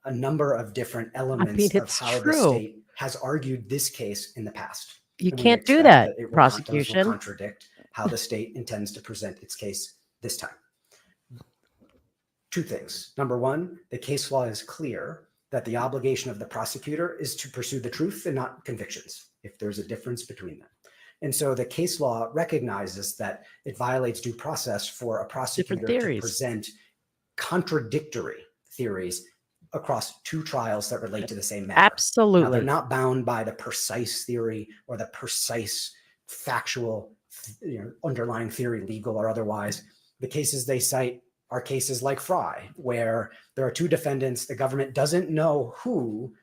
a number of different elements of it's how the true. state has argued this case in the past. You And we can't do expect that, it will those will prosecution. contradict how the state intends to present its case this time. 2 things. Number 1, the case law is clear that the obligation of the prosecutor is to pursue the truth and not convictions, if there's a difference between them. And so the case law recognizes that it violates due process for a prosecutor to theories. present contradictory theories across 2 trials that relate to the same matter. Now, Absolutely. they're not bound by the precise theory or the precise factual, underlying theory, legal or otherwise. The cases they cite are cases like Fry, where there are 2 defendants. The government doesn't know who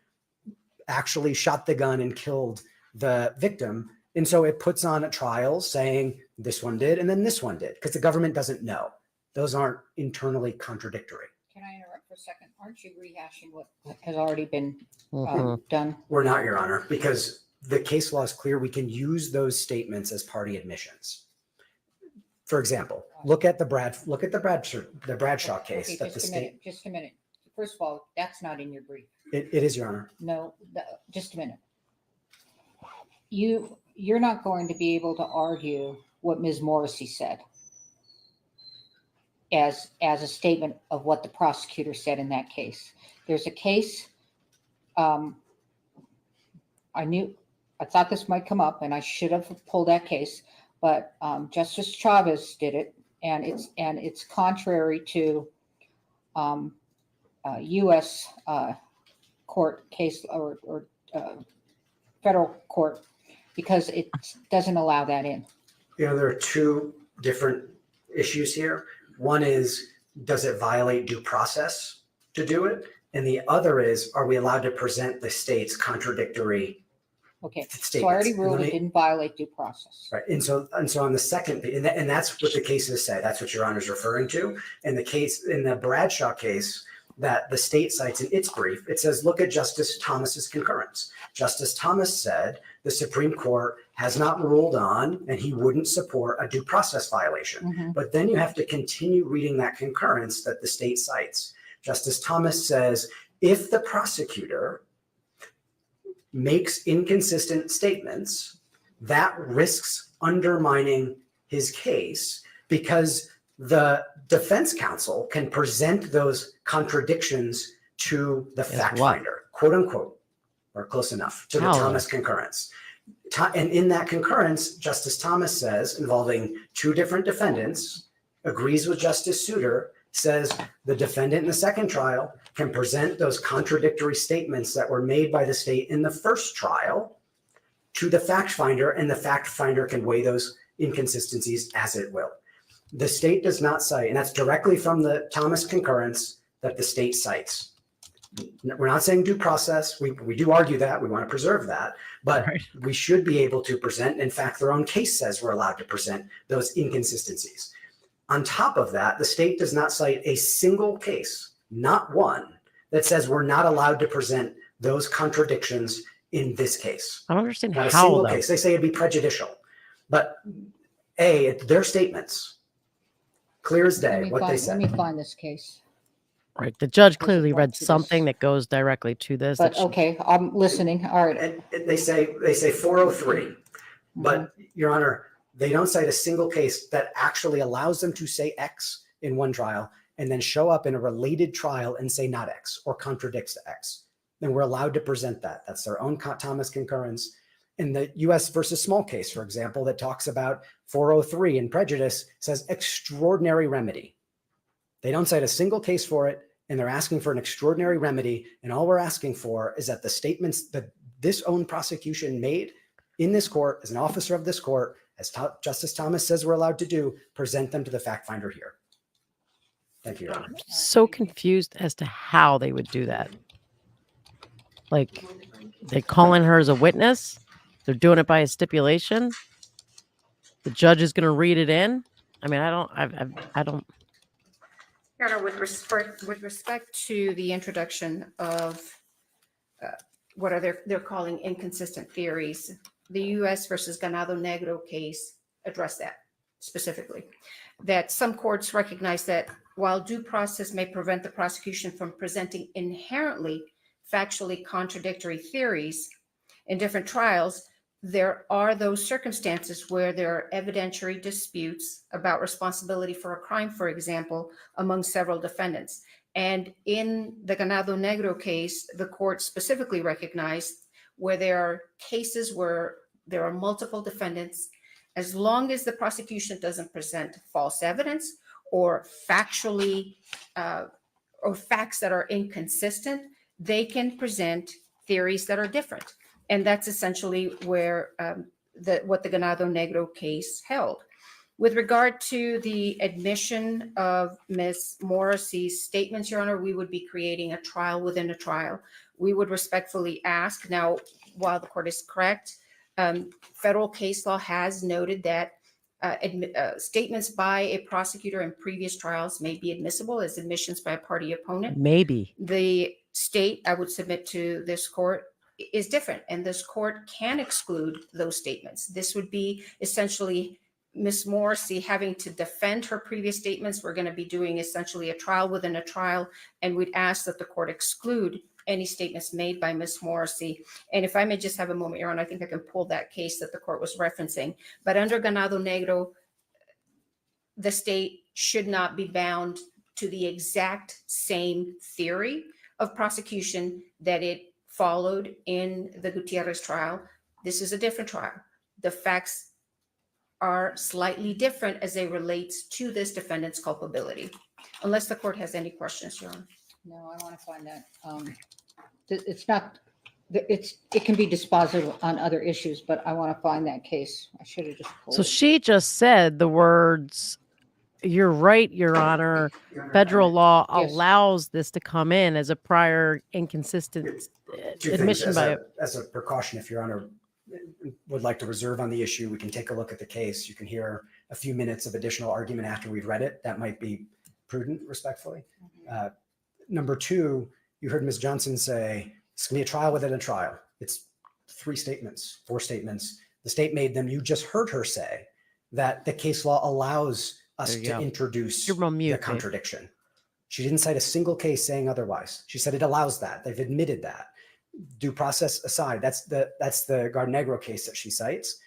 actually shot the gun and killed the victim. And so it puts on a trial saying this one did and then this one did, because the government doesn't know. Those aren't internally contradictory. Can I interrupt for a second? Aren't you rehashing what has already been Mhm. done? We're not, Your Honor, because the case law is clear. We can use those statements as party admissions. For example, look at the Bradshaw case Okay, that the state. Just a minute. First of all, that's not in your brief. It is, Your Honor. No, just a minute. You're not going to be able to argue what Ms. Morrissey said as a statement of what the prosecutor said in that case. There's a case, I thought this might come up and I should have pulled that case, but Justice Chavez did it, and it's contrary to U.S. Court case or federal court, because it doesn't allow that in. There are 2 different issues here. One is, does it violate due process to do it? And the other is, are we allowed to present the state's contradictory Okay, statements? so I already And ruled let it me- didn't violate due process. Right. And so on the second, and that's what the cases say. That's what Your Honor is referring to. In the case, in the Bradshaw case that the state cites in its brief, it says, look at Justice Thomas's concurrence. Justice Thomas said the Supreme Court has not ruled on, and he wouldn't support a due process violation. Mhm. But then you have to continue reading that concurrence that the state cites. Justice Thomas says, if the prosecutor makes inconsistent statements, that risks undermining his case because the defense counsel can present those contradictions to the As fact what? finder, quote unquote, or close enough to the How, Thomas though? concurrence. And in that concurrence, Justice Thomas says, involving two different defendants, agrees with Justice Souter, says the defendant in the second trial can present those contradictory statements that were made by the state in the first trial to the fact finder, and the fact finder can weigh those inconsistencies as it will. The state does not cite, and that's directly from the Thomas concurrence that the state cites. We're not saying due process. We do argue that. We want to preserve that. But Right. we should be able to present. In fact, their own case says we're allowed to present those inconsistencies. On top of that, the state does not cite a single case, not one, that says we're not allowed to present those contradictions in this case. I don't understand Not a how, single though. case. They say it'd be prejudicial. But their statements, clear as day, what they Let said. me find this case. Right. The judge There's a clearly part read to this. something that goes directly to this. that But should- okay, I'm listening. All right. And they say 403, but Your Honor, they don't cite a single case that actually allows them to say X in one trial and then show up in a related trial and say not X or contradicts X. Then we're allowed to present that. That's their own Thomas concurrence. In the U.S. versus Small case, for example, that talks about 403 and prejudice, says extraordinary remedy. They don't cite a single case for it, and they're asking for an extraordinary remedy. And all we're asking for is that the statements that this own prosecution made in this court, as an officer of this court, as Justice Thomas says we're allowed to do, present them to the fact finder here. Thank you, Your Honor. I'm so confused as to how they would do that. Like, they calling her as a witness. They're doing it by a stipulation. The judge is going to read it in. I mean, I don't. Your Honor, with respect to the introduction of what are they're calling inconsistent theories, the U.S. versus Ganado Negro case addressed that specifically. That some courts recognize that while due process may prevent the prosecution from presenting inherently factually contradictory theories in different trials, there are those circumstances where there are evidentiary disputes about responsibility for a crime, for example, among several defendants. And in the Ganado Negro case, the court specifically recognized where there are cases where there are multiple defendants, as long as the prosecution doesn't present false evidence or factually or facts that are inconsistent, they can present theories that are different. And that's essentially where what the Ganado Negro case held. With regard to the admission of Ms. Morrissey's statements, Your Honor, we would be creating a trial within a trial. We would respectfully ask, now, while the court is correct, federal case law has noted that statements by a prosecutor in previous trials may be admissible as admissions by a party opponent. Maybe. The state, I would submit to this court, is different, and this court can exclude those statements. This would be essentially Ms. Morrissey having to defend her previous statements. We're going to be doing essentially a trial within a trial, and we'd ask that the court exclude any statements made by Ms. Morrissey. And if I may just have a moment, Your Honor, I think I can pull that case that the court was referencing. But under Ganado Negro, the state should not be bound to the exact same theory of prosecution that it followed in the Gutierrez trial. This is a different trial. The facts are slightly different as they relate to this defendant's culpability. Unless the court has any questions, Your Honor. No, I want to find that. It's not, it can be dispositive on other issues, but I want to find that case. I should have just pulled So it. she just said the words, "You're right, Your Honor. Federal law Yes. allows this to come in as a prior inconsistent Two things. admission by a As a precaution, if Your Honor would like to reserve on the issue, we can take a look at the case. You can hear a few minutes of additional argument after we've read it. That might be prudent, respectfully. Number two, you heard Ms. Johnson say, it's going to be a trial within a trial. It's 3 statements, 4 statements. The state made them. You just heard her say that the case law allows us There you to go. introduce You're on mute, the Dave. contradiction. She didn't cite a single case saying otherwise. She said it allows that. They've admitted that. Due process aside, that's the Garnegro case that she cites.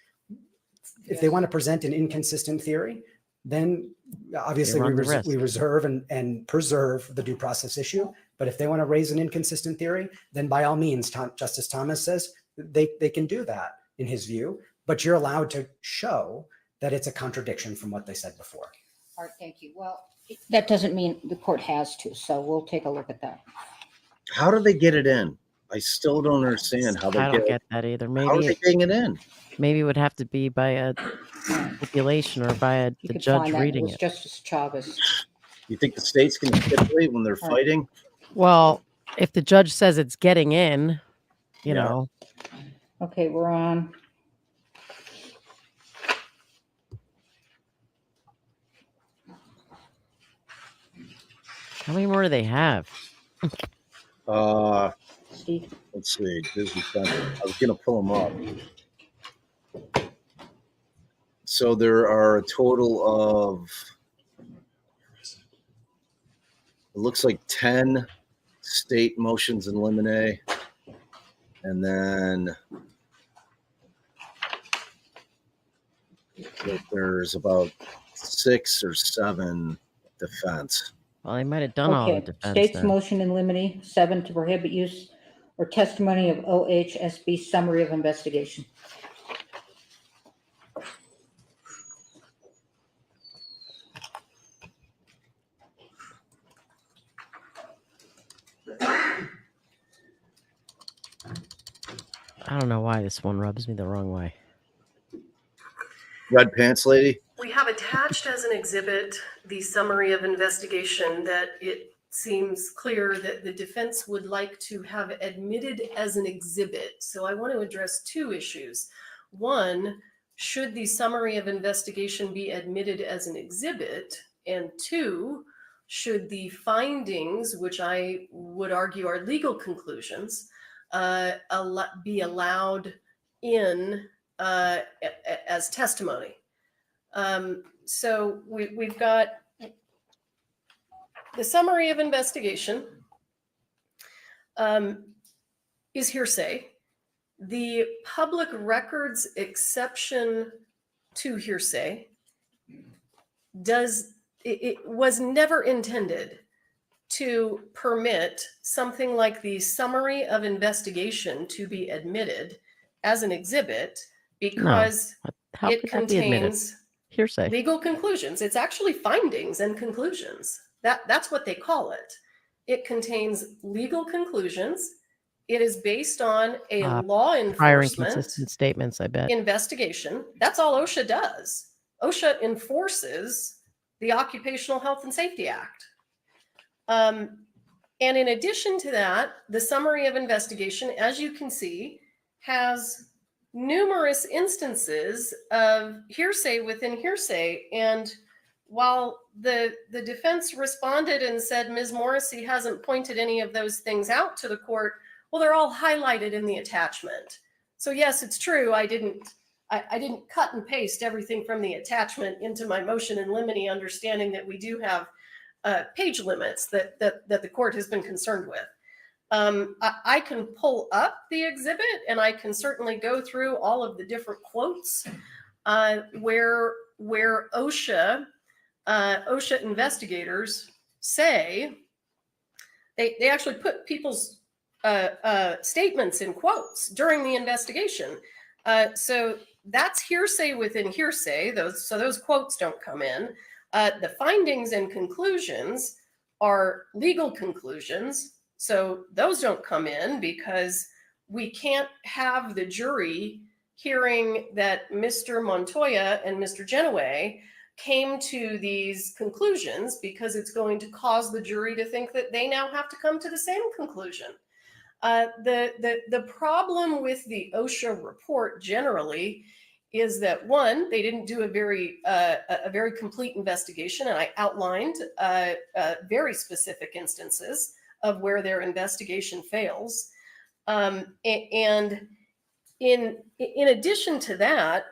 If they want to present an inconsistent theory, then obviously They run the risk. we reserve and preserve the due process issue. But if they want to raise an inconsistent theory, then by all means, Justice Thomas says they can do that in his view. But you're allowed to show that it's a contradiction from what they said before. All right, thank you. Well, that doesn't mean the court has to, so we'll take a look at that. How do they get it in? I still don't understand how they I don't get that either. How are they Maybe getting it in? maybe it would have to be by a stipulation or by You the could judge find that. It reading was it. Justice Chavez. You think the states can stipulate when they're All right. fighting? Well, if the judge says it's getting in, you Yeah. know, Okay, we're on. how many more do they have? Steve. Let's see. Disney Center. I was gonna pull them up. So there are a total of, it looks like 10 state motions in limine, and then there's about 6 or 7 defense. Well, they might have done all the Okay, defense state's then. motion in limine 7 to prohibit use or testimony of OHSB summary of investigation. I don't know why this one rubs me the wrong way. Red pants lady? We have attached as an exhibit the summary of investigation that it seems clear that the defense would like to have admitted as an exhibit. So I want to address 2 issues. One, should the summary of investigation be admitted as an exhibit? And 2, should the findings, which I would argue are legal conclusions, be allowed in as testimony? So we've got the summary of investigation is hearsay. The public records exception to hearsay it was never intended to permit something like the summary of investigation to be admitted as an exhibit because How it could that be admitted? contains Hearsay. legal conclusions. It's actually findings and conclusions. That's what they call it. It contains legal conclusions. It is based on a law Prior enforcement inconsistent statements, I bet. investigation. That's all OSHA does. OSHA enforces the Occupational Health and Safety Act. And in addition to that, the summary of investigation, as you can see, has numerous instances of hearsay within hearsay. And while the defense responded and said Ms. Morrissey hasn't pointed any of those things out to the court, well, they're all highlighted in the attachment. So yes, it's true. I didn't cut and paste everything from the attachment into my motion in limine, understanding that we do have page limits that the court has been concerned with. I can pull up the exhibit and I can certainly go through all of the different quotes where OSHA investigators say they actually put people's statements in quotes during the investigation. So that's hearsay within hearsay. Those quotes don't come in. The findings and conclusions are legal conclusions. So those don't come in because we can't have the jury hearing that Mr. Montoya and Mr. Genoway came to these conclusions because it's going to cause the jury to think that they now have to come to the same conclusion. The problem with the OSHA report generally is that, one, they didn't do a very complete investigation, and I outlined very specific instances of where their investigation fails. And in addition to that,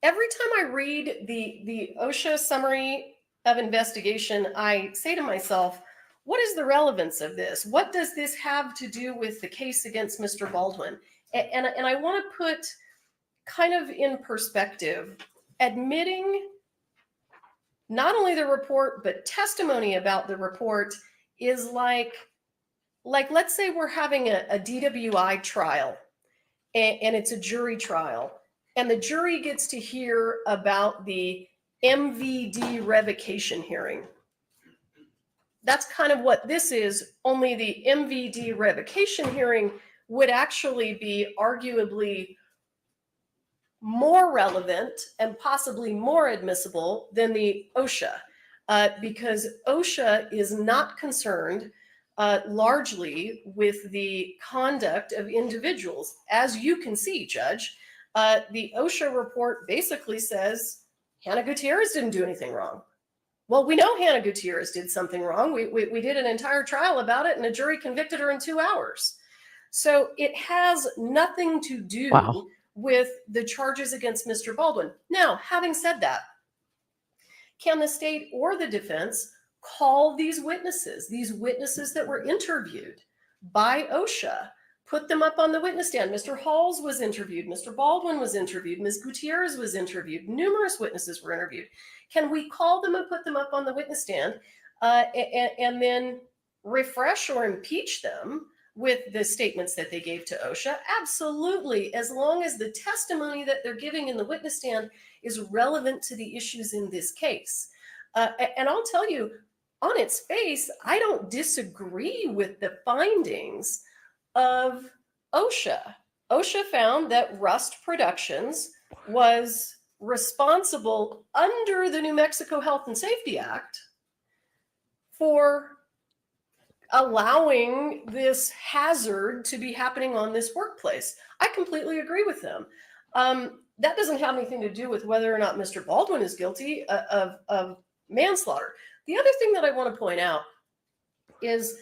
every time I read the OSHA summary of investigation, I say to myself, what is the relevance of this? What does this have to do with the case against Mr. Baldwin? And I want to put kind of in perspective, admitting not only the report, but testimony about the report is like let's say we're having a DWI trial and it's a jury trial, and the jury gets to hear about the MVD revocation hearing. That's kind of what this is, only the MVD revocation hearing would actually be arguably more relevant and possibly more admissible than the OSHA, because OSHA is not concerned largely with the conduct of individuals. As you can see, Judge, the OSHA report basically says Hannah Gutierrez didn't do anything wrong. Well, we know Hannah Gutierrez did something wrong. We did an entire trial about it, and a jury convicted her in 2 hours. So it has nothing to do with the charges against Mr. Baldwin. Now, having said that, can the state or the defense call these witnesses that were interviewed by OSHA, put them up on the witness stand? Mr. Halls was interviewed, Mr. Baldwin was interviewed, Ms. Gutierrez was interviewed, numerous witnesses were interviewed. Can we call them and put them up on the witness stand and then refresh or impeach them with the statements that they gave to OSHA? Absolutely, as long as the testimony that they're giving in the witness stand is relevant to the issues in this case. And I'll tell you, on its face, I don't disagree with the findings of OSHA. OSHA found that Rust Productions was responsible under the New Mexico Health and Safety Act for allowing this hazard to be happening on this workplace. I completely agree with them. That doesn't have anything to do with whether or not Mr. Baldwin is guilty of manslaughter. The other thing that I want to point out is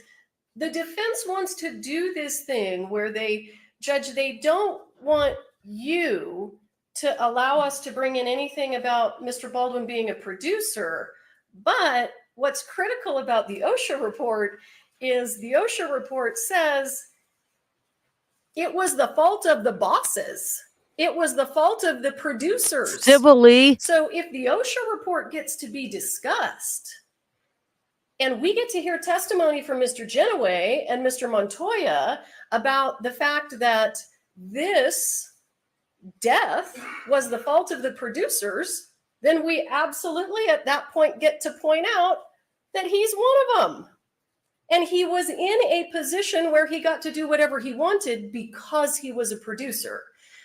the defense wants to do this thing where they don't want you to allow us to bring in anything about Mr. Baldwin being a producer. But what's critical about the OSHA report is the OSHA report says it was the fault of the bosses. It was the fault of the producers. Civilly. So if the OSHA report gets to be discussed and we get to hear testimony from Mr. Genoway and Mr. Montoya about the fact that this death was the fault of the producers, then we absolutely at that point get to point out that he's one of them. And he was in a position where he got to do whatever he wanted because he was a producer.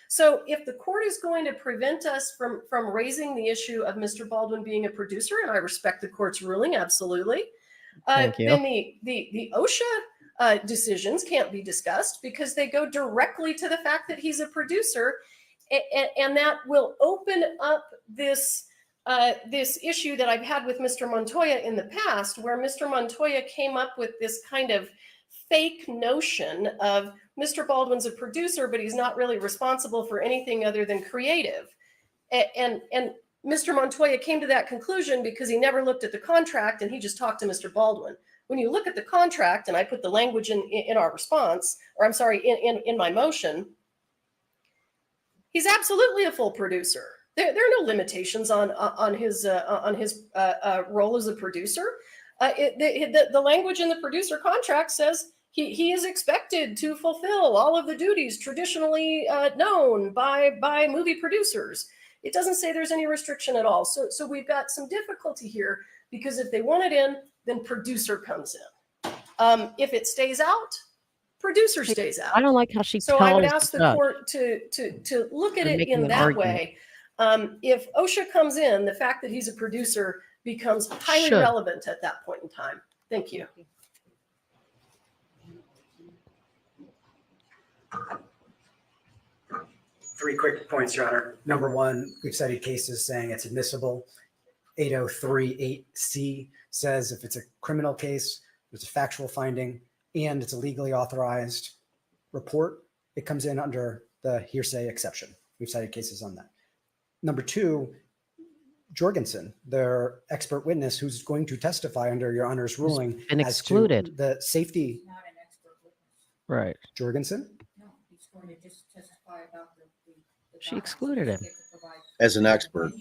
So if the court is going to prevent us from raising the issue of Mr. Baldwin being a producer, and I respect the court's ruling, absolutely, Thank you. then the OSHA decisions can't be discussed because they go directly to the fact that he's a producer, and that will open up this issue that I've had with Mr. Montoya in the past, where Mr. Montoya came up with this kind of fake notion of Mr. Baldwin's a producer, but he's not really responsible for anything other than creative. And Mr. Montoya came to that conclusion because he never looked at the contract and he just talked to Mr. Baldwin. When you look at the contract, and I put the language in our response, or I'm sorry, in my motion, he's absolutely a full producer. There are no limitations on his role as a producer. The language in the producer contract says he is expected to fulfill all of the duties traditionally known by movie producers. It doesn't say there's any restriction at all. So we've got some difficulty here because if they want it in, then producer comes in. If it stays out, producer stays out. I don't like how she So tells I would ask the us. court to look at They're it making in an that argument. way. If OSHA comes in, the fact that he's a producer becomes highly Should. relevant at that point in time. Thank you. Three quick points, Your Honor. Number one, we've cited cases saying it's admissible. 8038C says if it's a criminal case, there's a factual finding, and it's a legally authorized report, it comes in under the hearsay exception. We've cited cases on that. Number two, Jorgenson, their expert witness who's going to testify under your honor's ruling been as excluded. to the safety. Not an expert witness. Right. Jorgenson? No, he's going to just testify about the She excluded him. As an expert.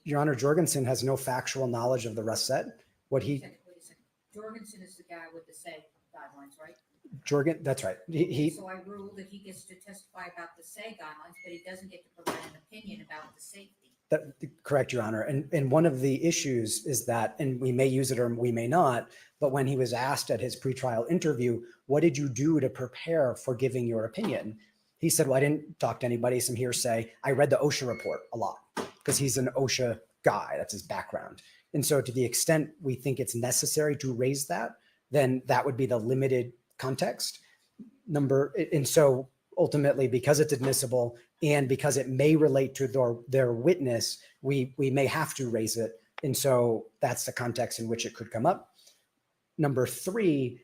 Your honor, Jorgenson has no factual knowledge of the rest set. What Wait he, a second. Jorgenson is the guy with the SAY guidelines, right? That's right. He So I ruled that he gets to testify about the SAY guidelines, but he doesn't get to provide an opinion about the safety. That, correct, Your Honor. And one of the issues is that, and we may use it or we may not, but when he was asked at his pretrial interview, what did you do to prepare for giving your opinion? He said, well, I didn't talk to anybody, some hearsay. I read the OSHA report a lot because he's an OSHA guy. That's his background. And so to the extent we think it's necessary to raise that, then that would be the limited context. And so ultimately, because it's admissible and because it may relate to their witness, we may have to raise it. And so that's the context in which it could come up. Number three,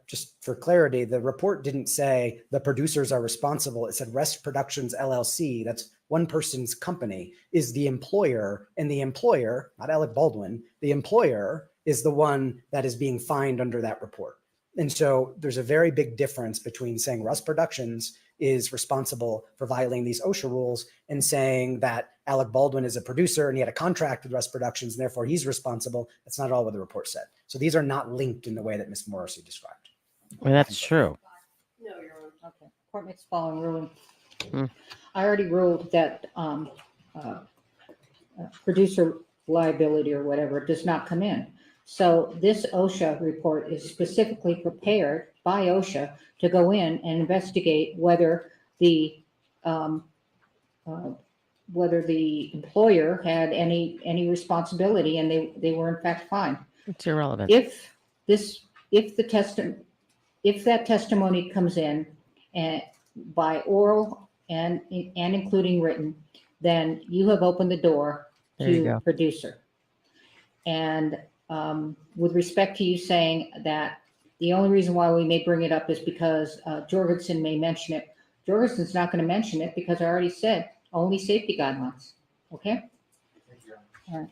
just for clarity, the report didn't say the producers are responsible. It said Rest Productions LLC, that's one person's company, is the employer, and the employer, not Alec Baldwin, the employer is the one that is being fined under that report. And so there's a very big difference between saying Rust Productions is responsible for violating these OSHA rules and saying that Alec Baldwin is a producer and he had a contract with Rust Productions and therefore he's responsible. That's not all what the report said. So these are not linked in the way that Ms. Morrissey described. Well, that's true. No, Your Honor. Okay, court makes following ruling. Hmm. I already ruled that producer liability or whatever does not come in. So this OSHA report is specifically prepared by OSHA to go in and investigate whether the employer had any responsibility, and they were in fact fine. It's irrelevant. If that testimony comes in and by oral and including written, then you have opened the door There you to go. producer. And with respect to you saying that the only reason why we may bring it up is because Jorgenson may mention it. Jorgenson's not going to mention it because I already said only safety guidelines. Okay. All right.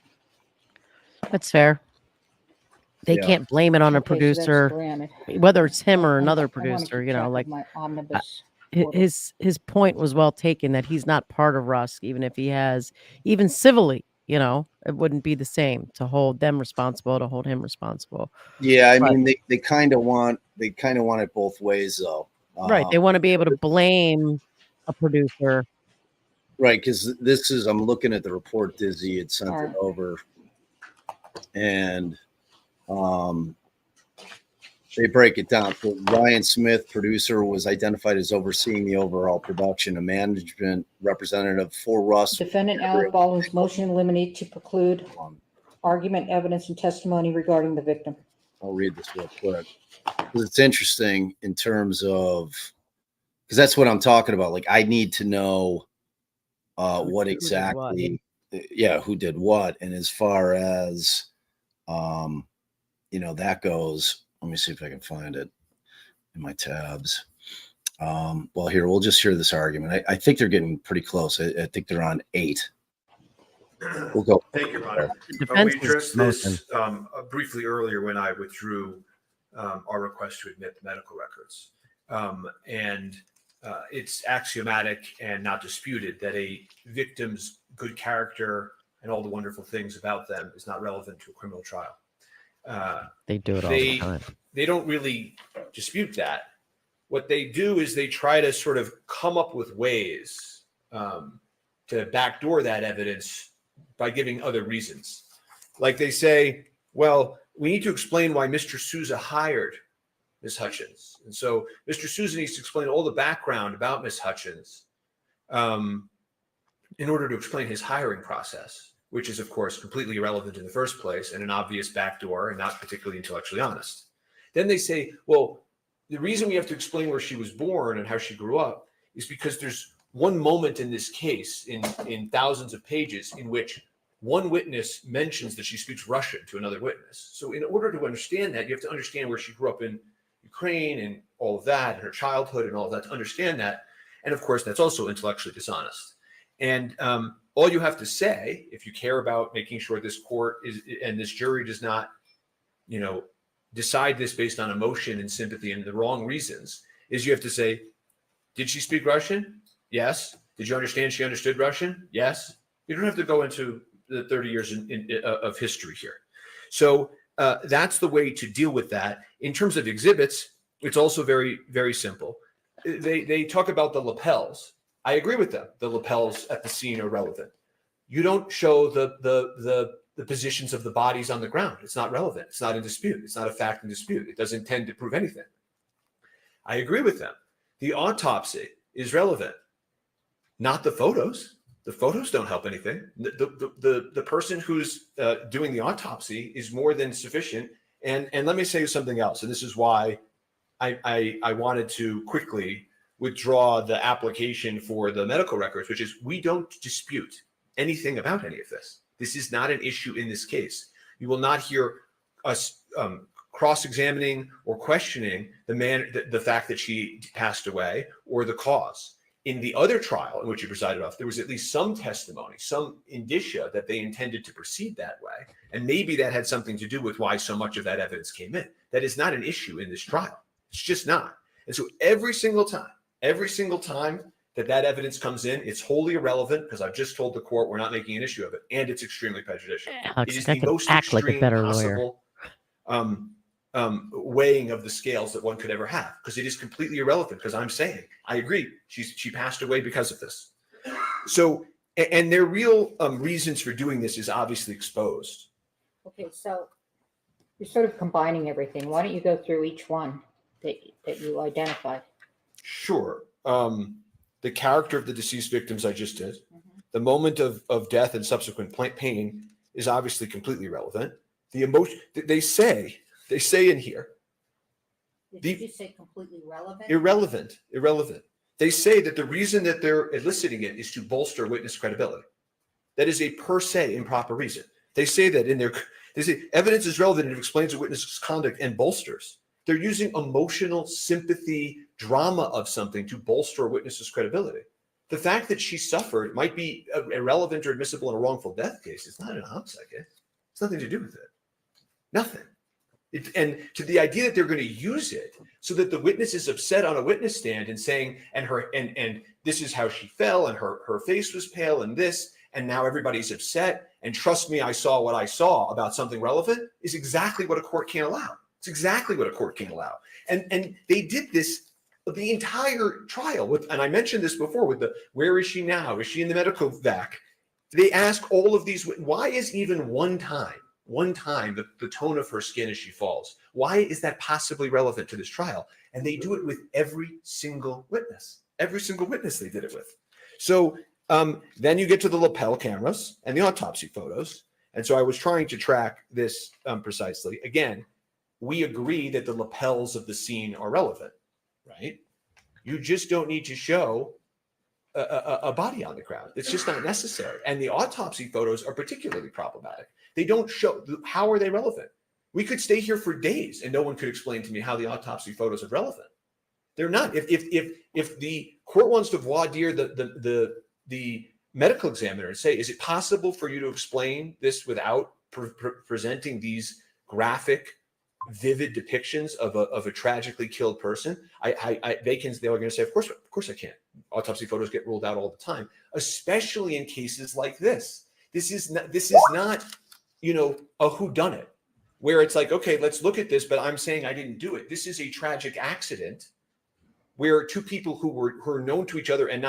That's fair. They Yeah. can't blame it on a Okay, so that's producer, granted. whether it's him or I another wanna producer, keep you know, track of like my omnibus. his point was well taken that he's not part of Rusk, even if he has, even civilly, you know, it wouldn't be the same to hold them responsible, to hold him responsible. Yeah, I But- mean, they kind of want it both ways, though. Right. They want to be able to blame a producer. Right, because I'm looking at the report Dizzy had sent All it right. over, and they break it down. So Ryan Smith, producer, was identified as overseeing the overall production. A management representative for Russ. Defendant Alec Baldwin's motion eliminate to preclude argument, evidence, and testimony regarding the victim. I'll read this real quick because it's interesting in terms of, because that's what I'm talking about. Like, I need to know what Who did what. exactly, who did what, and as far as that goes. Let me see if I can find it in my tabs. Well, here, we'll just hear this argument. I think they're getting pretty close. I think they're on 8. We'll go. Thank you, Ron. Defense We is addressed motion. this briefly earlier when I withdrew our request to admit the medical records. It's axiomatic and not disputed that a victim's good character and all the wonderful things about them is not relevant to a criminal trial. They do it all the time. They don't really dispute that. What they do is they try to sort of come up with ways to backdoor that evidence by giving other reasons. Like they say, well, we need to explain why Mr. Souza hired Ms. Hutchins. And so Mr. Souza needs to explain all the background about Ms. Hutchins in order to explain his hiring process, which is, of course, completely irrelevant in the first place and an obvious backdoor and not particularly intellectually honest. Then they say, well, the reason we have to explain where she was born and how she grew up is because there's one moment in this case in thousands of pages in which one witness mentions that she speaks Russian to another witness. So in order to understand that, you have to understand where she grew up in Ukraine and all of that, and her childhood and all of that, to understand that. And of course, that's also intellectually dishonest. And all you have to say, if you care about making sure this court is and this jury does not, decide this based on emotion and sympathy and the wrong reasons, is you have to say, did she speak Russian? Yes. Did you understand she understood Russian? Yes. You don't have to go into the 30 years of history here. So that's the way to deal with that. In terms of exhibits, it's also very, very simple. They talk about the lapels. I agree with them. The lapels at the scene are relevant. You don't show the positions of the bodies on the ground. It's not relevant. It's not in dispute. It's not a fact in dispute. It doesn't tend to prove anything. I agree with them. The autopsy is relevant, not the photos. The photos don't help anything. The person who's doing the autopsy is more than sufficient. And let me say something else. And this is why I wanted to quickly withdraw the application for the medical records, which is we don't dispute anything about any of this. This is not an issue in this case. You will not hear us cross-examining or questioning the fact that she passed away or the cause. In the other trial in which you presided off, there was at least some testimony, some indicia that they intended to proceed that way. And maybe that had something to do with why so much of that evidence came in. That is not an issue in this trial. It's just not. And so every single time that evidence comes in, it's wholly irrelevant because I've just told the court we're not making an issue of it, and it's extremely prejudicial. Alex, It is I the could most act like a extreme better lawyer. possible weighing of the scales that one could ever have, because it is completely irrelevant. Because I'm saying, I agree, she passed away because of this. So, and their real reasons for doing this is obviously exposed. Okay, so you're sort of combining everything. Why don't you go through each one that you identified? Sure. The character of the deceased victims I just did. The moment of death and subsequent pain is obviously completely irrelevant. The emotion they say in here. Did you say completely relevant? Irrelevant. They say that the reason that they're eliciting it is to bolster witness credibility. That is a per se improper reason. They say that they say evidence is relevant and it explains a witness's conduct and bolsters. They're using emotional sympathy, drama of something to bolster a witness's credibility. The fact that she suffered might be irrelevant or admissible in a wrongful death case. It's not an homicide case. It's nothing to do with it. Nothing. And to the idea that they're going to use it so that the witness is upset on a witness stand and saying, and this is how she fell, and her face was pale, and this, and now everybody's upset. And trust me, I saw what I saw about something relevant, is exactly what a court can't allow. It's exactly what a court can't allow. And they did this the entire trial with, and I mentioned this before with the, where is she now? Is she in the medical vac? They ask all of these, why is even one time, the tone of her skin as she falls, why is that possibly relevant to this trial? And they do it with every single witness they did it with. So then you get to the lapel cameras and the autopsy photos. And so I was trying to track this precisely. Again, we agree that the lapels of the scene are relevant, right? You just don't need to show a body on the ground. It's just not necessary. And the autopsy photos are particularly problematic. They don't show, how are they relevant? We could stay here for days and no one could explain to me how the autopsy photos are relevant. They're not. If the court wants to voir dire the medical examiner and say, is it possible for you to explain this without presenting these graphic, vivid depictions of a tragically killed person? They are going to say, of course I can. Autopsy photos get ruled out all the time, especially in cases like this. This is not a whodunit where it's like, okay, let's look at this, but I'm saying I didn't do it. This is a tragic accident where two people who were known to each other and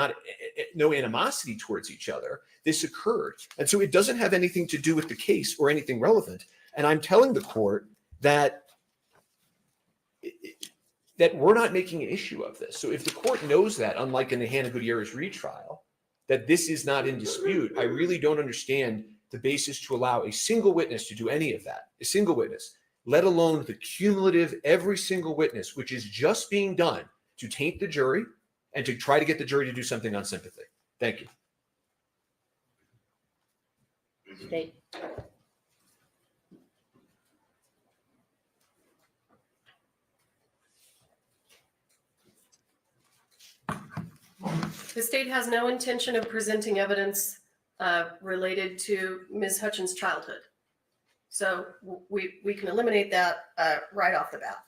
no animosity towards each other, this occurred. And so it doesn't have anything to do with the case or anything relevant. And I'm telling the court that we're not making an issue of this. So if the court knows that, unlike in the Hannah Gutierrez retrial, that this is not in dispute, I really don't understand the basis to allow a single witness to do any of that, a single witness, let alone the cumulative every single witness, which is just being done to taint the jury and to try to get the jury to do something on sympathy. Thank you. State. The state has no intention of presenting evidence related to Ms. Hutchins' childhood. So we can eliminate that right off the bat.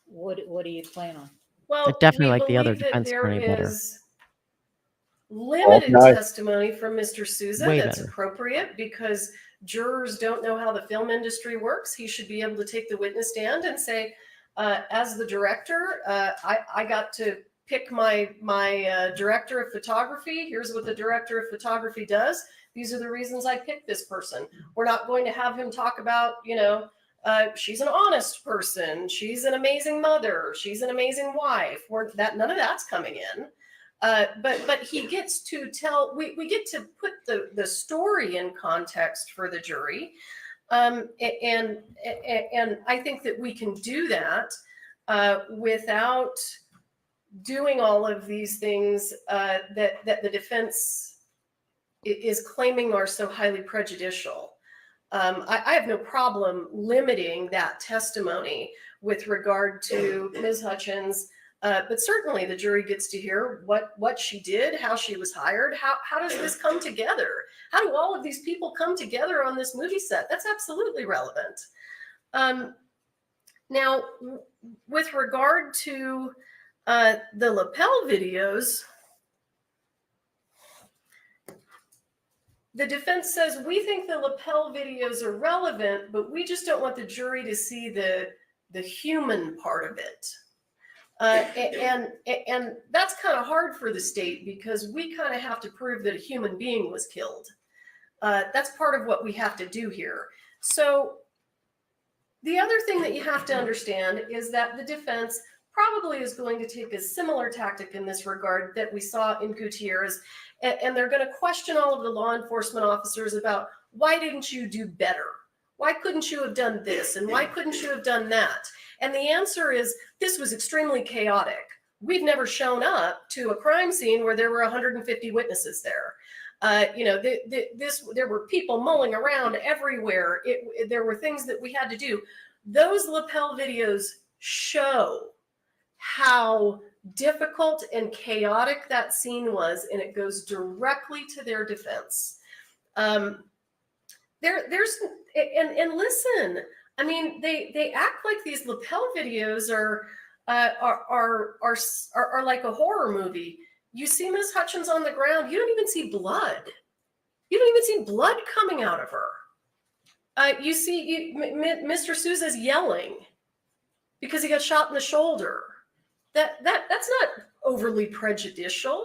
What do you plan on? Well, I definitely we like the other believe that defense there attorney better. is limited nice. testimony from Mr. Souza Way that's better. appropriate because jurors don't know how the film industry works. He should be able to take the witness stand and say, as the director, I got to pick my director of photography. Here's what the director of photography does. These are the reasons I picked this person. We're not going to have him talk about, she's an honest person. She's an amazing mother. She's an amazing wife. None of that's coming in. But he gets to tell, we get to put the story in context for the jury. And I think that we can do that without doing all of these things that the defense is claiming are so highly prejudicial. I have no problem limiting that testimony with regard to Ms. Hutchins, but certainly the jury gets to hear what she did, how she was hired, how does this come together? How do all of these people come together on this movie set? That's absolutely relevant. Now, with regard to the lapel videos, the defense says, we think the lapel videos are relevant, but we just don't want the jury to see the human part of it. And that's kind of hard for the state because we kind of have to prove that a human being was killed. That's part of what we have to do here. So the other thing that you have to understand is that the defense probably is going to take a similar tactic in this regard that we saw in Gutierrez. And they're going to question all of the law enforcement officers about, why didn't you do better? Why couldn't you have done this? And why couldn't you have done that? And the answer is, this was extremely chaotic. We've never shown up to a crime scene where there were 150 witnesses there. There were people mulling around everywhere. There were things that we had to do. Those lapel videos show how difficult and chaotic that scene was, and it goes directly to their defense. And listen, I mean, they act like these lapel videos are like a horror movie. You see Ms. Hutchins on the ground, you don't even see blood. You don't even see blood coming out of her. You see Mr. Souza's yelling because he got shot in the shoulder. That's not overly prejudicial.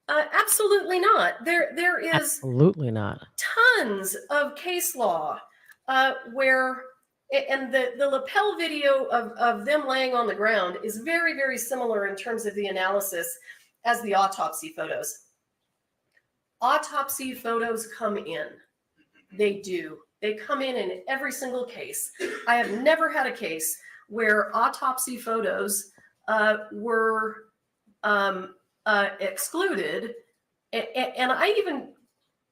Absolutely not. There is Absolutely not. tons of case law where, and the lapel video of them laying on the ground is very, very similar in terms of the analysis as the autopsy photos. Autopsy photos come in. They do. They come in every single case. I have never had a case where autopsy photos were excluded. And I even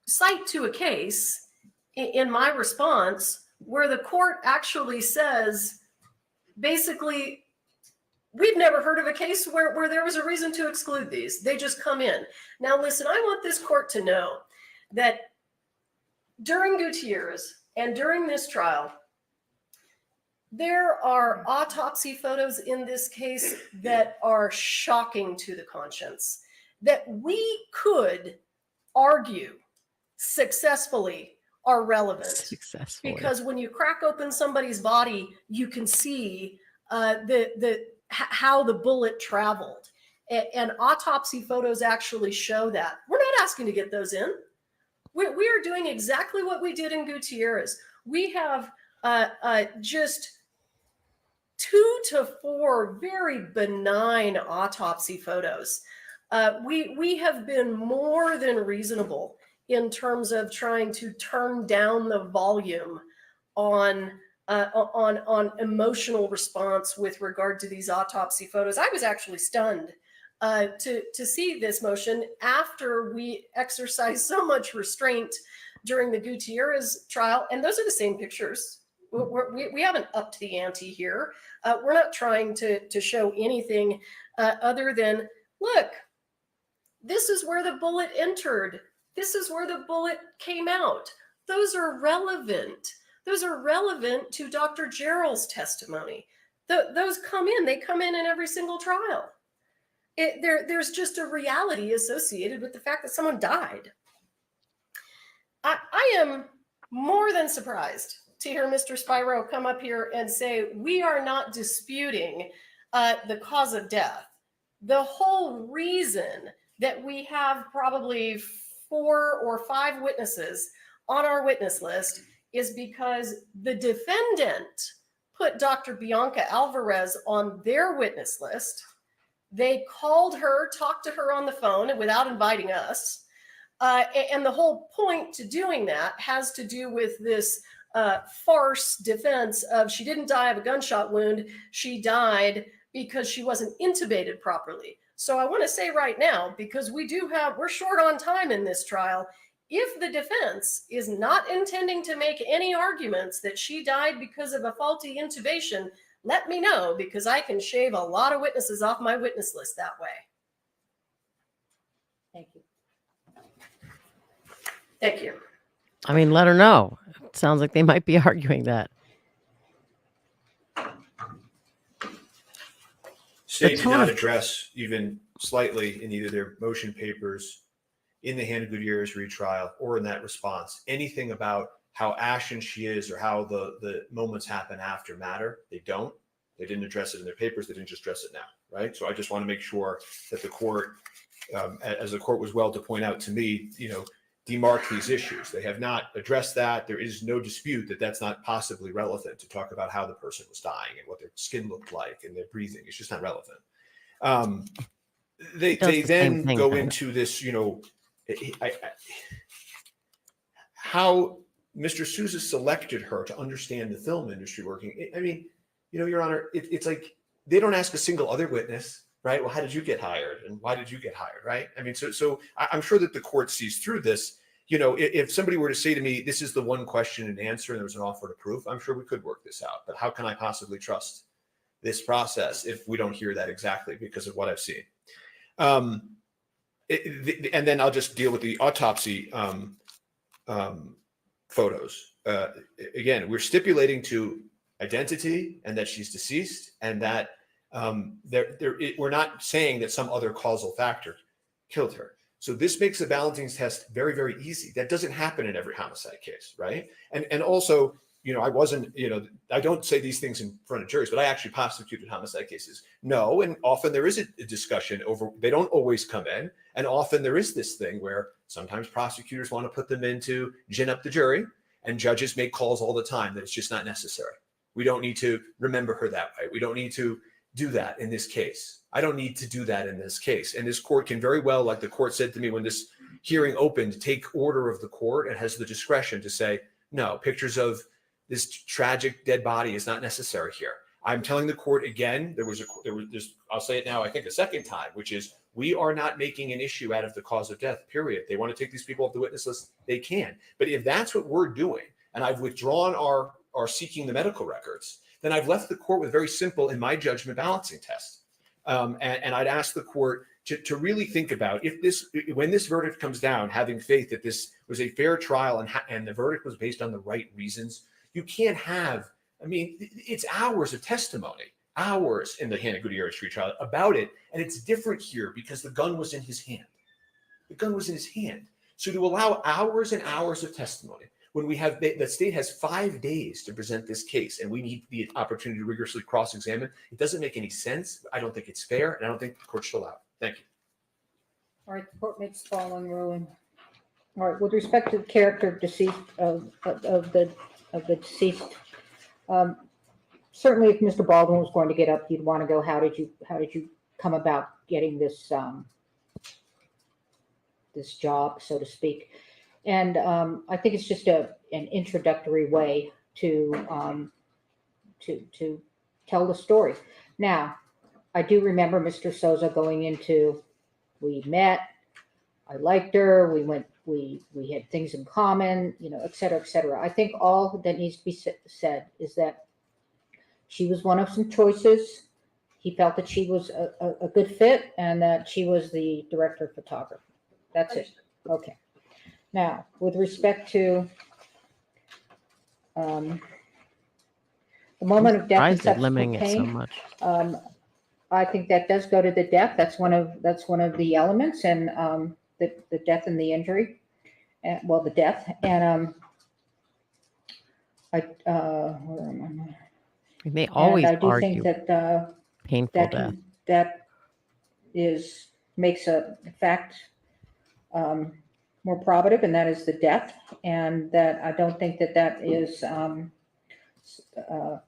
cite to a case in my response where the court actually says, basically, we've never heard of a case where there was a reason to exclude these. They just come in. Now, listen, I want this court to know that during Gutierrez and during this trial, there are autopsy photos in this case that are shocking to the conscience, that we could argue successfully are relevant. Successfully. Because when you crack open somebody's body, you can see how the bullet traveled. And autopsy photos actually show that. We're not asking to get those in. We are doing exactly what we did in Gutierrez. We have just 2 to 4 very benign autopsy photos. We have been more than reasonable in terms of trying to turn down the volume on emotional response with regard to these autopsy photos. I was actually stunned to see this motion after we exercised so much restraint during the Gutierrez trial. And those are the same pictures. We haven't upped the ante here. We're not trying to show anything other than, look, this is where the bullet entered. This is where the bullet came out. Those are relevant. Those are relevant to Dr. Gerald's testimony. Those come in. They come in every single trial. There's just a reality associated with the fact that someone died. I am more than surprised to hear Mr. Spiro come up here and say, we are not disputing the cause of death. The whole reason that we have probably 4 or 5 witnesses on our witness list is because the defendant put Dr. Bianca Alvarez on their witness list. They called her, talked to her on the phone without inviting us. And the whole point to doing that has to do with this farce defense of she didn't die of a gunshot wound. She died because she wasn't intubated properly. So I want to say right now, because we're short on time in this trial, if the defense is not intending to make any arguments that she died because of a faulty intubation, let me know, because I can shave a lot of witnesses off my witness list that way. Thank you. Thank you. I mean, let her know. It sounds like they might be arguing that. State did not address even slightly in either their motion papers, in the Hannah Gutierrez retrial, or in that response, anything about how ashen she is or how the moments happen after matter. They don't. They didn't address it in their papers. They didn't just address it now, right? So I just want to make sure that the court, as the court was well to point out to me, demark these issues. They have not addressed that. There is no dispute that that's not possibly relevant to talk about how the person was dying and what their skin looked like and their breathing. It's just not relevant. They then go into this, how Mr. Sousa selected her to understand the film industry working. I mean, Your Honor, it's like they don't ask a single other witness, right? Well, how did you get hired? And why did you get hired, right? I mean, so I'm sure that the court sees through this. If somebody were to say to me, this is the one question and answer, and there was an offer to proof, I'm sure we could work this out. But how can I possibly trust this process if we don't hear that exactly because of what I've seen? And then I'll just deal with the autopsy photos. Again, we're stipulating to identity and that she's deceased, and that we're not saying that some other causal factor killed her. So this makes the balancing test very, very easy. That doesn't happen in every homicide case, right? And also, I don't say these things in front of juries, but I actually prosecuted homicide cases. No, and often there is a discussion over, they don't always come in. And often there is this thing where sometimes prosecutors want to put them in to gin up the jury, and judges make calls all the time that it's just not necessary. We don't need to remember her that way. We don't need to do that in this case. I don't need to do that in this case. And this court can very well, like the court said to me when this hearing opened, take order of the court and has the discretion to say, no, pictures of this tragic dead body is not necessary here. I'm telling the court again, I'll say it now, I think a second time, which is we are not making an issue out of the cause of death, period. They want to take these people off the witness list, they can. But if that's what we're doing, and I've withdrawn our seeking the medical records, then I've left the court with very simple, in my judgment, balancing test. And I'd ask the court to really think about when this verdict comes down, having faith that this was a fair trial and the verdict was based on the right reasons. You can't have, it's hours of testimony, hours in the Hannah Gutierrez street trial about it. And it's different here because the gun was in his hand. The gun was in his hand. So to allow hours and hours of testimony, when we have, the state has 5 days to present this case and we need the opportunity to rigorously cross-examine, it doesn't make any sense. I don't think it's fair, and I don't think the court should allow it. Thank you. All right, the court makes the following ruling. All right, with respect to the character of deceased of the deceased, certainly if Mr. Baldwin was going to get up, you'd want to go, how did you come about getting this this job, so to speak? And I think it's just an introductory way to tell the story. Now, I do remember Mr. Sousa going into, we met, I liked her, we went we had things in common, et cetera, et cetera. I think all that needs to be said is that she was one of some choices. He felt that she was a good fit and that she was the director of photography. That's it. Okay. Now, with respect to the moment of death and Surprised at limiting subsequent it so pain, much. I think that does go to the death. That's one of the elements, and the death and the injury, well, the death, and where am I? They always and I do argue think that painful death. that makes a fact more probative, and that is the death, and that I don't think that is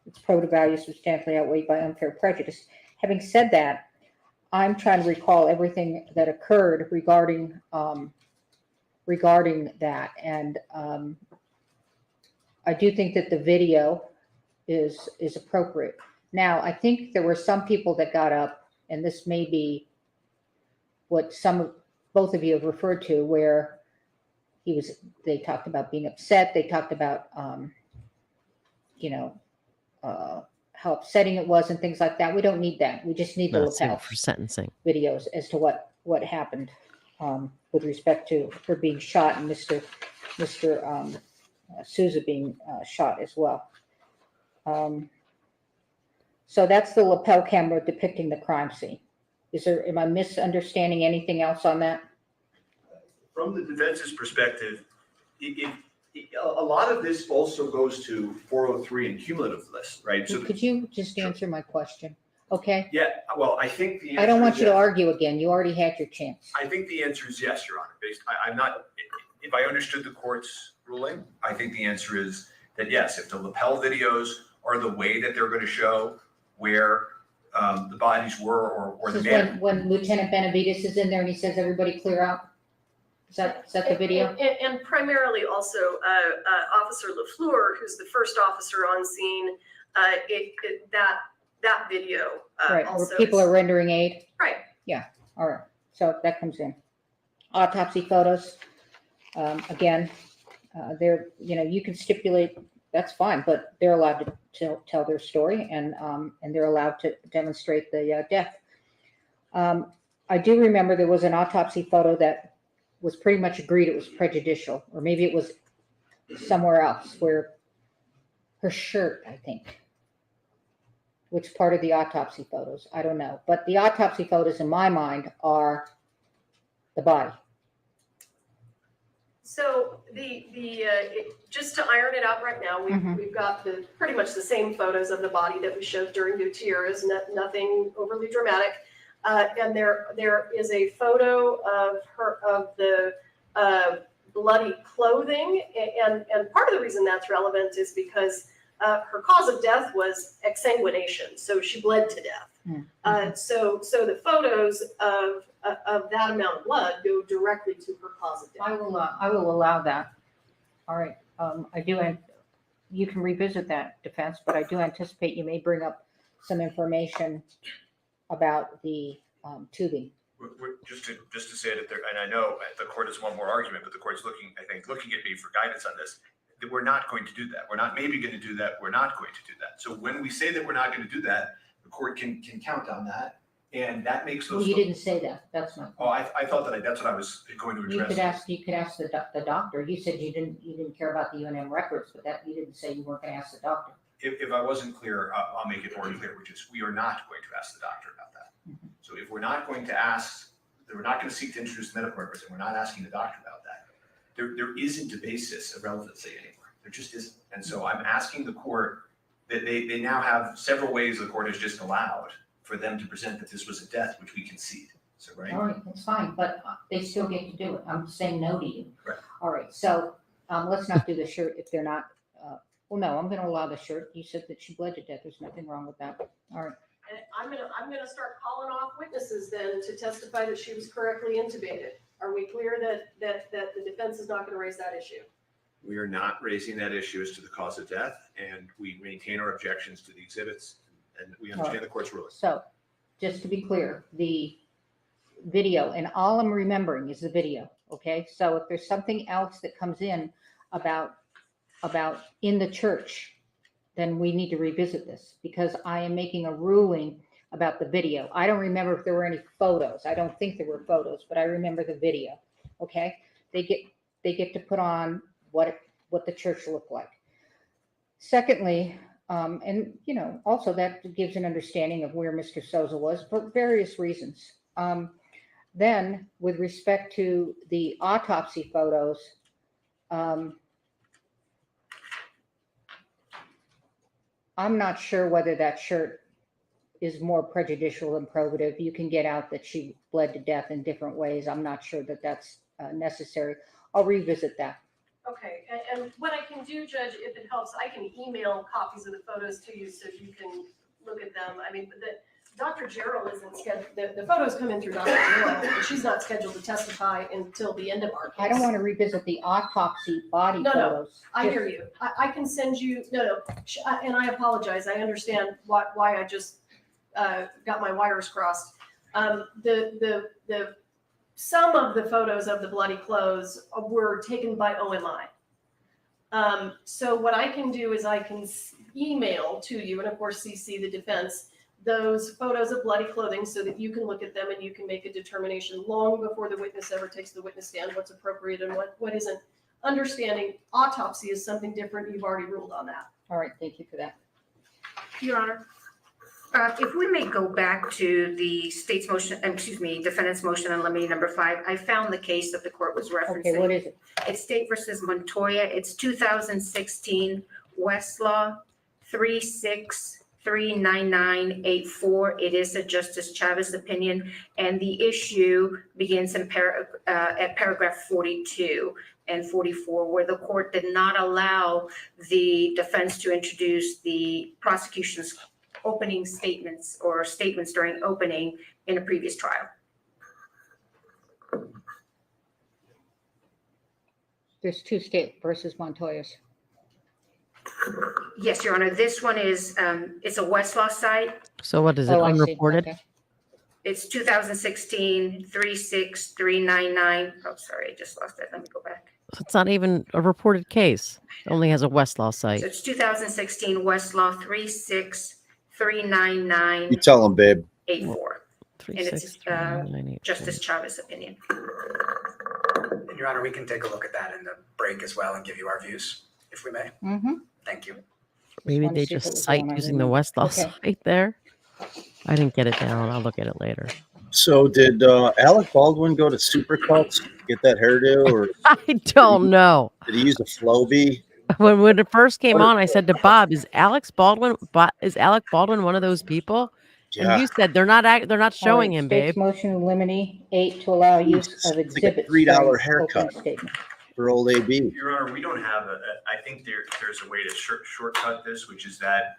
its probative value substantially outweighed by unfair prejudice. Having said that, I'm trying to recall everything that occurred regarding that, and I do think that the video is appropriate. Now, I think there were some people that got up, and this may be what both of you have referred to, where they talked about being upset. They talked about, how upsetting it was and things like that. We don't need that. We just need the Not suitable lapel for sentencing. videos as to what happened with respect to her being shot and Mr. Souza being shot as well. So that's the lapel camera depicting the crime scene. Am I misunderstanding anything else on that? From the defense's perspective, a lot of this also goes to 403 and cumulative list, right? So Could you just answer my question? Okay. yeah, well, I think the answer I don't want is you to yes. argue again. You already had your chance. I think the answer is yes, Your Honor. I'm not, if I understood the court's ruling, I think the answer is that yes, if the lapel videos are the way that they're going to show where the bodies were or the This is man. when Lieutenant Benavides is in there and he says, "Everybody clear out." Is that the video? And primarily also Officer LaFleur, who's the first officer on scene, that video Right, also where people are rendering aid. right. All right, so that comes in. Autopsy photos, again, you can stipulate, that's fine, but they're allowed to tell their story, and they're allowed to demonstrate the death. I do remember there was an autopsy photo that was pretty much agreed it was prejudicial, or maybe it was somewhere else, where her shirt, I think, which part of the autopsy photos, I don't know. But the autopsy photos in my mind are the body. So just to iron it out right now, we've got pretty much the same photos of the body that we showed during Gutierrez, nothing overly dramatic. And there is a photo of the bloody clothing, and part of the reason that's relevant is because her cause of death was exsanguination, so she bled to death. So the photos of that amount of blood go directly to her cause of death. I will allow that. All right. You can revisit that, defense, but I do anticipate you may bring up some information about the tubing. Just to say that there, and I know the court has one more argument, but the court's looking at me for guidance on this. That we're not going to do that. We're not maybe going to do that. We're not going to do that. So when we say that we're not going to do that, the court can count on that, and that makes those. Well, you didn't say that. That's not. Oh, I thought that's what I was going to address. You could ask the doctor. You said you didn't care about the UNM records, but that you didn't say you weren't going to ask the doctor. If I wasn't clear, I'll make it more clear, which is we are not going to ask the doctor about that. So if we're not going to ask, we're not going to seek to introduce medical records, and we're not asking the doctor about that, there isn't a basis of relevancy anymore. There just isn't. And so I'm asking the court that they now have several ways the court has just allowed for them to present that this was a death, which we concede. So, right? All right, that's fine, but they still get to do it. I'm saying no to you. Right. All right, so let's not do the shirt if they're not. Well, no, I'm going to allow the shirt. You said that she bled to death. There's nothing wrong with that. All right. And I'm gonna start calling off witnesses then to testify that she was correctly intubated. Are we clear that the defense is not going to raise that issue? We are not raising that issue as to the cause of death, and we maintain our objections to the exhibits, and we understand the court's ruling. So just to be clear, the video, and all I'm remembering is the video. Okay, so if there's something else that comes in about in the church, then we need to revisit this, because I am making a ruling about the video. I don't remember if there were any photos. I don't think there were photos, but I remember the video. Okay, they get to put on what the church looked like. Secondly, and also that gives an understanding of where Mr. Souza was for various reasons. Then, with respect to the autopsy photos, I'm not sure whether that shirt is more prejudicial than probative. You can get out that she bled to death in different ways. I'm not sure that that's necessary. I'll revisit that. Okay, and what I can do, Judge, if it helps, I can email copies of the photos to you so you can look at them. I mean, Dr. Gerald isn't scheduled, the photos come in through Dr. Gerald, and she's not scheduled to testify until the end of our case. I don't want to revisit the autopsy body No, photos. I hear you. I can send you, and I apologize. I understand why I just got my wires crossed. Some of the photos of the bloody clothes were taken by OMI. So what I can do is I can email to you, and of course CC the defense, those photos of bloody clothing so that you can look at them and you can make a determination long before the witness ever takes the witness stand, what's appropriate and what isn't. Understanding autopsy is something different. You've already ruled on that. All right, thank you for that. Your Honor, if we may go back to the state's motion, defendant's motion on limine number 5, I found the case that the court was referencing. Okay, what is it? It's State versus Montoya. It's 2016 Westlaw 3639984. It is a Justice Chavez opinion, and the issue begins in at paragraph 42 and 44, where the court did not allow the defense to introduce the prosecution's opening statements or statements during opening in a previous trial. There's two State versus Montoyas. Yes, Your Honor. This one is, it's a Westlaw site. So what is it, Oh, I see. unreported? Okay. It's 2016 36399. Oh, sorry, I just lost it. Let me go back. So it's not even a reported case. It only has a Westlaw site. So it's 2016 Westlaw 3639984. You tell them, babe. And it's 36398. Justice Chavez opinion. And Your Honor, we can take a look at that in the break as well and give you our views, if we may. Mm-hmm. Thank you. Maybe wanted they to see if it just was cite on my using the remote. Westlaw Okay. site there. I didn't get it down. I'll look at it later. So did Alec Baldwin go to Supercuts, get that hairdo, or I don't know. did he use a Flowbee? When it first came on, I said to Bob, "Is Alec Baldwin one of those people?" Yeah. And you said they're not showing him, State's babe. motion to limine 8 to allow use Jesus, of it's like a exhibits. $3 during haircut. opening statement. For old AB. Your Honor, we don't have I think there's a way to shortcut this, which is that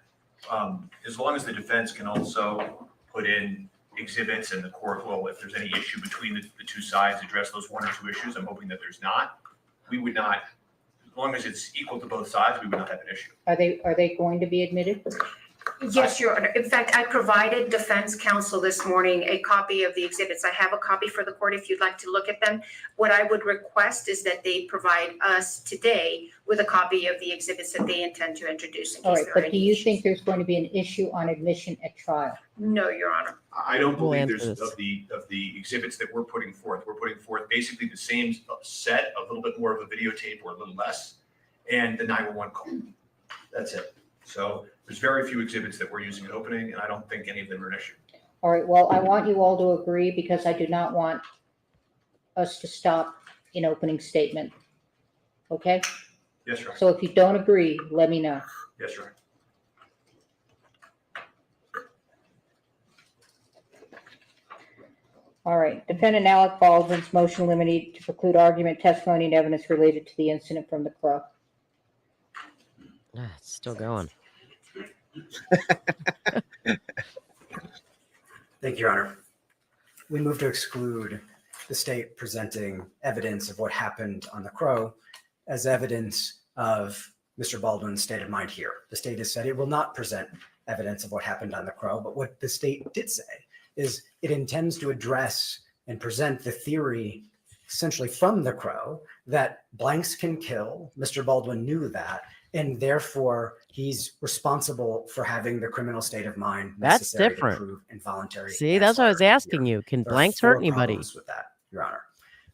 as long as the defense can also put in exhibits and the court will, if there's any issue between the two sides, address those one or two issues. I'm hoping that there's not. We would not, as long as it's equal to both sides, we would not have an issue. Are they going to be admitted? Yes, Your Honor. In fact, I provided defense counsel this morning a copy of the exhibits. I have a copy for the court if you'd like to look at them. What I would request is that they provide us today with a copy of the exhibits that they intend to introduce in All case right, there are but do any you issues. think there's going to be an issue on admission at trial? No, Your Honor. I don't We'll believe answer there's this. of the exhibits that we're putting forth. We're putting forth basically the same set, a little bit more of a videotape or a little less, and the 911 call. That's it. So there's very few exhibits that we're using at opening, and I don't think any of them are an issue. All right, well, I want you all to agree because I do not want us to stop in opening statement. Okay? Yes, Your Honor. So if you don't agree, let me know. Yes, Your Honor. All right, defendant Alec Baldwin's motion limited to preclude argument, testimony, and evidence related to the incident from the Crow. It's still going. Thank you, Your Honor. We move to exclude the state presenting evidence of what happened on the Crow as evidence of Mr. Baldwin's state of mind here. The state has said it will not present evidence of what happened on the Crow, but what the state did say is it intends to address and present the theory essentially from the crow that blanks can kill. Mr. Baldwin knew that, and therefore he's responsible for having the criminal state of mind That's necessary to different. prove involuntary. See, that's what I was manslaughter asking here. you. Can There are blanks 4 hurt anybody? problems with that, Your Honor.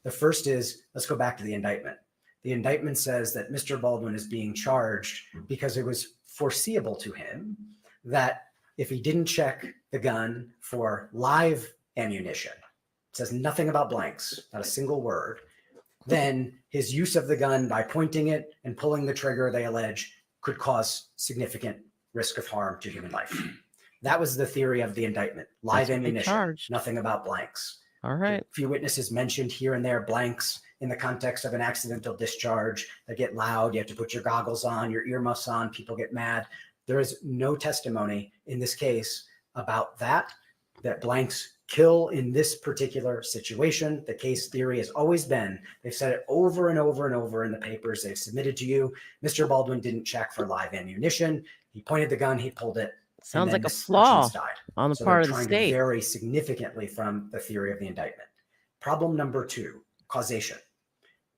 The first is, let's go back to the indictment. The indictment says that Mr. Baldwin is being charged because it was foreseeable to him that if he didn't check the gun for live ammunition, it says nothing about blanks, not a single word, then his use of the gun by pointing it and pulling the trigger, they allege, could cause significant risk of harm to human life. That was the theory of the indictment. Live That's what they ammunition, charged. nothing about blanks. All right. A few witnesses mentioned here and there blanks in the context of an accidental discharge. They get loud. You have to put your goggles on, your earmuffs on. People get mad. There is no testimony in this case about that blanks kill in this particular situation. The case theory has always been, they've said it over and over and over in the papers they've submitted to you. Mr. Baldwin didn't check for live ammunition. He pointed the gun, he pulled it. Sounds like a Miss flaw Hutchins died. on the So part they're of the trying to state. vary significantly from the theory of the indictment. Problem number 2, causation.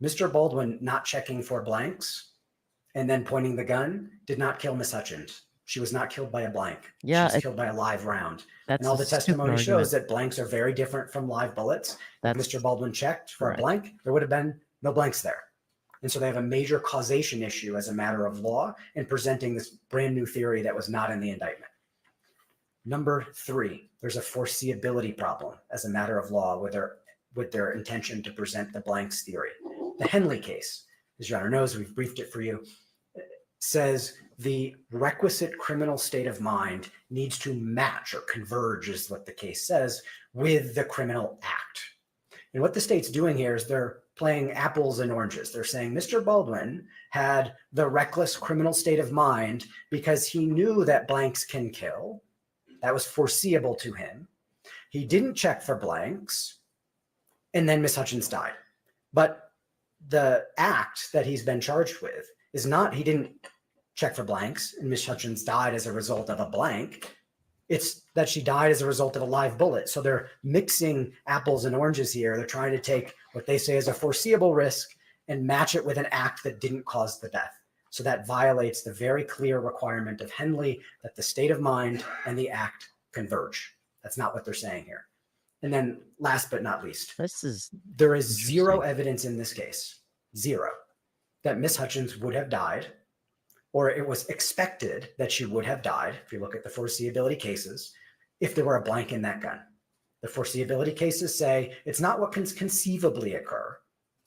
Mr. Baldwin not checking for blanks and then pointing the gun did not kill Miss Hutchins. She was not killed by a blank. Yeah, She was killed by a live round. That's And all a the stupid testimony argument. shows that blanks are very different from live bullets. If That's Mr. Baldwin checked for right. a blank, there would have been no blanks there. And so they have a major causation issue as a matter of law in presenting this brand new theory that was not in the indictment. Number 3, there's a foreseeability problem as a matter of law with their intention to present the blanks theory. The Henley case, as Your Honor knows, we've briefed it for you, says the requisite criminal state of mind needs to match or converge, is what the case says, with the criminal act. And what the state's doing here is they're playing apples and oranges. They're saying Mr. Baldwin had the reckless criminal state of mind because he knew that blanks can kill. That was foreseeable to him. He didn't check for blanks, and then Miss Hutchins died. But the act that he's been charged with is not, he didn't check for blanks and Miss Hutchins died as a result of a blank. It's that she died as a result of a live bullet. So they're mixing apples and oranges here. They're trying to take what they say is a foreseeable risk and match it with an act that didn't cause the death. So that violates the very clear requirement of Henley that the state of mind and the act converge. That's not what they're saying here. And then last but not least, This is there is zero evidence in this case, zero, that Miss Hutchins would have died, or it was expected that she would have died, if you look at the foreseeability cases, if there were a blank in that gun. The foreseeability cases say it's not what can conceivably occur.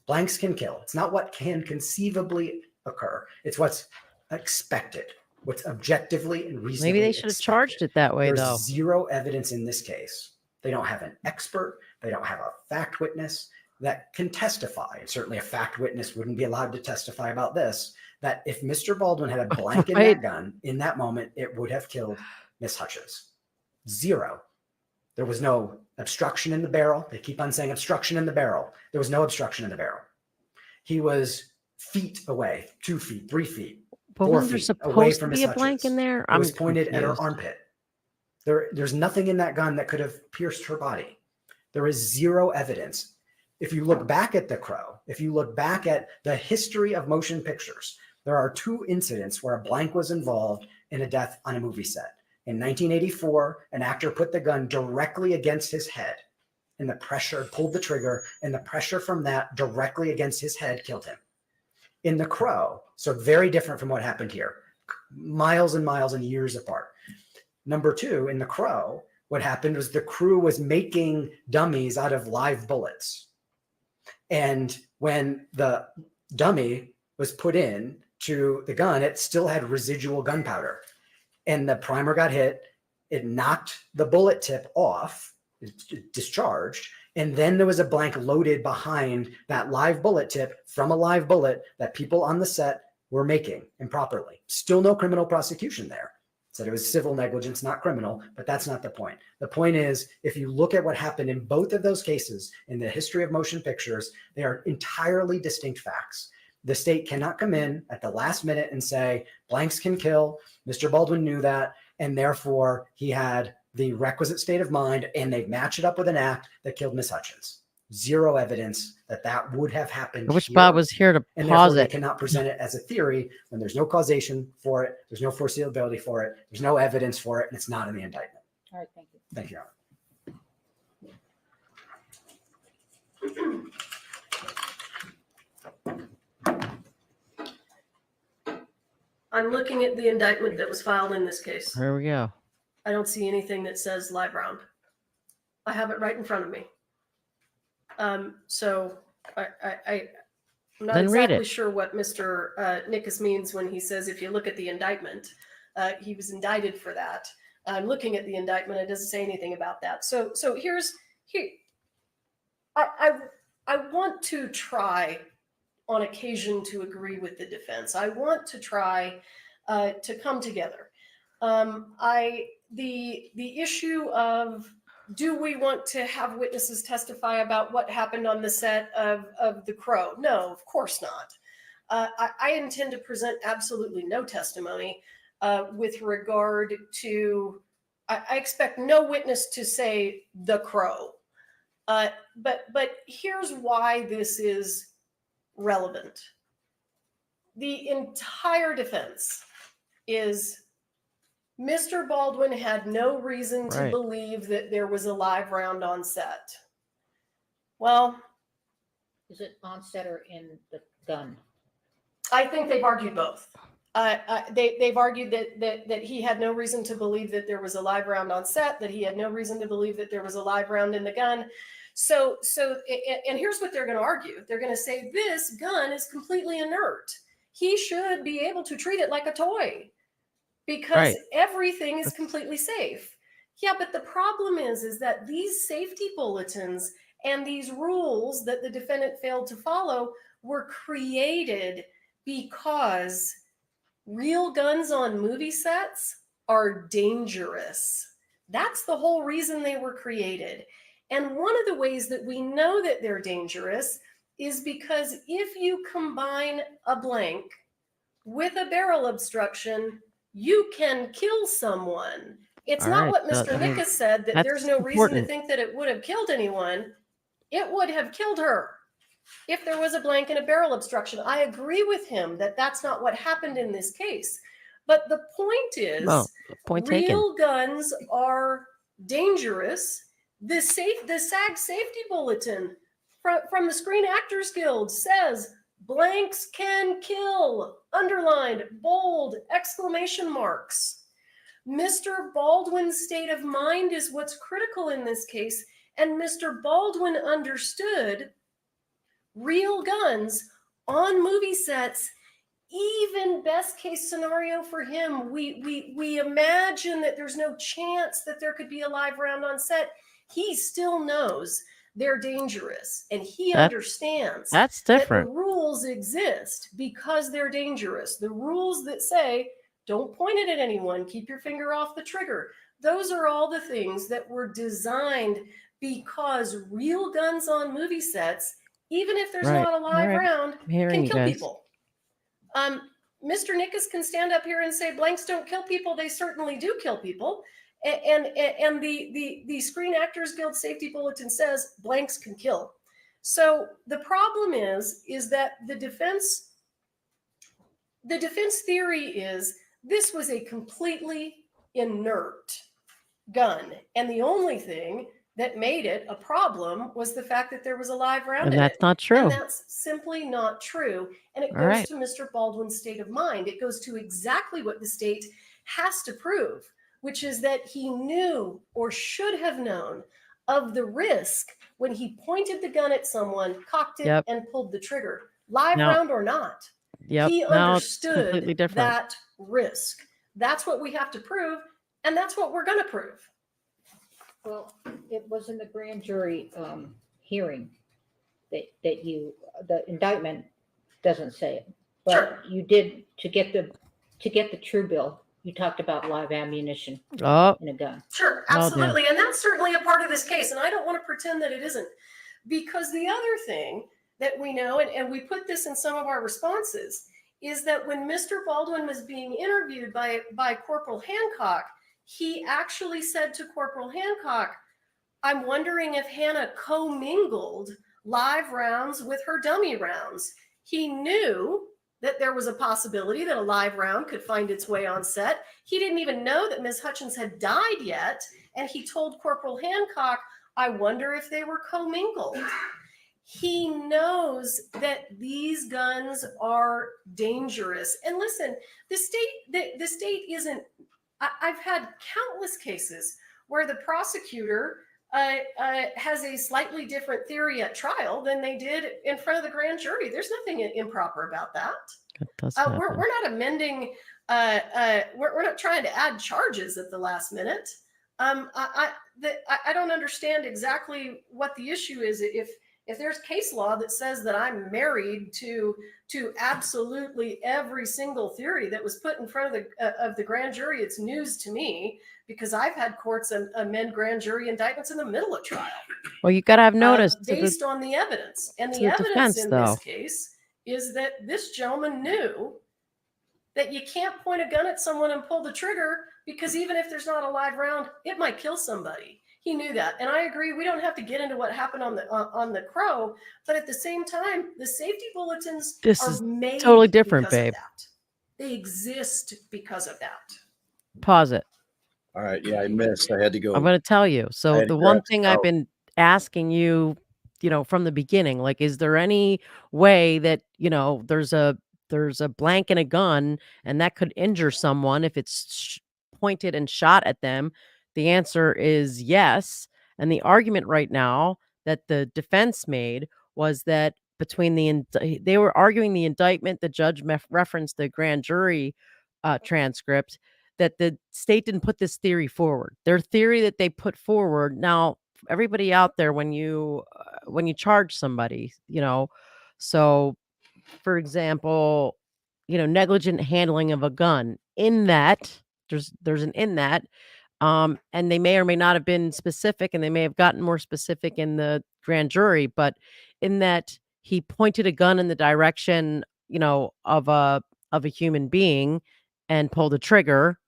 Blanks can kill. It's not what can conceivably occur. It's what's expected, what's objectively and reasonably maybe they should have charged it that way There's though. zero evidence in this case. They don't have an expert. They don't have a fact witness that can testify. Certainly a fact witness wouldn't be allowed to testify about this, that if Mr. Baldwin had a blank in Right. that gun, in that moment, it would have killed Miss Hutchins. Zero. There was no obstruction in the barrel. They keep on saying obstruction in the barrel. There was no obstruction in the barrel. He was feet away, 2 feet, 3 feet. But 4 wasn't there feet away supposed to from be Miss a blank in Hutchins. there? It was pointed at her confused. armpit. There's nothing in that gun that could have pierced her body. There is zero evidence. If you look back at The Crow, if you look back at the history of motion pictures, there are 2 incidents where a blank was involved in a death on a movie set. In 1984, an actor put the gun directly against his head, and the pressure pulled the trigger, and the pressure from that directly against his head killed him. In The Crow, so very different from what happened here, miles and miles and years apart. Number 2, in The Crow, what happened was the crew was making dummies out of live bullets. And when the dummy was put in to the gun, it still had residual gunpowder. And the primer got hit. It knocked the bullet tip off, it discharged. And then there was a blank loaded behind that live bullet tip from a live bullet that people on the set were making improperly. Still no criminal prosecution there. Said it was civil negligence, not criminal, but that's not the point. The point is, if you look at what happened in both of those cases in the history of motion pictures, they are entirely distinct facts. The state cannot come in at the last minute and say, blanks can kill. Mr. Baldwin knew that, and therefore he had the requisite state of mind, and they match it up with an act that killed Miss Hutchins. zero evidence that that would have happened. I wish here, Bob was here to and pause therefore they it. cannot present it as a theory when there's no causation for it, there's no foreseeability for it, there's no evidence for it, and it's not in the indictment. All right, thank you. Thank you, Your Honor. I'm looking at the indictment that was filed in this case. Here we go. I don't see anything that says live round. I have it right in front of me. So I'm not Then read exactly it. sure what Mr. Nickus means when he says if you look at the indictment, he was indicted for that. I'm looking at the indictment. It doesn't say anything about that. So here. I want to try on occasion to agree with the defense. I want to try to come together. The issue of, do we want to have witnesses testify about what happened on the set of The Crow? No, of course not. I intend to present absolutely no testimony with regard to, I expect no witness to say The Crow. But here's why this is relevant. The entire defense is Mr. Baldwin had no reason to Right. believe that there was a live round on set. Well, Is it on set or in the gun? I think they've argued both. They've argued that he had no reason to believe that there was a live round on set, that he had no reason to believe that there was a live round in the gun. So, and here's what they're going to argue. They're going to say this gun is completely inert. He should be able to treat it like a toy because Right. everything is completely safe. Yeah, but the problem is that these safety bulletins and these rules that the defendant failed to follow were created because real guns on movie sets are dangerous. That's the whole reason they were created. And one of the ways that we know that they're dangerous is because if you combine a blank with a barrel obstruction, you can kill someone. It's All not right, what so, Mr. I mean, Nickus said, that that's there's no reason to important. think that it would have killed anyone. It would have killed her if there was a blank and a barrel obstruction. I agree with him that that's not what happened in this case. But the point is, Well, point taken. real guns are dangerous. The SAG safety bulletin from the Screen Actors Guild says blanks can kill, underlined, bold, exclamation marks. Mr. Baldwin's state of mind is what's critical in this case. And Mr. Baldwin understood real guns on movie sets, even best case scenario for him. We imagine that there's no chance that there could be a live round on set. He still knows they're dangerous, and he understands That's that different. the rules exist because they're dangerous. The rules that say, don't point it at anyone, keep your finger off the trigger. Those are all the things that were designed because real guns on movie sets, even if there's Right. not a live All right. round, I'm hearing can you kill guys. people. Mr. Nickus can stand up here and say blanks don't kill people. They certainly do kill people. And the Screen Actors Guild Safety Bulletin says blanks can kill. So the problem is that the defense theory is this was a completely inert gun. And the only thing that made it a problem was the fact that there was a live round And in that's it. not true. And that's simply not true. And it All goes right. to Mr. Baldwin's state of mind. It goes to exactly what the state has to prove, which is that he knew or should have known of the risk when he pointed the gun at someone, cocked it, Yep. and pulled the trigger, live Now- round or not. Yep. He Now it's understood completely different. that risk. That's what we have to prove, and that's what we're going to prove. Well, it was in the grand jury hearing that the indictment doesn't say it, but Sure. you did to get the true bill. You talked about live ammunition Oh, in a gun. Sure, Well, absolutely. And that's certainly a part of this case. And I don't want to pretend that it isn't. Because the other thing that we know, and we put this in some of our responses, is that when Mr. Baldwin was being interviewed by Corporal Hancock, he actually said to Corporal Hancock, I'm wondering if Hannah commingled live rounds with her dummy rounds. He knew that there was a possibility that a live round could find its way on set. He didn't even know that Ms. Hutchins had died yet. And he told Corporal Hancock, I wonder if they were commingled. He knows that these guns are dangerous. And listen, the state isn't, I've had countless cases where the prosecutor has a slightly different theory at trial than they did in front of the grand jury. There's nothing improper about that. We're not amending, we're not trying to add charges at the last minute. I don't understand exactly what the issue is. If there's case law that says that I'm married to absolutely every single theory that was put in front of the grand jury, it's news to me, because I've had courts amend grand jury indictments in the middle of trial. Well, you got to have notice based on the evidence, and the the evidence defense, in though. this case is that this gentleman knew that you can't point a gun at someone and pull the trigger, because even if there's not a live round, it might kill somebody. He knew that. And I agree, we don't have to get into what happened on the Crow, but at the same time, the safety bulletins are made totally different, because of babe. that. They exist because of that. Pause it. All right. Yeah, I missed. I had to go. I'm going to tell you. I So had the to one grab thing some I've been asking you, from the beginning, like, is there any way that, there's a blank in a gun and that could injure someone if it's pointed and shot at them? The answer is yes. And the argument right now that the defense made was that they were arguing the indictment, the judge referenced the grand jury transcript, that the state didn't put this theory forward. Their theory that they put forward, now everybody out there, when you charge somebody, so for example, negligent handling of a gun, in that there's an in that, and they may or may not have been specific, and they may have gotten more specific in the grand jury, but in that he pointed a gun in the direction, of a human being and pulled a trigger,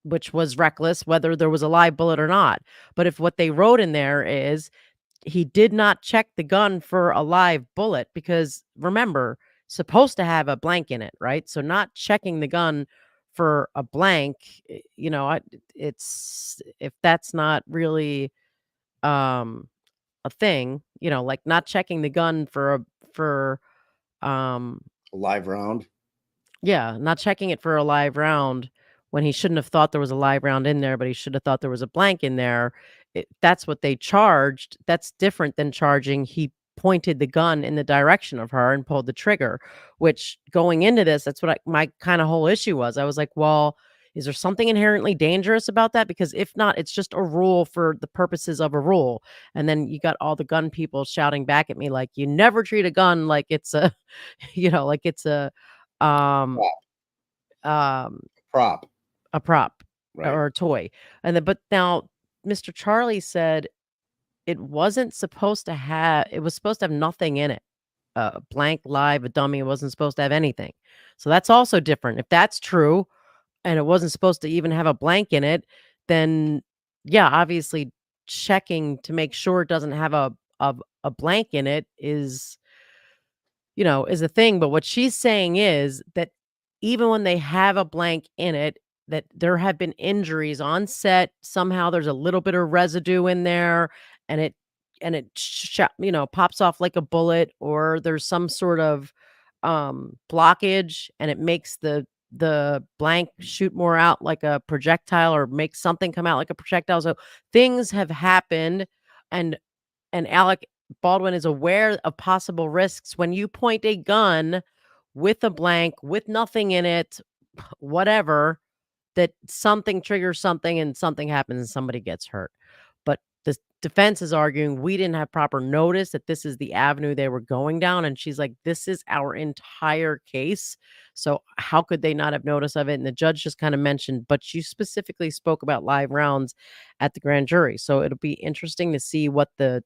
which was reckless, whether there was a live bullet or not. But if what they wrote in there is he did not check the gun for a live bullet, because remember, supposed to have a blank in it, right? So not checking the gun for a blank, it's, if that's not really a thing, like not checking the gun for a live round. yeah, not checking it for a live round when he shouldn't have thought there was a live round in there, but he should have thought there was a blank in there. That's what they charged. That's different than charging he pointed the gun in the direction of her and pulled the trigger, which going into this, that's what my kind of whole issue was. I was like, well, is there something inherently dangerous about that? Because if not, it's just a rule for the purposes of a rule. And then you got all the gun people shouting back at me like, you never treat a gun like it's a, like it's a, prop, a prop right? or a toy. And then, but now Mr. Charlie said it wasn't supposed to have, it was supposed to have nothing in it. A blank, live, a dummy. It wasn't supposed to have anything. So that's also different. If that's true and it wasn't supposed to even have a blank in it, then yeah, obviously checking to make sure it doesn't have a blank in it is a thing. But what she's saying is that even when they have a blank in it, that there have been injuries on set. Somehow there's a little bit of residue in there, and it pops off like a bullet, or there's some sort of blockage, and it makes the blank shoot more out like a projectile, or makes something come out like a projectile. So things have happened, and Alec Baldwin is aware of possible risks when you point a gun with a blank, with nothing in it, whatever, that something triggers something and something happens and somebody gets hurt. But the defense is arguing we didn't have proper notice that this is the avenue they were going down. And she's like, this is our entire case. So how could they not have notice of it? And the judge just kind of mentioned, but you specifically spoke about live rounds at the grand jury. So it'll be interesting to see what the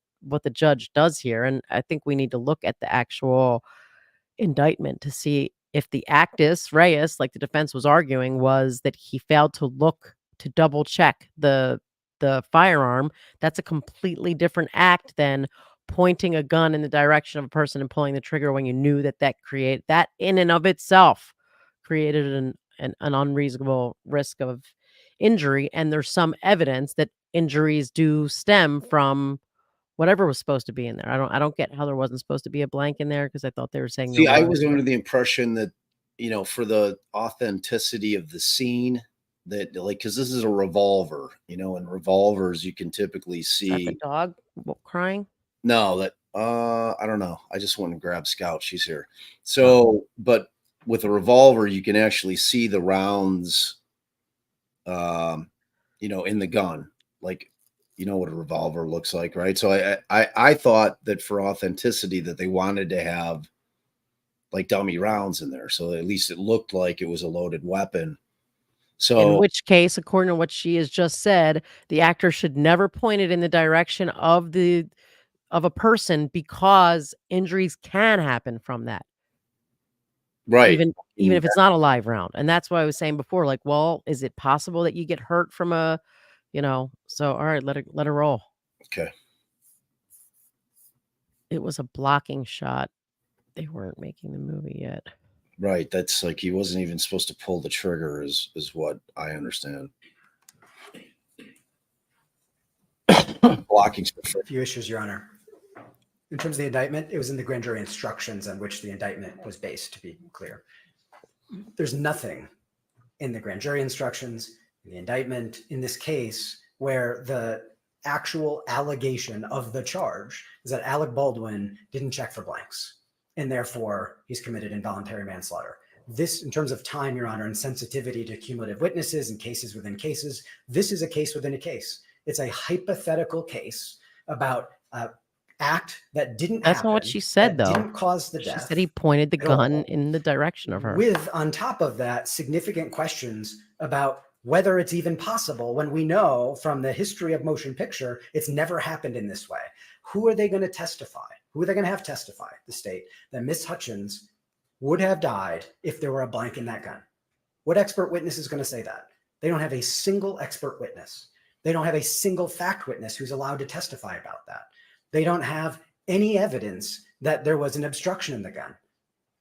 judge does here. And I think we need to look at the actual indictment to see if the actus reus, like the defense was arguing, was that he failed to look to double check the the firearm, that's a completely different act than pointing a gun in the direction of a person and pulling the trigger when you knew that that in and of itself created an unreasonable risk of injury. And there's some evidence that injuries do stem from whatever was supposed to be in there. I don't get how there wasn't supposed to be a blank in there, because I thought they were saying See, there I was. was under the impression that, for the authenticity of the scene, that like, because this is a revolver, and revolvers you can typically Is that the see. dog crying? No, that I don't know. I just went and grabbed Scout. She's here. Oh. So, but with a revolver, you can actually see the rounds, in the gun, like, what a revolver looks like, right? So I thought that for authenticity that they wanted to have like dummy rounds in there, so at least it looked like it was a loaded weapon. In So which case, according to what she has just said, the actor should never point it in the direction of a person, because injuries can happen from that, right, even if it's not a live round. And that's why I was saying before, like, well, is it possible that you get hurt from a, so all right, let it roll. okay. It was a blocking shot. They weren't making the movie yet. Right, that's like he wasn't even supposed to pull the trigger, is what I understand. Blocking. A few issues, Your Honor. In terms of the indictment, it was in the grand jury instructions on which the indictment was based, to be clear. There's nothing in the grand jury instructions, in the indictment, in this case, where the actual allegation of the charge is that Alec Baldwin didn't check for blanks, and therefore he's committed involuntary manslaughter. This, in terms of time, Your Honor, and sensitivity to cumulative witnesses and cases within cases, this is a case within a case. It's a hypothetical case about an act that didn't That's happen. not what she said, that though. didn't cause the She death. said he pointed the at all. gun in the direction of her. With, on top of that, significant questions about whether it's even possible, when we know from the history of motion picture, it's never happened in this way. Who are they going to testify? Who are they going to have testify, the state, that Miss Hutchins would have died if there were a blank in that gun? What expert witness is going to say that? They don't have a single expert witness. They don't have a single fact witness who's allowed to testify about that. They don't have any evidence that there was an obstruction in the gun.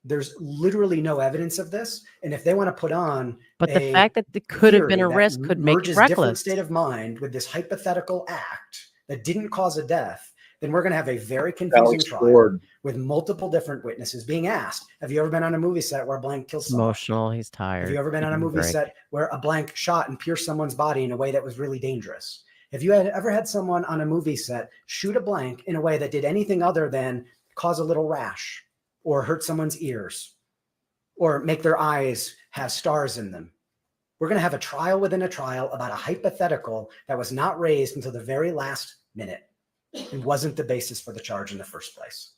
There's literally no evidence of this. And if they want to put on But the fact that it could have been a theory that risk could make it merges different reckless. state of mind with this hypothetical act that didn't cause a death, then we're going to have a very confusing Alex trial Ford. with multiple different witnesses being asked. Have you ever been on a movie set where a blank kills someone? Emotional. He's tired. Have you ever been Give on a him movie break. set where a blank shot and pierced someone's body in a way that was really dangerous? Have you ever had someone on a movie set shoot a blank in a way that did anything other than cause a little rash or hurt someone's ears or make their eyes have stars in them? We're going to have a trial within a trial about a hypothetical that was not raised until the very last minute and wasn't the basis for the charge in the first place.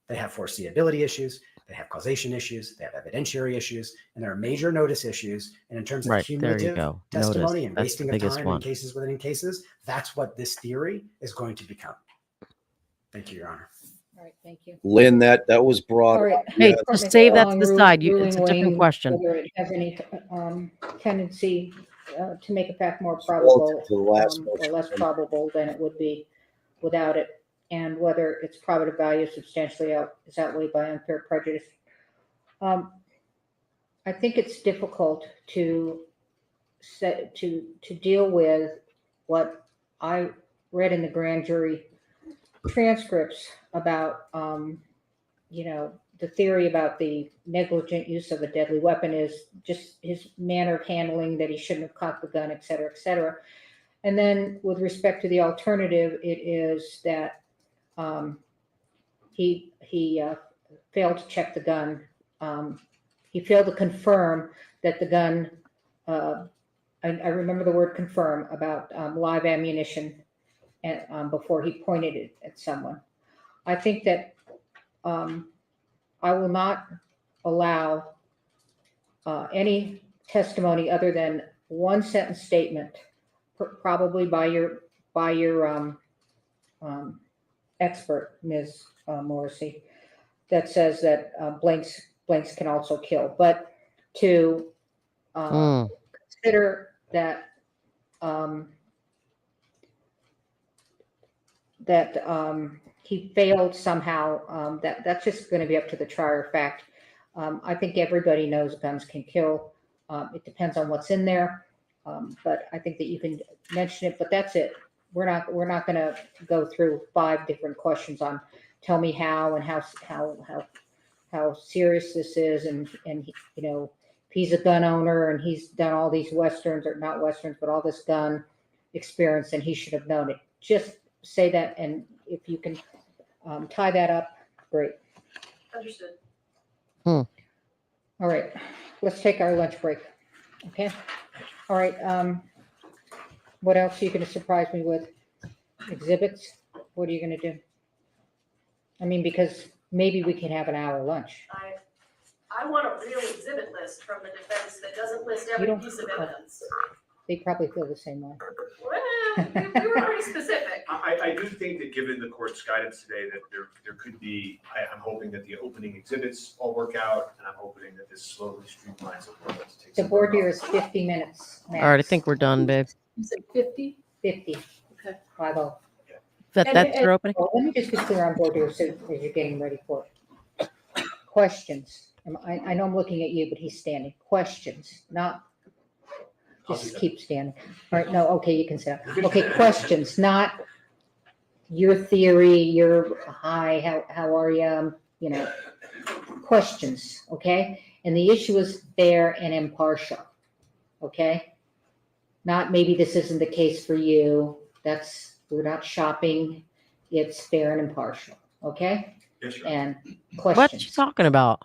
They have foreseeability issues, they have causation issues, they have evidentiary issues, and there are major notice issues. And in terms of Right, there you cumulative go. testimony Notice. and That's wasting the of biggest time one. in cases within cases, that's what this theory is going to become. Thank you, Your Honor. All right, thank you. Lynn, that was brought All right. up. Hey, Yeah, just save that to Long the side. It's ruling a different weighing question. Whether it has any tendency to make a fact more relative probable to the last or motion. less probable than it would be without it, and whether its probative value substantially is outweighed by unfair prejudice. I think it's difficult to deal with what I read in the grand jury transcripts about, the theory about the negligent use of a deadly weapon is just his manner of handling, that he shouldn't have cocked the gun, et cetera, et cetera. And then with respect to the alternative, it is that he failed to check the gun. He failed to confirm that the gun, I remember the word confirm about live ammunition before he pointed it at someone. I think that I will not allow any testimony other than one sentence statement, probably by your expert, Ms. Morrissey, that says that blanks can also kill. But to consider that that he failed somehow, that's just going to be up to the trier of fact. I think everybody knows guns can kill. It depends on what's in there, but I think that you can mention it. But that's it. We're not going to go through 5 different questions on tell me how and how serious this is, and you know, if he's a gun owner and he's done all these westerns, or not westerns, but all this gun experience, and he should have known it. Just say that, and if you can tie that up, great. Understood. All right, let's take our lunch break. Okay. All right. What else are you going to surprise me with? Exhibits? What are you going to do? I mean, because maybe we can have an hour lunch. I want a real exhibit list from the defense that doesn't list You every don't- piece of evidence. They probably feel the same way. Well, we were pretty specific. I do think that given the court's guidance today, that there could be, I'm hoping that the opening exhibits all work out, and I'm hoping that this slowly streamlines it. The board here is 50 minutes. Max. All right, I think we're done, babe. You said 50? 50. Okay. 50. That's your opening? Well, let me just be clear on board here, so as you're getting ready for it. Questions. I know I'm looking at you, but he's standing. Questions, not just keep standing. All right, no, okay, you can sit down. Okay, questions, not your theory, your hi, how are you? You know, questions, okay? And the issue is fair and impartial, okay? Not maybe this isn't the case for you. We're not shopping. It's fair and impartial, okay? Yes, sir. And What questions. you talking about?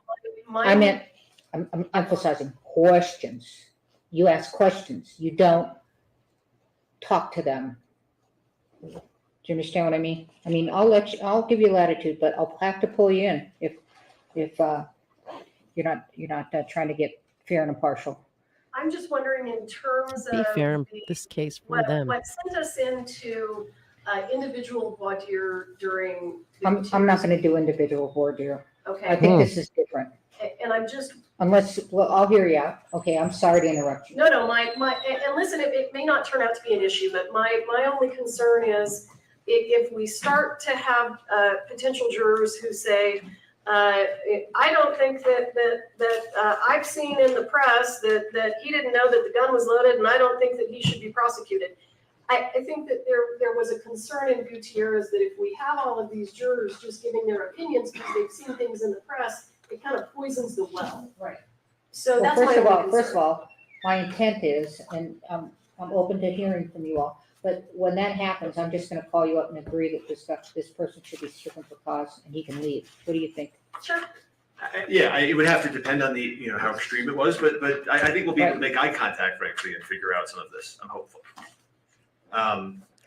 I meant, I'm emphasizing questions. You ask questions. You don't talk to them. Do you understand what I mean? I mean, I'll give you latitude, but I'll have to pull you in if you're not trying to get fair and impartial. I'm just wondering in terms Be of fair in the- this case for what them. sent us into individual voir dire during. the I'm not going to do individual board here. I Okay, think this is different. and I'm just, Unless, well, I'll hear you out. Okay, I'm sorry to interrupt you. no, and listen, it may not turn out to be an issue, but my only concern is if we start to have potential jurors who say, I don't think that I've seen in the press that he didn't know that the gun was loaded, and I don't think that he should be prosecuted. I think that there was a concern in Gutierrez that if we have all of these jurors just giving their opinions because they've seen things in the press, it kind of poisons the well. Right. So Well, that's my only first of concern. all, my intent is, and I'm open to hearing from you all, but when that happens, I'm just gonna call you up and agree that this person should be stricken for cause and he can leave. What do you think? Sure. Yeah, it would have to depend on the, how extreme it was, but I think we'll be able to Right. make eye contact, frankly, and figure out some of this. I'm hopeful.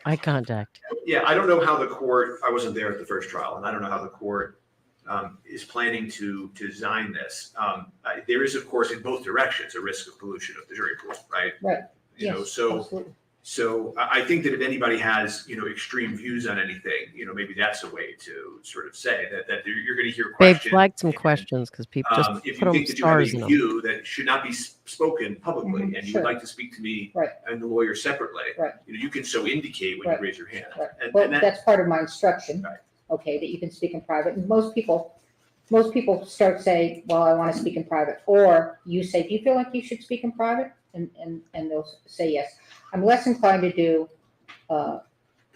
Eye contact. Yeah, I don't know how the court, I wasn't there at the first trial, and I don't know how the court is planning to design this. There is, of course, in both directions, a risk of pollution of the jury pool, right? Right. You know, Yes, so absolutely. So I think that if anybody has, extreme views on anything, maybe that's a way to sort of say that you're going to hear Babe, questions. flagged some and, questions because people just if put you them think that you have stars in a them. view that should not be spoken publicly, Mhm, and you sure. would like to speak to me Right. and the lawyer separately, Right. you can so indicate when Right. you raise your hand. Right. And, Well, and that, that's part of my instruction. Right. Okay, that you can speak in private. And most people start saying, well, I want to speak in private. Or you say, do you feel like you should speak in private? And they'll say yes. I'm less inclined to do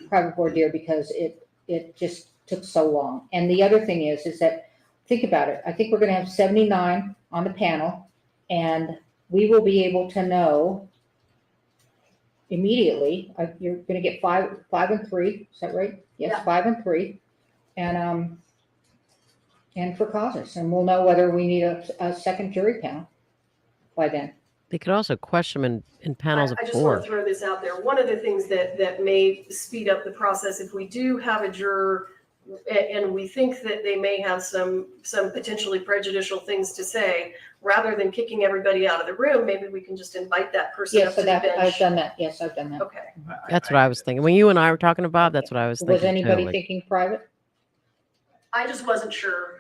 private voir dire because it just took so long. And the other thing is that, think about it. I think we're going to have 79 on the panel, and we will be able to know immediately. You're going to get five and 3. Is that right? Yes, Yeah. 5 and 3, and for causes, and we'll know whether we need a second jury panel by then. They could also question them in panels of I just want 4. to throw this out there. One of the things that may speed up the process, if we do have a juror and we think that they may have some potentially prejudicial things to say, rather than kicking everybody out of the room, maybe we can just invite that person Yes, up so to the I've bench. done that. Yes, I've done that. Okay. That's what I was thinking. When you and I were talking about, that's what I was thinking. Was anybody too. Like, thinking private? I just wasn't sure.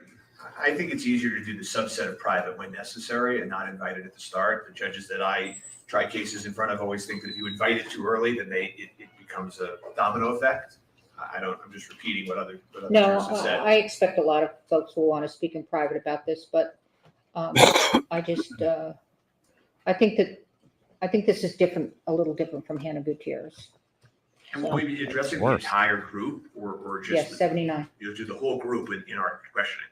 I think it's easier to do the subset of private when necessary and not invite it at the start. The judges that I try cases in front of always think that if you invite it too early, then it becomes a domino effect. I'm just repeating what other No, jurors have said. I expect a lot of folks will want to speak in private about this, but I just, I think this is different, a little different from Hannah Gutierrez. And will we be addressing the Worse. entire group or just? Yes, 79. You'll do the whole group in our questioning?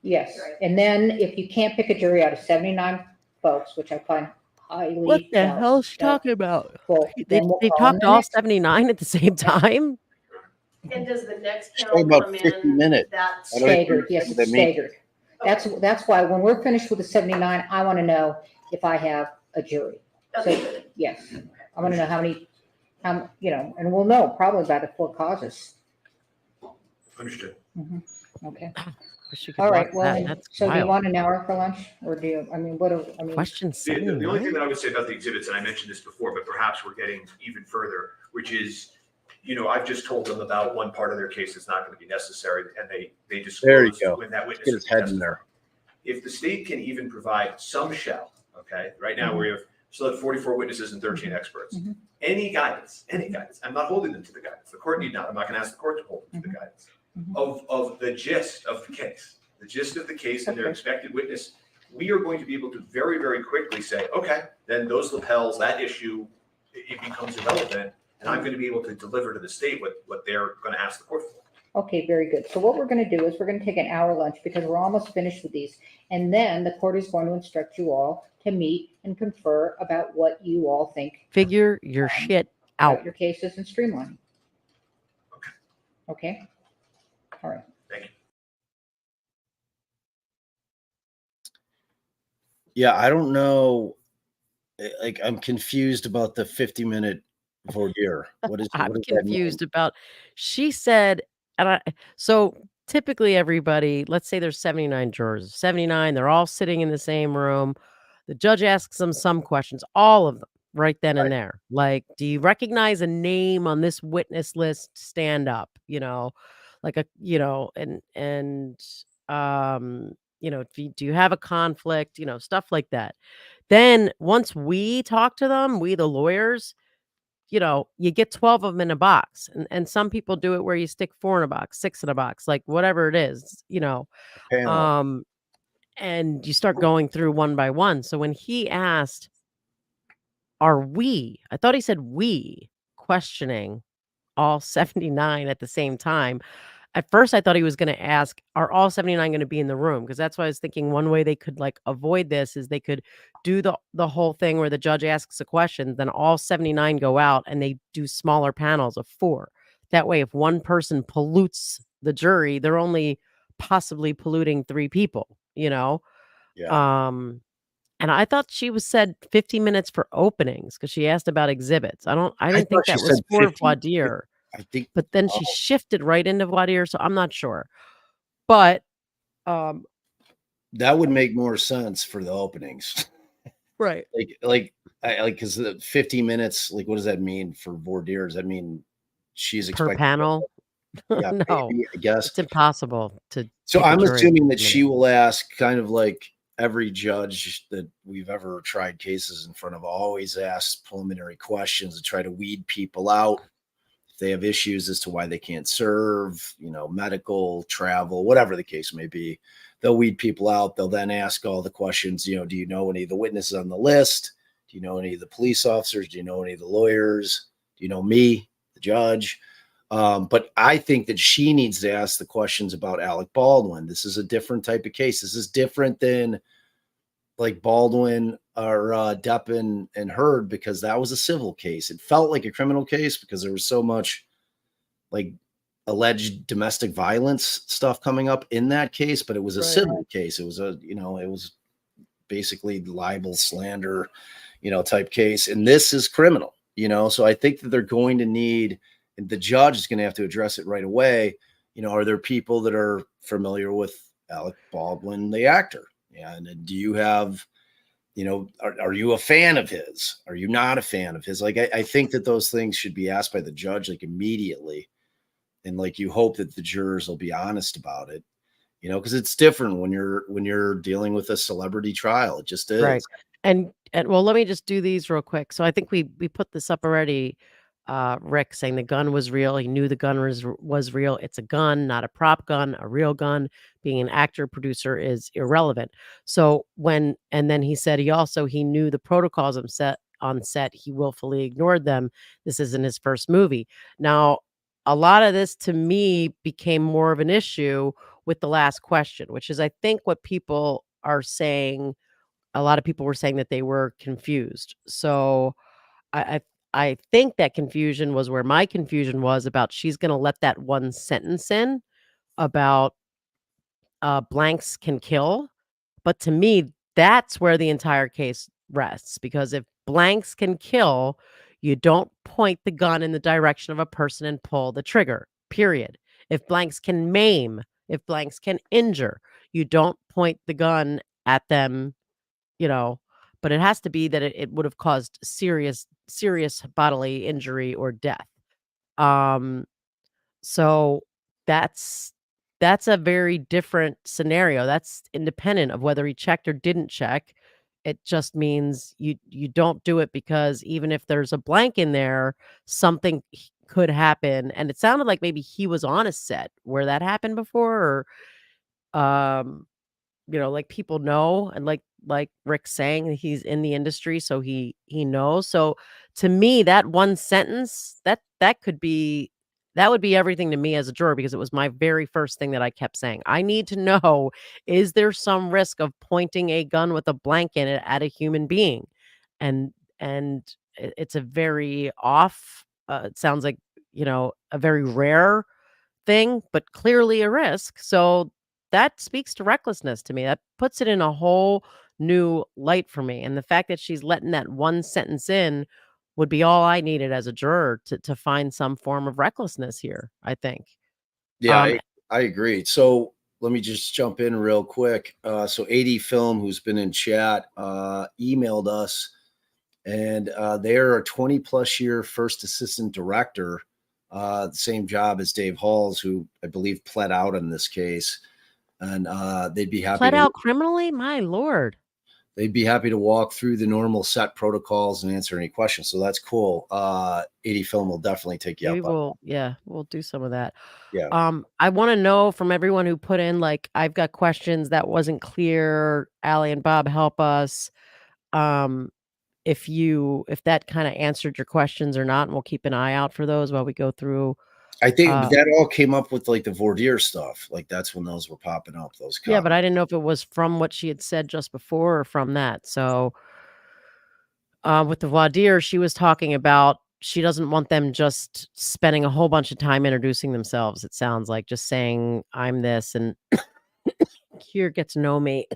Yes, and then if you can't pick a jury out of 79 folks, which I find highly What the hell is she talking about? doubtful, They then we'll they call on talked the all next. 79 at the same time? And does the next Say panel about come 50 in minutes. that I don't even Staggered, yes, understand what that means. staggered. That's why when we're finished with the 79, I want to know if I have a jury. Okay. Yes, I want to know how many, and we'll know probably by the 4 causes. Understood. Okay. Wish you could All right. block Well, that. then, That's so do you wild. want an hour for lunch, or do you? I mean, Question The only 79? thing that I would say about the exhibits, and I mentioned this before, but perhaps we're getting even further, which is, I've just told them about one part of their case that's not going to be necessary, and they There you disclosed go. when that Let's witness get was his head in testifying. there. If the state can even provide some shell, okay, right now we have still have 44 witnesses and 13 experts. Any guidance, I'm not holding them to the guidance. The court need not. I'm not going to ask the court to hold them to the guidance of the gist of the case. The gist of the case and their Okay. expected witness, we are going to be able to very, very quickly say, okay, then those lapels, that issue, it becomes irrelevant, and I'm going to be able to deliver to the state what they're going to ask the court for. Okay, very good. So what we're going to do is we're going to take an hour lunch because we're almost finished with these. And then the court is going to instruct you all to meet and confer about what you all think Figure your shit out. about your cases and streamlining. Okay? All right. Thank you. Yeah, I don't know. Like, I'm confused about the 50-minute voir dire. What I'm does that mean? confused about, she said, so typically everybody, let's say there's 79 jurors, 79, they're all sitting in the same room. The judge asks them some questions, all of them, right then and there. Like, do you recognize a name on this witness list? Stand up, like do you have a conflict? Stuff like that. Then once we talk to them, we the lawyers, you get 12 of them in a box. And some people do it where you stick 4 in a box, 6 in a box, like whatever it is, Panel. and you start going through one by one. So when he asked, I thought he said we questioning all 79 at the same time. At first, I thought he was going to ask, are all 79 going to be in the room? Because that's why I was thinking one way they could avoid this is they could do the whole thing where the judge asks a question, then all 79 go out and they do smaller panels of 4. That way, if one person pollutes the jury, they're only possibly polluting 3 people, Yeah. And I thought she said 50 minutes for openings because she asked about exhibits. I didn't think thought she that was said for 50. voir dire. I think But then she shifted right into voir dire, so I'm not sure. But that would make more sense for the openings. right. Because the 50 minutes, like, what does that mean for voir dire? Does that mean she's Per expected? panel? Yeah, No, maybe, I guess. it's impossible to. So keep a I'm jury assuming that 50 she minutes. will ask, kind of like every judge that we've ever tried cases in front of always asks preliminary questions to try to weed people out. If they have issues as to why they can't serve, medical, travel, whatever the case may be, they'll weed people out. They'll then ask all the questions, do you know any of the witnesses on the list? Do you know any of the police officers? Do you know any of the lawyers? Do you know me, the judge? But I think that she needs to ask the questions about Alec Baldwin. This is a different type of case. This is different than like Baldwin or Depp and Heard, because that was a civil case. It felt like a criminal case because there was so much like alleged domestic violence stuff coming up in that case, but it was a civil case. It was it was basically libel, slander, type case. And this is criminal, so I think that they're going to need, and the judge is going to have to address it right away. Are there people that are familiar with Alec Baldwin, the actor? Yeah. And do you have, are you a fan of his? Are you not a fan of his? Like, I think that those things should be asked by the judge, like, immediately. And like, you hope that the jurors will be honest about it, because it's different when you're dealing with a celebrity trial. It just is. Right. And well, let me just do these real quick. So I think we put this up already. Rick saying the gun was real. He knew the gun was real. It's a gun, not a prop gun, a real gun. Being an actor producer is irrelevant. So and then he said he knew the protocols on set. He willfully ignored them. This isn't his first movie. Now, a lot of this to me became more of an issue with the last question, which is I think what people are saying. A lot of people were saying that they were confused. So I I think that confusion was where my confusion was about she's gonna let that one sentence in about, blanks can kill, but to me, that's where the entire case rests, because if blanks can kill, you don't point the gun in the direction of a person and pull the trigger, period. If blanks can maim, if blanks can injure, you don't point the gun at them, you know, but it has to be that it would have caused serious bodily injury or death. Um, so that's that's a very different scenario. That's independent of whether he checked or didn't check. It just means you don't do it because even if there's a blank in there, something could happen. And it sounded like maybe he was on a set where that happened before, or like people know, and like Rick's saying, he's in the industry, so he knows. So to me, that one sentence, that would be everything to me as a juror, because it was my very first thing that I kept saying. I need to know, is there some risk of pointing a gun with a blank in it at a human being? And it's a very it sounds like, a very rare thing, but clearly a risk. So that speaks to recklessness to me. That puts it in a whole new light for me. And the fact that she's letting that one sentence in would be all I needed as a juror to find some form of recklessness here, I think. Yeah, Um, I agree. So let me just jump in real quick. So AD Film, who's been in chat, emailed us, and they're a 20+ year first assistant director, the same job as Dave Halls, who I believe pled out in this case. And they'd be happy pled to out criminally? My Lord. they'd be happy to walk through the normal set protocols and answer any questions. So that's cool. 80 Film will definitely take you Maybe up on we'll do some of that. Yeah. I want to know from everyone who put in, like, I've got questions that wasn't clear. Allie and Bob, help us. If that kind of answered your questions or not, and we'll keep an eye out for those while we go through. I think that all came up with like the voir dire stuff. Like that's when those were popping up. Those Yeah, but I didn't know if it was from what she had said just before or from that. So with the voir dire, she was talking about she doesn't want them just spending a whole bunch of time introducing themselves. It sounds like just saying, I'm this, and here, get to know me.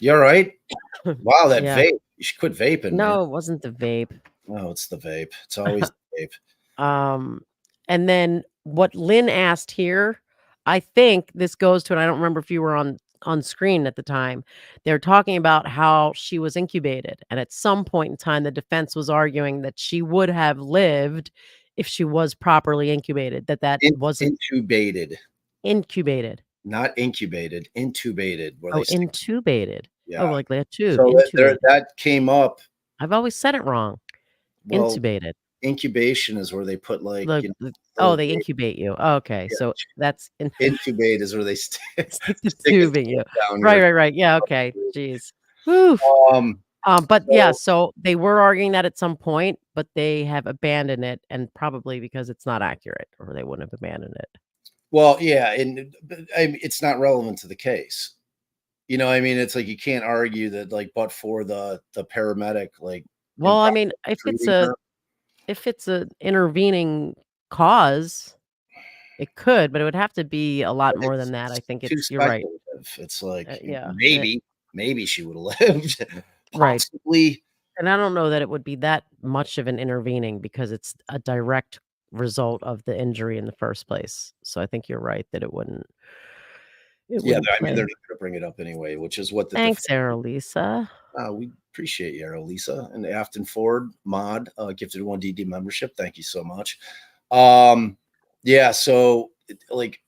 You all right? Wow, that Yeah. vape. You should quit vaping. No, Man. it wasn't the vape. Oh, it's the vape. It's always the vape. And then what Lynn asked here, I think this goes to, and I don't remember if you were on screen at the time. They're talking about how she was incubated, and at some point in time, the defense was arguing that she would have lived if she was properly incubated. That wasn't intubated. Incubated. Not incubated, intubated. Intubated. Yeah. Oh, like a tube. So Intubated. that came up. I've always said it wrong. Well, Intubated. Incubation is where they put like they incubate you. Okay, yeah. So that's intubate is where they stick tubing you. Right. Yeah. Okay. Jeez. Woo. But yeah, so they were arguing that at some point, but they have abandoned it, and probably because it's not accurate, or they wouldn't have abandoned it. Well, yeah, and it's not relevant to the case. I mean, it's like you can't argue that, like, but for the paramedic, like. Well, I mean, if it's an intervening cause, it could, but it would have to be a lot more than that. I think you're right. It's like yeah, maybe she would have lived, possibly. Right. And I don't know that it would be that much of an intervening, because it's a direct result of the injury in the first place. So I think you're right that it wouldn't. I mean, they're not going to bring it up anyway, which is what the thanks, Aralisa. We appreciate you, Aralisa. And Afton Ford mod gifted 1 DD membership. Thank you so much. Yeah, so like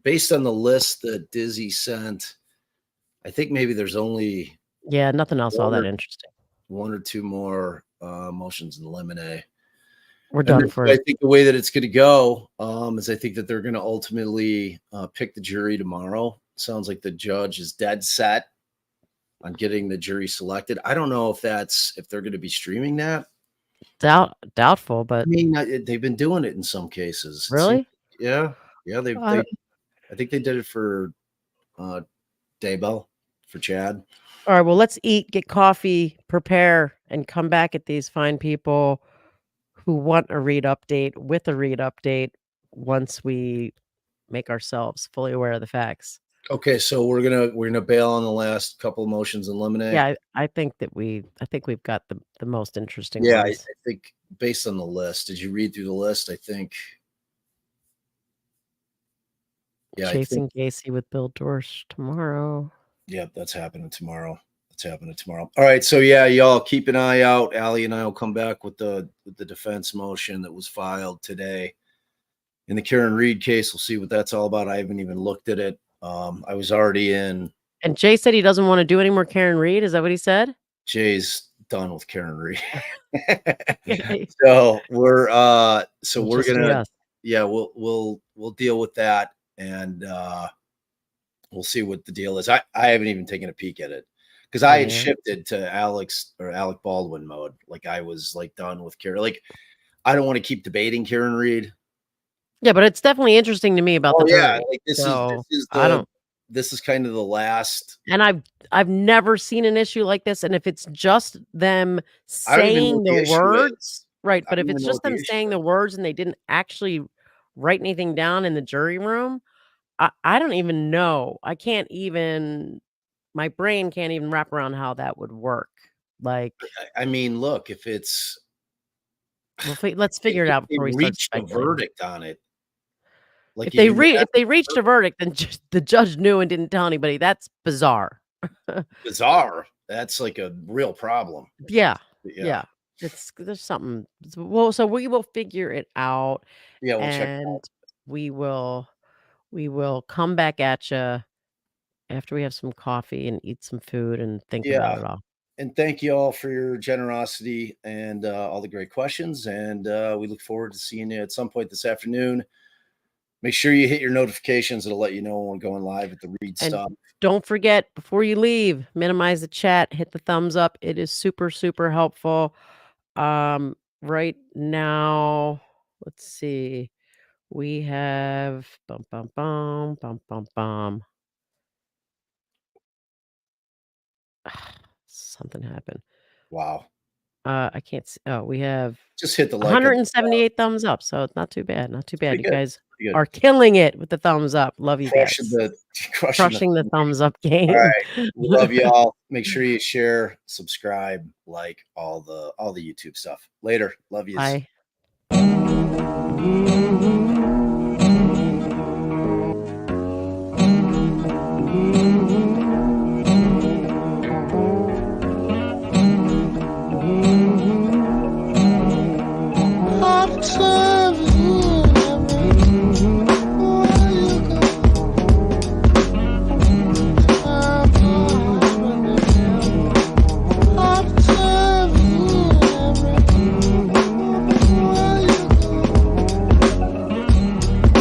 based on the list that Dizzy sent, I think maybe there's only nothing else all that interesting. 1 or 2 more motions in Limine. We're done And for. I think the way that it's going to go is I think that they're going to ultimately pick the jury tomorrow. Sounds like the judge is dead set on getting the jury selected. I don't know if they're going to be streaming that. Doubtful, I but mean, they've been doing it in some cases. It really, seems- yeah. Uh, I think they did it for Daybell, for Chad. all right. Well, let's eat, get coffee, prepare, and come back at these fine people who want a read update with a read update once we make ourselves fully aware of the facts. Okay, so we're gonna bail on the last couple of motions and eliminate. Yeah, I think we've got the most interesting Yeah, I ones. think based on the list. Did you read through the list? I think. Yeah, I think, Chasing Gacy with Bill Dorsch tomorrow. yeah, that's happening tomorrow. That's happening tomorrow. All right, so yeah, y'all keep an eye out. Allie and I will come back with the defense motion that was filed today in the Karen Reed case. We'll see what that's all about. I haven't even looked at it. I was already in. And Jay said he doesn't want to do any more Karen Reed. Is that what he said? Jay's done with Karen Reed. Okay. So we're Just gonna yes. yeah, we'll deal with that, and we'll see what the deal is. I haven't even taken a peek at it because I had Yeah. shifted to Alec Baldwin mode. Like I was like done with Karen. Like I don't want to keep debating Karen Reed. Yeah, but it's definitely interesting to me about Oh the yeah, verdict. like So, I don't. this is kind of the last. And I've never seen an issue like this. And if it's just them I don't even know saying what the the issue is. words, right? I But don't if even it's know just what the them issue saying is. the words and they didn't actually write anything down in the jury room, I don't even know. I can't even. My brain can't even wrap around how that would work. Like, I mean, look, if it's let's figure it out they before we start reached a speculating. verdict on it. Like If they you if they reached a verdict, then just the judge knew and didn't tell anybody. That's bizarre. bizarre, that's like a real problem. Yeah. Yeah, Yeah. There's something. Well, so we will figure it out, yeah, we'll check it out. and we will come back at you after we have some coffee and eat some food and think about Yeah, it all. and thank you all for your generosity and all the great questions. And we look forward to seeing you at some point this afternoon. Make sure you hit your notifications. It'll let you know when we're going live at the Read And stuff. don't forget, before you leave, minimize the chat, hit the thumbs up. It is super, super helpful. Right now, let's see. We have bum bum bum bum bum bum. Something happened. Wow. I can't see. Oh, we have Just hit the like. 178 thumbs up, so it's not too bad. Not too bad. Pretty You good. guys Pretty good. are killing it with the thumbs up. Love you Crushing guys. the Crushing the thumbs up game. All right. We love you all. Make sure you share, subscribe, like all the YouTube stuff. Later. Love you. Bye. Hot